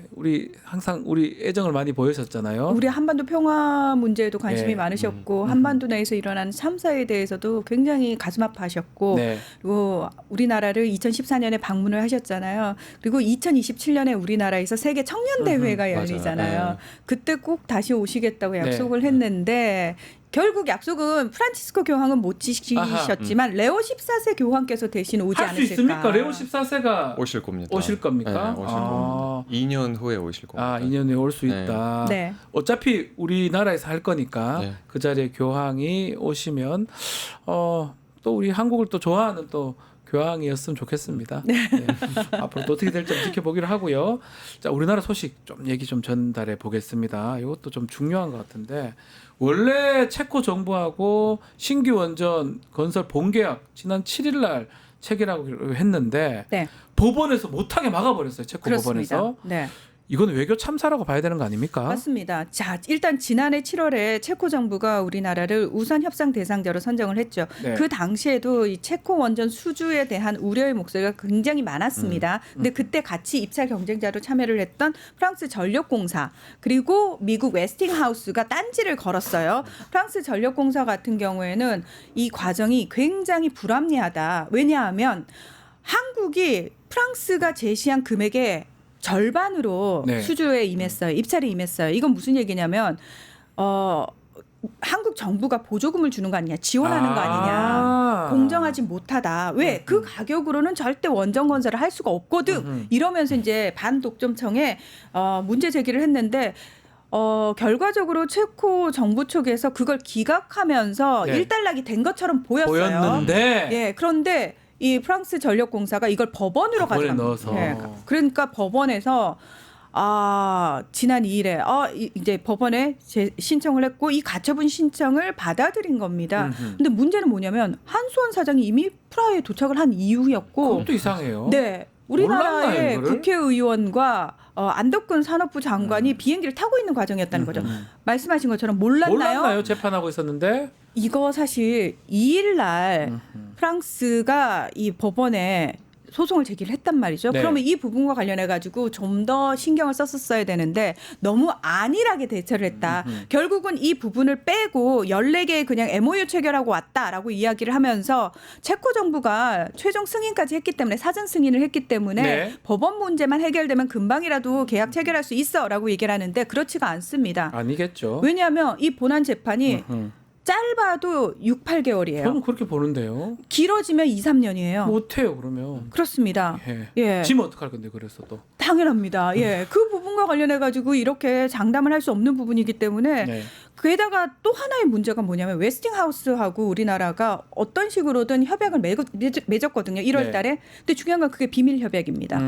항상 우리 애정을 많이 보여줬잖아요. 우리 한반도 평화 문제에도 관심이 많으셨고 한반도 내에서 일어나는 참사에 대해서도 굉장히 가슴 아파하셨고 그리고 우리나라를 2014년에 방문을 하셨잖아요. 그리고 2027년에 우리나라에서 세계 청년 대회가 열리잖아요. 그때 꼭 다시 오시겠다고 약속을 했는데 결국 약속은 프란치스코 교황은 못 지키셨지만 레오 14세 교황께서 대신 오지 않으실까. 할 수 있습니까? 레오 14세가 오실 겁니다. 오실 겁니까? 네, 오실 겁니다. 2년 후에 오실 겁니다. 2년 후에 올 수 있다. 네. 어차피 우리나라에서 할 거니까 그 자리에 교황이 오시면 또 우리 한국을 또 좋아하는 또 교황이었으면 좋겠습니다. 네. 앞으로 또 어떻게 될지 지켜보기로 하고요. 자, 우리나라 소식 좀 얘기 좀 전달해 보겠습니다. 이것도 좀 중요한 것 같은데 원래 체코 정부하고 신규 원전 건설 본계약 지난 7일 날 체결하기로 했는데 네. 법원에서 못하게 막아버렸어요. 체코 그렇습니다. 법원에서. 네. 이건 외교 참사라고 봐야 되는 거 아닙니까? 맞습니다. 자, 일단 지난해 7월에 체코 정부가 우리나라를 우선 협상 대상자로 선정을 했죠. 네. 그 당시에도 이 체코 원전 수주에 대한 우려의 목소리가 굉장히 많았습니다. 근데 그때 같이 입찰 경쟁자로 참여를 했던 프랑스 전력공사 그리고 미국 웨스팅하우스가 딴지를 걸었어요. 프랑스 전력공사 같은 경우에는 이 과정이 굉장히 불합리하다. 왜냐하면 한국이 프랑스가 제시한 금액의 절반으로 네. 수주에 임했어요. 입찰에 임했어요. 이건 무슨 얘기냐면 한국 정부가 보조금을 주는 거 아니냐, 지원하는 거 아니냐, 공정하지 못하다. 왜? 그 가격으로는 절대 원전 건설을 할 수가 없거든. 이러면서 이제 반독점청에 문제 제기를 했는데 결과적으로 체코 정부 쪽에서 그걸 기각하면서 네. 일단락이 된 것처럼 보였어요. 보였는데 예, 그런데 이 프랑스 전력공사가 이걸 법원으로 가져갑니다. 넣어서. 예, 그러니까 법원에서 지난 2일에 이제 법원에 신청을 했고 이 가처분 신청을 받아들인 겁니다. 근데 문제는 뭐냐면 한수원 사장이 이미 프라하에 도착을 한 이후였고 그것도 이상해요. 네. 몰랐나요, 우리나라의 이거를? 국회의원과 안덕근 산업부 장관이 비행기를 타고 있는 과정이었다는 거죠. 말씀하신 것처럼 몰랐나요? 재판하고 있었는데 이거 사실 2일 날 프랑스가 이 법원에 소송을 제기를 했단 말이죠. 네. 그러면 이 부분과 관련해 가지고 좀 더 신경을 썼었어야 되는데 너무 안일하게 대처를 했다. 결국은 이 부분을 빼고 14개 그냥 MOU 체결하고 왔다라고 이야기를 하면서 체코 정부가 최종 승인까지 했기 때문에 사전 승인을 했기 때문에 네. 법원 문제만 해결되면 금방이라도 계약 체결할 수 있어라고 얘기를 하는데 그렇지가 않습니다. 아니겠죠. 왜냐하면 이 본안 재판이 짧아도 6, 8개월이에요. 저는 그렇게 보는데요. 길어지면 2, 3년이에요. 못해요 그러면. 그렇습니다. 예. 지면 어떡할 건데 그래서 또. 당연합니다. 예. 그 부분과 관련해 가지고 이렇게 장담을 할 수 없는 부분이기 때문에 네. 게다가 또 하나의 문제가 뭐냐면 웨스팅하우스하고 우리나라가 어떤 식으로든 협약을 맺었거든요. 1월 네. 달에. 근데 중요한 건 그게 비밀 협약입니다.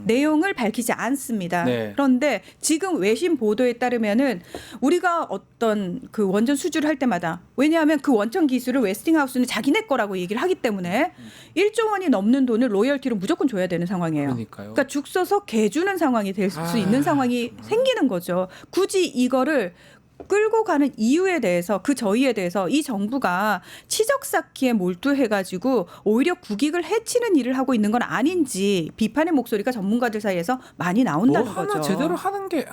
내용을 밝히지 않습니다. 네. 그런데 지금 외신 보도에 따르면은 우리가 어떤 그 원전 수주를 할 때마다 왜냐하면 그 원천 기술을 웨스팅하우스는 자기네 거라고 얘기를 하기 때문에 1조 원이 넘는 돈을 로열티로 무조건 줘야 되는 상황이에요. 그러니까요. 그러니까 죽 써서 개 주는 상황이 될 수 있는 상황이 생기는 거죠. 굳이 이거를 끌고 가는 이유에 대해서 그 저희에 대해서 이 정부가 치적 쌓기에 몰두해가지고 오히려 국익을 해치는 일을 하고 있는 건 아닌지 비판의 목소리가 전문가들 사이에서 많이 나온다는 뭐 하나 거죠. 제대로 하는 게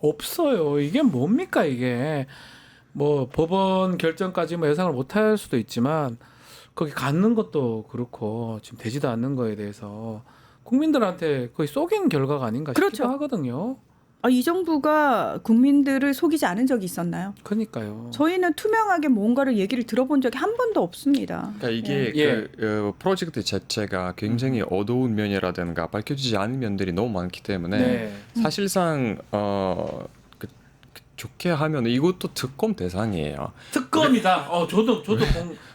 없어요. 이게 뭡니까 이게. 뭐 법원 결정까지 뭐 예상을 못할 수도 있지만 거기 갖는 것도 그렇고 지금 되지도 않는 거에 대해서 국민들한테 거의 속인 결과가 아닌가 그렇죠. 싶기도 하거든요. 이 정부가 국민들을 속이지 않은 적이 있었나요? 그러니까요. 저희는 투명하게 뭔가를 얘기를 들어본 적이 한 번도 없습니다. 그러니까 이게 예. 그 프로젝트 자체가 굉장히 어두운 면이라든가 밝혀지지 않은 면들이 너무 많기 때문에 네. 사실상 좋게 하면 이것도 특검 대상이에요. 특검이다. 저도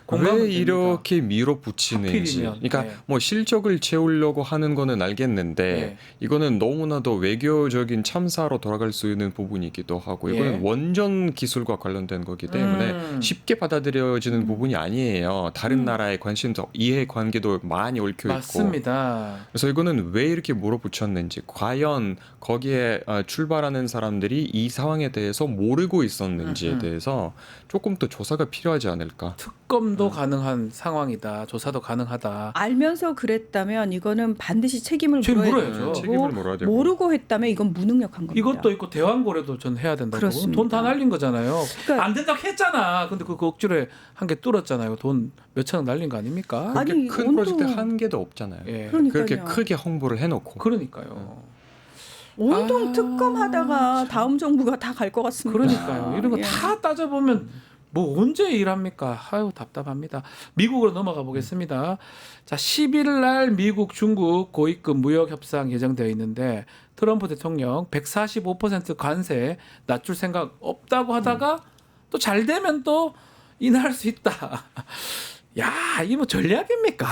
공감은 왜 됩니다. 이렇게 밀어붙이는지. 하필이면. 그러니까 네. 뭐 실적을 채우려고 하는 거는 알겠는데 네. 이거는 너무나도 외교적인 참사로 돌아갈 수 있는 부분이기도 하고 이거는 예. 원전 기술과 관련된 거기 때문에 쉽게 받아들여지는 부분이 아니에요. 다른 나라의 관심도 이해관계도 많이 얽혀 있고. 맞습니다. 그래서 이거는 왜 이렇게 물어붙였는지 과연 거기에 출발하는 사람들이 이 상황에 대해서 모르고 있었는지에 대해서 조금 더 조사가 필요하지 않을까. 특검도 가능한 상황이다. 조사도 가능하다. 알면서 그랬다면 이거는 반드시 책임을 물어야죠. 책임을 물어야 되고. 모르고 했다면 이건 무능력한 겁니다. 이것도 있고 대환고래도 전 해야 된다고. 그렇습니다. 돈 다 날린 거잖아요. 그러니까 안 된다고 했잖아. 근데 그거 억지로 한 개 뚫었잖아요. 돈 몇천억 날린 거 아닙니까? 그렇게 아니, 큰 프로젝트 한 개도 없잖아요. 예. 그러니까요. 그렇게 크게 홍보를 해놓고. 그러니까요. 온통 특검하다가 다음 정부가 다 갈 것 같습니다. 그러니까요. 이런 거 예. 다 따져보면 뭐 언제 일합니까? 아유 답답합니다. 미국으로 넘어가 보겠습니다. 자, 11일 날 미국 중국 고위급 무역 협상 예정되어 있는데 트럼프 대통령 145% 관세 낮출 생각 없다고 하다가 또 잘 되면 또 인하할 수 있다. 야, 이게 뭐 전략입니까?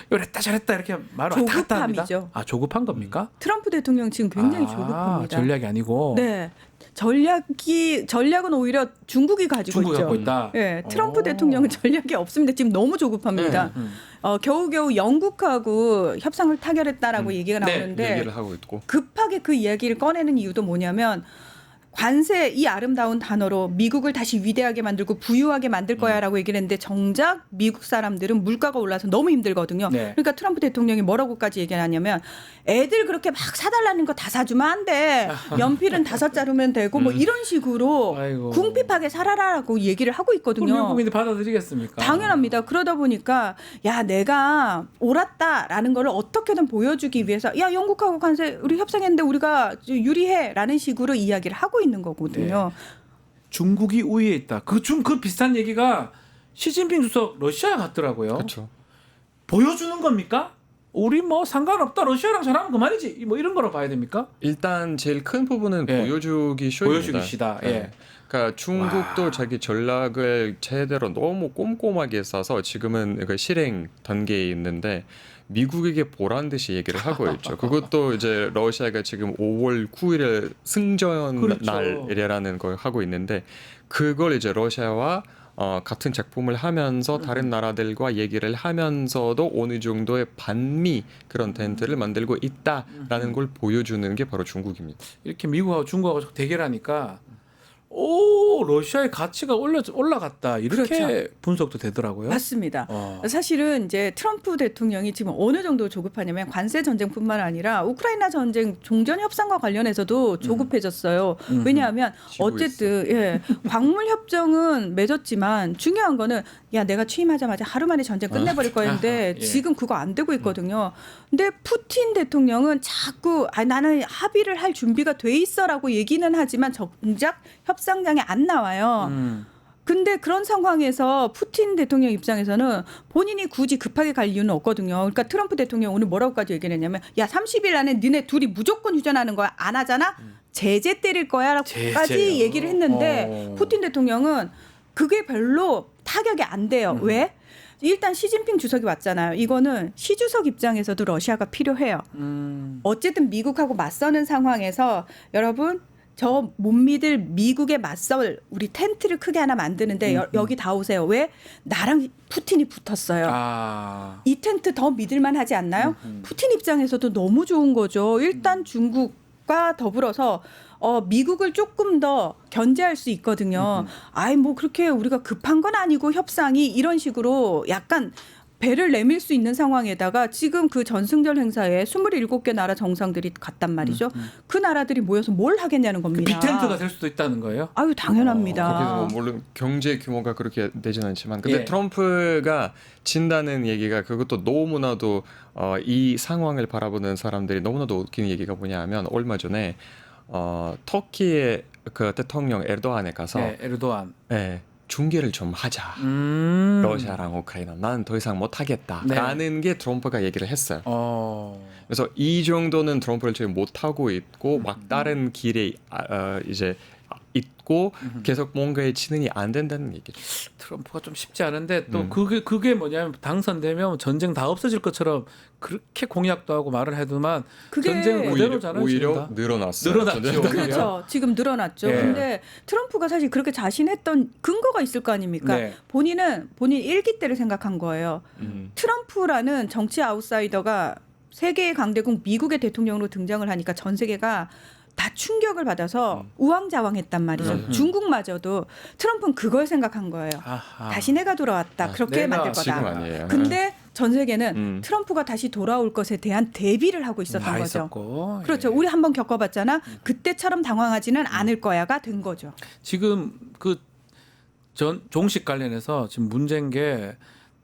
이랬다 저랬다 이렇게 말 왔다 갔다 합니다. 조급함이죠. 아, 조급한 겁니까? 트럼프 대통령 지금 굉장히 조급합니다. 전략이 아니고. 네. 전략은 오히려 중국이 가지고 중국이 있죠. 갖고 있다. 네, 트럼프 대통령은 전략이 없습니다. 지금 너무 조급합니다. 겨우겨우 영국하고 협상을 타결했다라고 얘기가 나오는데 얘기를 하고 있고. 급하게 그 이야기를 꺼내는 이유도 뭐냐면 관세 이 아름다운 단어로 미국을 다시 위대하게 만들고 부유하게 만들 거야라고 얘기를 했는데 정작 미국 사람들은 물가가 올라서 너무 힘들거든요. 네. 그러니까 트럼프 대통령이 뭐라고까지 얘기하냐면 애들 그렇게 막 사달라는 거 다 사주면 안 돼. 연필은 5자루면 되고 뭐 이런 식으로 아이고. 궁핍하게 살아라라고 얘기를 하고 있거든요. 그럼 미국 국민이 받아들이겠습니까? 당연합니다. 그러다 보니까 야 내가 옳았다라는 걸 어떻게든 보여주기 위해서 야 영국하고 관세 우리 협상했는데 우리가 유리해라는 식으로 이야기를 하고 있는 거거든요. 중국이 우위에 있다. 그 비슷한 얘기가 시진핑 주석 러시아 갔더라고요. 그렇죠. 보여주는 겁니까? 우리 뭐 상관없다. 러시아랑 잘하면 그만이지. 뭐 이런 거로 봐야 됩니까? 일단 제일 큰 부분은 예. 보여주기 쇼입니다. 보여주기 시다. 예. 그러니까 중국도 자기 전략을 제대로 너무 꼼꼼하게 써서 지금은 그 실행 단계에 있는데 미국에게 보란 듯이 얘기를 하고 있죠. 그것도 이제 러시아가 지금 5월 9일에 승전 그렇죠. 날이라는 걸 하고 있는데 그걸 이제 러시아와 같은 작품을 하면서 다른 나라들과 얘기를 하면서도 어느 정도의 반미 그런 텐트를 만들고 있다라는 걸 보여주는 게 바로 중국입니다. 이렇게 미국하고 중국하고 대결하니까 러시아의 가치가 올라갔다. 이렇게 그렇죠. 분석도 되더라고요. 맞습니다. 사실은 이제 트럼프 대통령이 지금 어느 정도 조급하냐면 관세 전쟁뿐만 아니라 우크라이나 전쟁 종전 협상과 관련해서도 조급해졌어요. 왜냐하면 어쨌든 광물 협정은 맺었지만 중요한 거는 야 내가 취임하자마자 하루 만에 전쟁 끝내버릴 거였는데 예. 지금 그거 안 되고 있거든요. 근데 푸틴 대통령은 자꾸 나는 합의를 할 준비가 돼 있어라고 얘기는 하지만 정작 협상장에 안 나와요. 근데 그런 상황에서 푸틴 대통령 입장에서는 본인이 굳이 급하게 갈 이유는 없거든요. 그러니까 트럼프 대통령 오늘 뭐라고까지 얘기를 했냐면 야 30일 안에 니네 둘이 무조건 휴전하는 거야. 안 하잖아? 제재 때릴 거야 라고까지 얘기를 했는데 푸틴 대통령은 그게 별로 타격이 안 돼요. 왜? 일단 시진핑 주석이 왔잖아요. 이거는 시 주석 입장에서도 러시아가 필요해요. 어쨌든 미국하고 맞서는 상황에서 여러분 저 못 믿을 미국에 맞설 우리 텐트를 크게 하나 만드는데 여기 다 오세요. 왜? 나랑 푸틴이 붙었어요. 이 텐트 더 믿을만 하지 않나요? 푸틴 입장에서도 너무 좋은 거죠. 일단 중국과 더불어서 미국을 조금 더 견제할 수 있거든요. 뭐 그렇게 우리가 급한 건 아니고 협상이 이런 식으로 약간 배를 내밀 수 있는 상황에다가 지금 그 전승절 행사에 27개 나라 정상들이 갔단 말이죠. 그 나라들이 모여서 뭘 하겠냐는 겁니다. 빅텐트가 될 수도 있다는 거예요? 아유 당연합니다. 그래서 물론 경제 규모가 그렇게 되지는 않지만 근데 예. 트럼프가 진다는 얘기가 그것도 너무나도 이 상황을 바라보는 사람들이 너무나도 웃기는 얘기가 뭐냐 하면 얼마 전에 터키의 그 대통령 에르도안에 가서 에르도안 중계를 좀 하자. 러시아랑 우크라이나 나는 더 이상 못 하겠다라는 게 트럼프가 얘기를 했어요. 그래서 이 정도는 트럼프를 지금 못 하고 있고 막 다른 길에 이제 있고 계속 뭔가에 진행이 안 된다는 얘기죠. 트럼프가 좀 쉽지 않은데 또 그게 뭐냐면 당선되면 전쟁 다 없어질 것처럼 그렇게 공약도 하고 말을 해도만 전쟁 그대로잖아요. 오히려 늘어났어요. 늘어났죠. 그렇죠. 지금 늘어났죠. 근데 트럼프가 사실 그렇게 자신했던 근거가 있을 거 아닙니까? 본인 일기 때를 생각한 거예요. 트럼프라는 정치 아웃사이더가 세계의 강대국 미국의 대통령으로 등장을 하니까 전 세계가 다 충격을 받아서 우왕좌왕했단 말이죠. 중국마저도 트럼프는 그걸 생각한 거예요. 다시 내가 돌아왔다. 그렇게 만들 거다. 근데 전 세계는 트럼프가 다시 돌아올 것에 대한 대비를 하고 있었던 거죠. 그렇죠. 우리 한번 겪어봤잖아. 그때처럼 당황하지는 않을 거야가 된 거죠. 지금 그 종식 관련해서 지금 문제인 게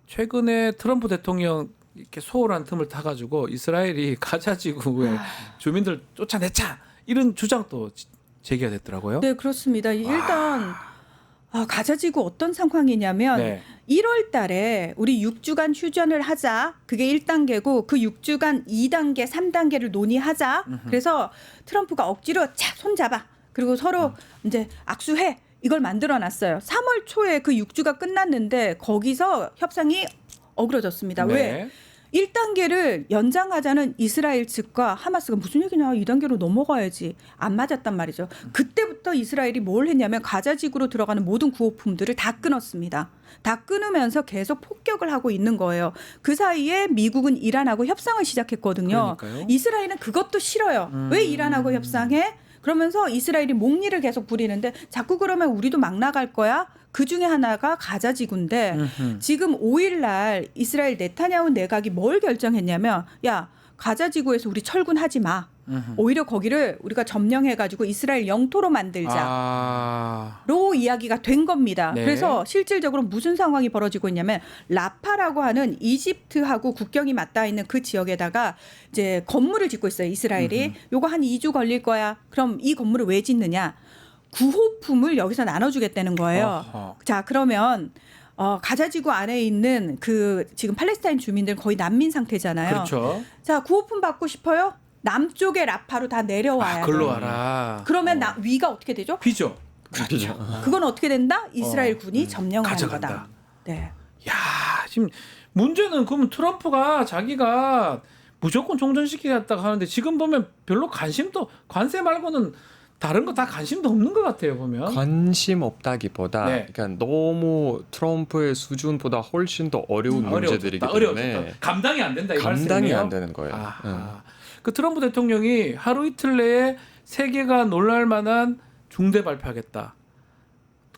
최근에 트럼프 대통령 이렇게 소홀한 틈을 타가지고 이스라엘이 가자 지구에 주민들 쫓아내자 이런 주장도 제기가 됐더라고요. 네, 그렇습니다. 일단 가자지구 어떤 상황이냐면 1월 달에 우리 6주간 휴전을 하자. 그게 1단계고 그 6주간 2단계, 3단계를 논의하자. 그래서 트럼프가 억지로 손잡아. 그리고 서로 이제 악수해. 이걸 만들어놨어요. 3월 초에 그 6주가 끝났는데 거기서 협상이 어그러졌습니다. 네. 왜? 1단계를 연장하자는 이스라엘 측과 하마스가 무슨 얘기냐 2단계로 넘어가야지 안 맞았단 말이죠. 그때부터 이스라엘이 뭘 했냐면 가자 지구로 들어가는 모든 구호품들을 다 끊었습니다. 다 끊으면서 계속 폭격을 하고 있는 거예요. 그 사이에 미국은 이란하고 협상을 시작했거든요. 그러니까요. 이스라엘은 그것도 싫어요. 왜 이란하고 협상해? 그러면서 이스라엘이 목리를 계속 부리는데 자꾸 그러면 우리도 막 나갈 거야? 그 중에 하나가 가자 지구인데 지금 5일 날 이스라엘 네타냐후 내각이 뭘 결정했냐면 야 가자 지구에서 우리 철군하지 마. 오히려 거기를 우리가 점령해가지고 이스라엘 영토로 만들자로 이야기가 된 겁니다. 네. 그래서 실질적으로 무슨 상황이 벌어지고 있냐면 라파라고 하는 이집트하고 국경이 맞닿아 있는 그 지역에다가 이제 건물을 짓고 있어요. 이스라엘이. 요거 한 2주 걸릴 거야. 그럼 이 건물을 왜 짓느냐? 구호품을 여기서 나눠주겠다는 거예요. 어허. 자 그러면 가자지구 안에 있는 그 지금 팔레스타인 주민들 거의 난민 상태잖아요. 그렇죠. 자 구호품 받고 싶어요? 남쪽의 라파로 다 내려와야 글로 돼요. 와라. 그러면 위가 어떻게 되죠? 비죠. 그건 어떻게 된다? 이스라엘 군이 점령하는 가져간다. 거다. 네. 야, 지금 문제는 그러면 트럼프가 자기가 무조건 종전시키겠다고 하는데 지금 보면 별로 관심도 관세 말고는 다른 거 다 관심도 없는 것 같아요 보면. 관심 없다기보다 네. 그러니까 너무 트럼프의 수준보다 훨씬 더 어려운 문제들이기 때문에 어려워졌다. 감당이 안 된다 이 감당이 말씀이에요? 안 되는 거예요. 그 트럼프 대통령이 하루 이틀 내에 세계가 놀랄 만한 중대 발표하겠다.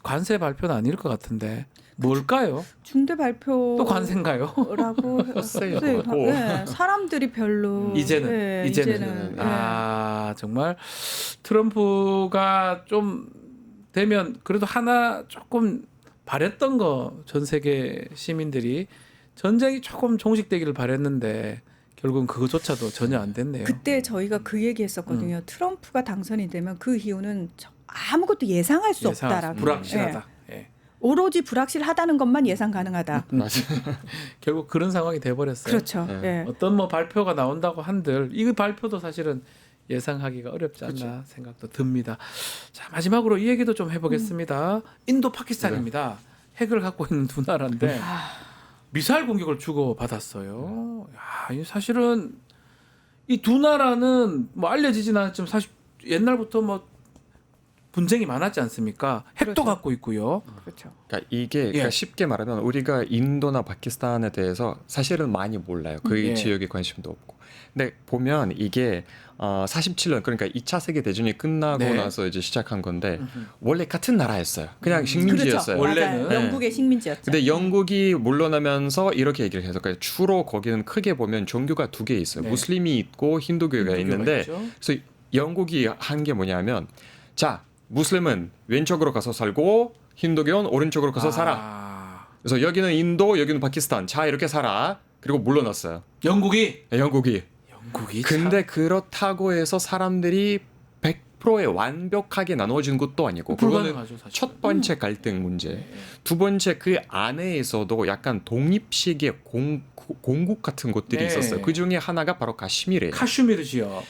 관세 발표는 아닐 것 같은데 뭘까요? 중대 발표 또 관세인가요? 라고 글쎄요. 네, 사람들이 별로 이제는 네. 정말 트럼프가 좀 되면 그래도 하나 조금 바랬던 거 전 세계 시민들이 전쟁이 조금 종식되기를 바랬는데 결국은 그거조차도 전혀 안 됐네요. 그때 저희가 그 얘기했었거든요. 트럼프가 당선이 되면 그 이유는 아무것도 예상할 수 없다라고. 불확실하다. 예. 오로지 불확실하다는 것만 예상 가능하다. 결국 그런 상황이 돼버렸어요. 그렇죠. 예. 어떤 뭐 발표가 나온다고 한들 이 발표도 사실은 예상하기가 어렵지 않나 생각도 듭니다. 자 마지막으로 이 얘기도 좀 해보겠습니다. 인도 파키스탄입니다. 핵을 갖고 있는 두 나라인데 미사일 공격을 주고 받았어요. 야, 이 사실은 이 두 나라는 뭐 알려지진 않았지만 사실 옛날부터 뭐 분쟁이 많았지 않습니까? 핵도 그렇죠. 갖고 있고요. 그렇죠. 그러니까 이게 그러니까 쉽게 말하면 우리가 인도나 파키스탄에 대해서 사실은 많이 몰라요. 그 지역에 관심도 없고. 근데 보면 이게 47년 그러니까 2차 세계 대전이 끝나고 나서 이제 시작한 건데 원래 같은 나라였어요. 그냥 식민지였어요. 그렇죠. 원래는 영국의 식민지였죠. 근데 영국이 물러나면서 이렇게 얘기를 해서 그러니까 주로 거기는 크게 보면 종교가 두 개 있어요. 무슬림이 있고 힌두교가 있는데 있죠. 그래서 영국이 한 게 뭐냐면 자 무슬림은 왼쪽으로 가서 살고 힌두교는 오른쪽으로 가서 살아. 그래서 여기는 인도, 여기는 파키스탄. 자 이렇게 살아. 그리고 물러났어요. 영국이. 근데 그렇다고 해서 사람들이 100%에 완벽하게 나눠진 것도 아니고 그거는 첫 번째 갈등 문제. 두 번째 그 안에서도 약간 독립식의 공국 같은 것들이 있었어요. 그 중에 하나가 바로 카슈미르예요. 카슈미르 지역.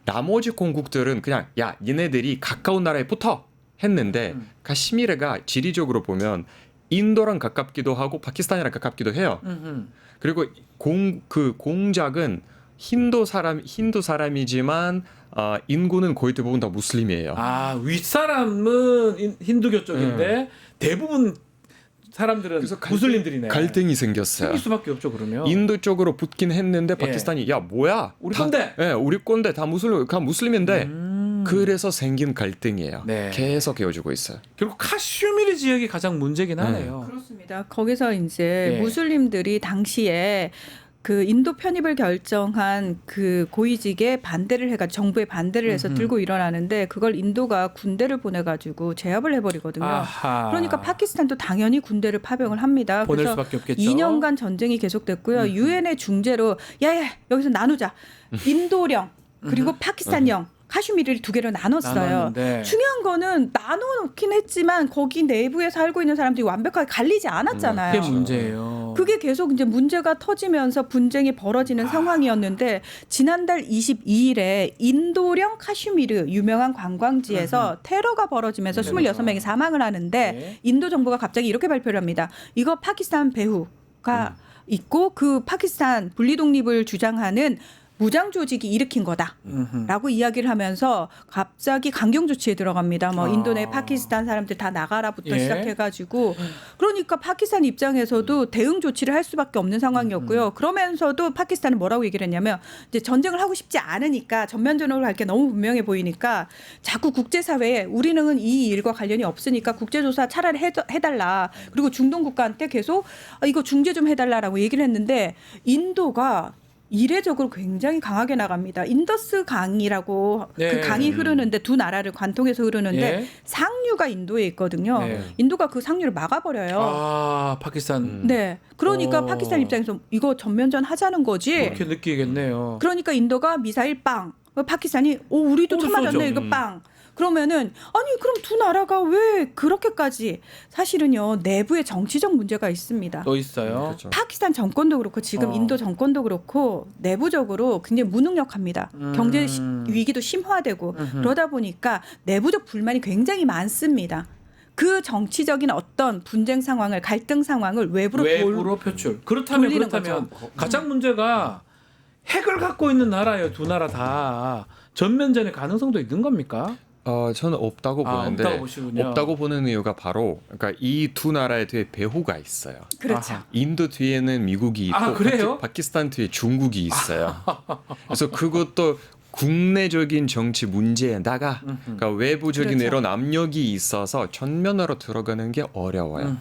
나머지 공국들은 그냥 야 얘네들이 가까운 나라에 붙어 했는데 카슈미르가 지리적으로 보면 인도랑 가깝기도 하고 파키스탄이랑 가깝기도 해요. 그리고 그 공작은 힌두 사람이지만 인구는 거의 대부분 다 무슬림이에요. 윗사람은 힌두교 쪽인데 대부분 사람들은 무슬림들이네. 갈등이 생겼어요. 생길 수밖에 없죠 그러면. 인도 쪽으로 붙긴 했는데 파키스탄이 야 뭐야? 우리 건데. 우리 건데 다 무슬림인데. 그래서 생긴 갈등이에요. 계속 이어지고 있어요. 결국 카슈미르 지역이 가장 문제긴 하네요. 그렇습니다. 거기서 이제 무슬림들이 당시에 그 인도 편입을 결정한 그 고위직에 반대를 해가 정부에 반대를 해서 들고 일어나는데 그걸 인도가 군대를 보내가지고 제압을 해버리거든요. 그러니까 파키스탄도 당연히 군대를 파병을 합니다. 보낼 그래서 수밖에 없겠죠. 2년간 전쟁이 계속됐고요. 유엔의 중재로 야야 여기서 나누자. 인도령 그리고 파키스탄령 카슈미르를 두 개로 나눴어요. 나눴는데. 중요한 거는 나눠놓긴 했지만 거기 내부에 살고 있는 사람들이 완벽하게 갈리지 않았잖아요. 그게 문제예요. 그게 계속 이제 문제가 터지면서 분쟁이 벌어지는 상황이었는데 지난달 22일에 인도령 카슈미르 유명한 관광지에서 테러가 벌어지면서 26명이 사망을 하는데 인도 정부가 갑자기 이렇게 발표를 합니다. 이거 파키스탄 배후가 있고 그 파키스탄 분리독립을 주장하는 무장 조직이 일으킨 거다라고 이야기를 하면서 갑자기 강경 조치에 들어갑니다. 뭐 인도 내 파키스탄 사람들 다 나가라부터 시작해가지고 그러니까 파키스탄 입장에서도 대응 조치를 할 수밖에 없는 상황이었고요. 그러면서도 파키스탄은 뭐라고 얘기를 했냐면 이제 전쟁을 하고 싶지 않으니까 전면전으로 갈 게 너무 분명해 보이니까 자꾸 국제사회에 우리는 이 일과 관련이 없으니까 국제조사 차라리 해달라. 그리고 중동 국가한테 계속 이거 중재 좀 해달라라고 얘기를 했는데 인도가 이례적으로 굉장히 강하게 나갑니다. 인더스 강이라고 그 강이 흐르는데 두 나라를 관통해서 흐르는데 상류가 인도에 있거든요. 인도가 그 상류를 막아버려요. 아, 파키스탄. 네. 그러니까 파키스탄 입장에서 이거 전면전 하자는 거지. 그렇게 느끼겠네요. 그러니까 인도가 미사일 빵. 파키스탄이 우리도 쳐맞았네 이거 빵. 그러면은 아니 그럼 두 나라가 왜 그렇게까지 사실은요 내부에 정치적 문제가 있습니다. 또 있어요. 그렇죠. 파키스탄 정권도 그렇고 지금 인도 정권도 그렇고 내부적으로 굉장히 무능력합니다. 경제 위기도 심화되고 그러다 보니까 내부적 불만이 굉장히 많습니다. 그 정치적인 어떤 분쟁 상황을 갈등 상황을 외부로 표출. 그렇다면 가장 문제가 핵을 갖고 있는 나라예요. 두 나라 다. 전면전의 가능성도 있는 겁니까? 저는 없다고 보는데 없다고 보는 이유가 바로 그러니까 이 두 나라에 뒤에 배후가 있어요. 그렇죠. 인도 뒤에는 미국이 있고 그래요? 파키스탄 뒤에 중국이 있어요. 그래서 그것도 국내적인 정치 문제에다가 그러니까 외부적인 그렇죠. 이런 압력이 있어서 전면으로 들어가는 게 어려워요.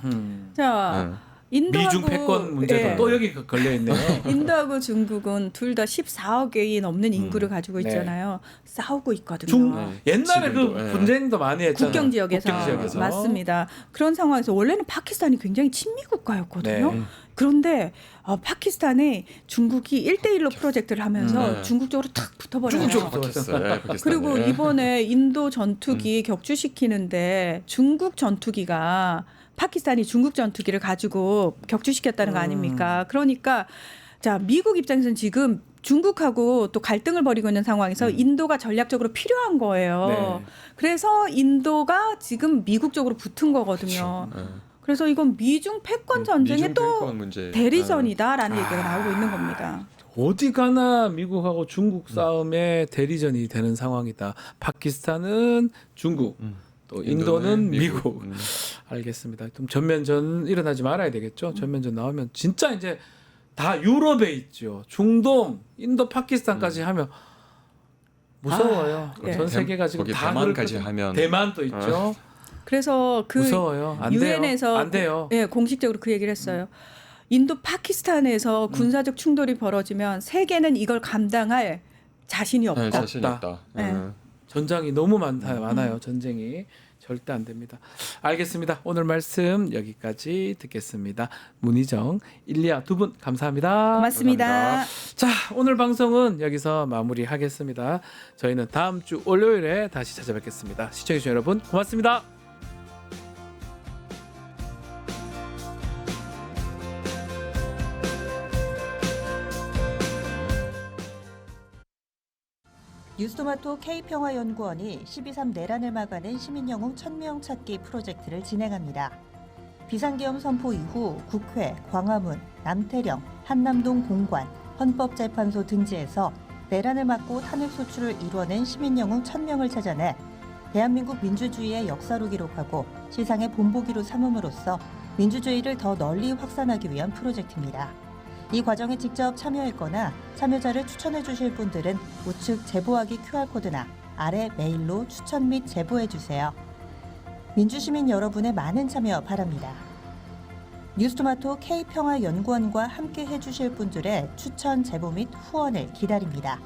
자. 인도하고, 미중 패권 문제도 또 여기 걸려 있네요. 인도하고 중국은 둘 다 14억이 넘는 인구를 가지고 있잖아요. 싸우고 있거든요. 옛날에 그 분쟁도 많이 했잖아요. 국경 지역에서. 맞습니다. 그런 상황에서 원래는 파키스탄이 굉장히 친미 국가였거든요. 그런데 파키스탄에 중국이 1대1로 프로젝트를 하면서 중국 쪽으로 탁 붙어버려요. 그리고 이번에 인도 전투기 격추시키는데 중국 전투기가 파키스탄이 중국 전투기를 가지고 격추시켰다는 거 아닙니까? 그러니까 자 미국 입장에서는 지금 중국하고 또 갈등을 벌이고 있는 상황에서 인도가 전략적으로 필요한 거예요. 그래서 인도가 지금 미국 쪽으로 붙은 거거든요. 그래서 이건 미중 패권 전쟁의 또 대리전이다라는 얘기가 나오고 있는 겁니다. 어디 가나 미국하고 중국 싸움에 대리전이 되는 상황이다. 파키스탄은 중국. 또 인도는 미국. 알겠습니다. 좀 전면전 일어나지 말아야 되겠죠. 전면전 나오면 진짜 이제 다 유럽에 있죠. 중동, 인도, 파키스탄까지 하면 무서워요. 전 세계가 지금 다 대만까지 하면 대만도 있죠. 그래서 그 무서워요. 안 유엔에서 안 돼요. 공식적으로 그 얘기를 했어요. 인도 파키스탄에서 군사적 충돌이 벌어지면 세계는 이걸 감당할 자신이 없다. 자신이 없다. 전장이 너무 많아요. 전쟁이 절대 안 됩니다. 알겠습니다. 오늘 말씀 여기까지 듣겠습니다. 문희정, 일리아 두 분 감사합니다. 고맙습니다. 감사합니다. 자, 오늘 방송은 여기서 마무리하겠습니다. 저희는 다음 주 월요일에 다시 찾아뵙겠습니다. 시청해주신 여러분 고맙습니다. 뉴스토마토 K평화연구원이 12.3 내란을 막아낸 시민영웅 1000명 찾기 프로젝트를 진행합니다. 비상계엄 선포 이후 국회, 광화문, 남태령, 한남동 공관, 헌법재판소 등지에서 내란을 막고 탄핵소추를 이뤄낸 시민영웅 1000명을 찾아내 대한민국 민주주의의 역사로 기록하고 시상의 본보기로 삼음으로써 민주주의를 더 널리 확산하기 위한 프로젝트입니다. 이 과정에 직접 참여했거나 참여자를 추천해 주실 분들은 우측 제보하기 QR코드나 아래 메일로 추천 및 제보해 주세요. 민주시민 여러분의 많은 참여 바랍니다. 뉴스토마토 K평화연구원과 함께 해주실 분들의 추천 제보 및 후원을 기다립니다.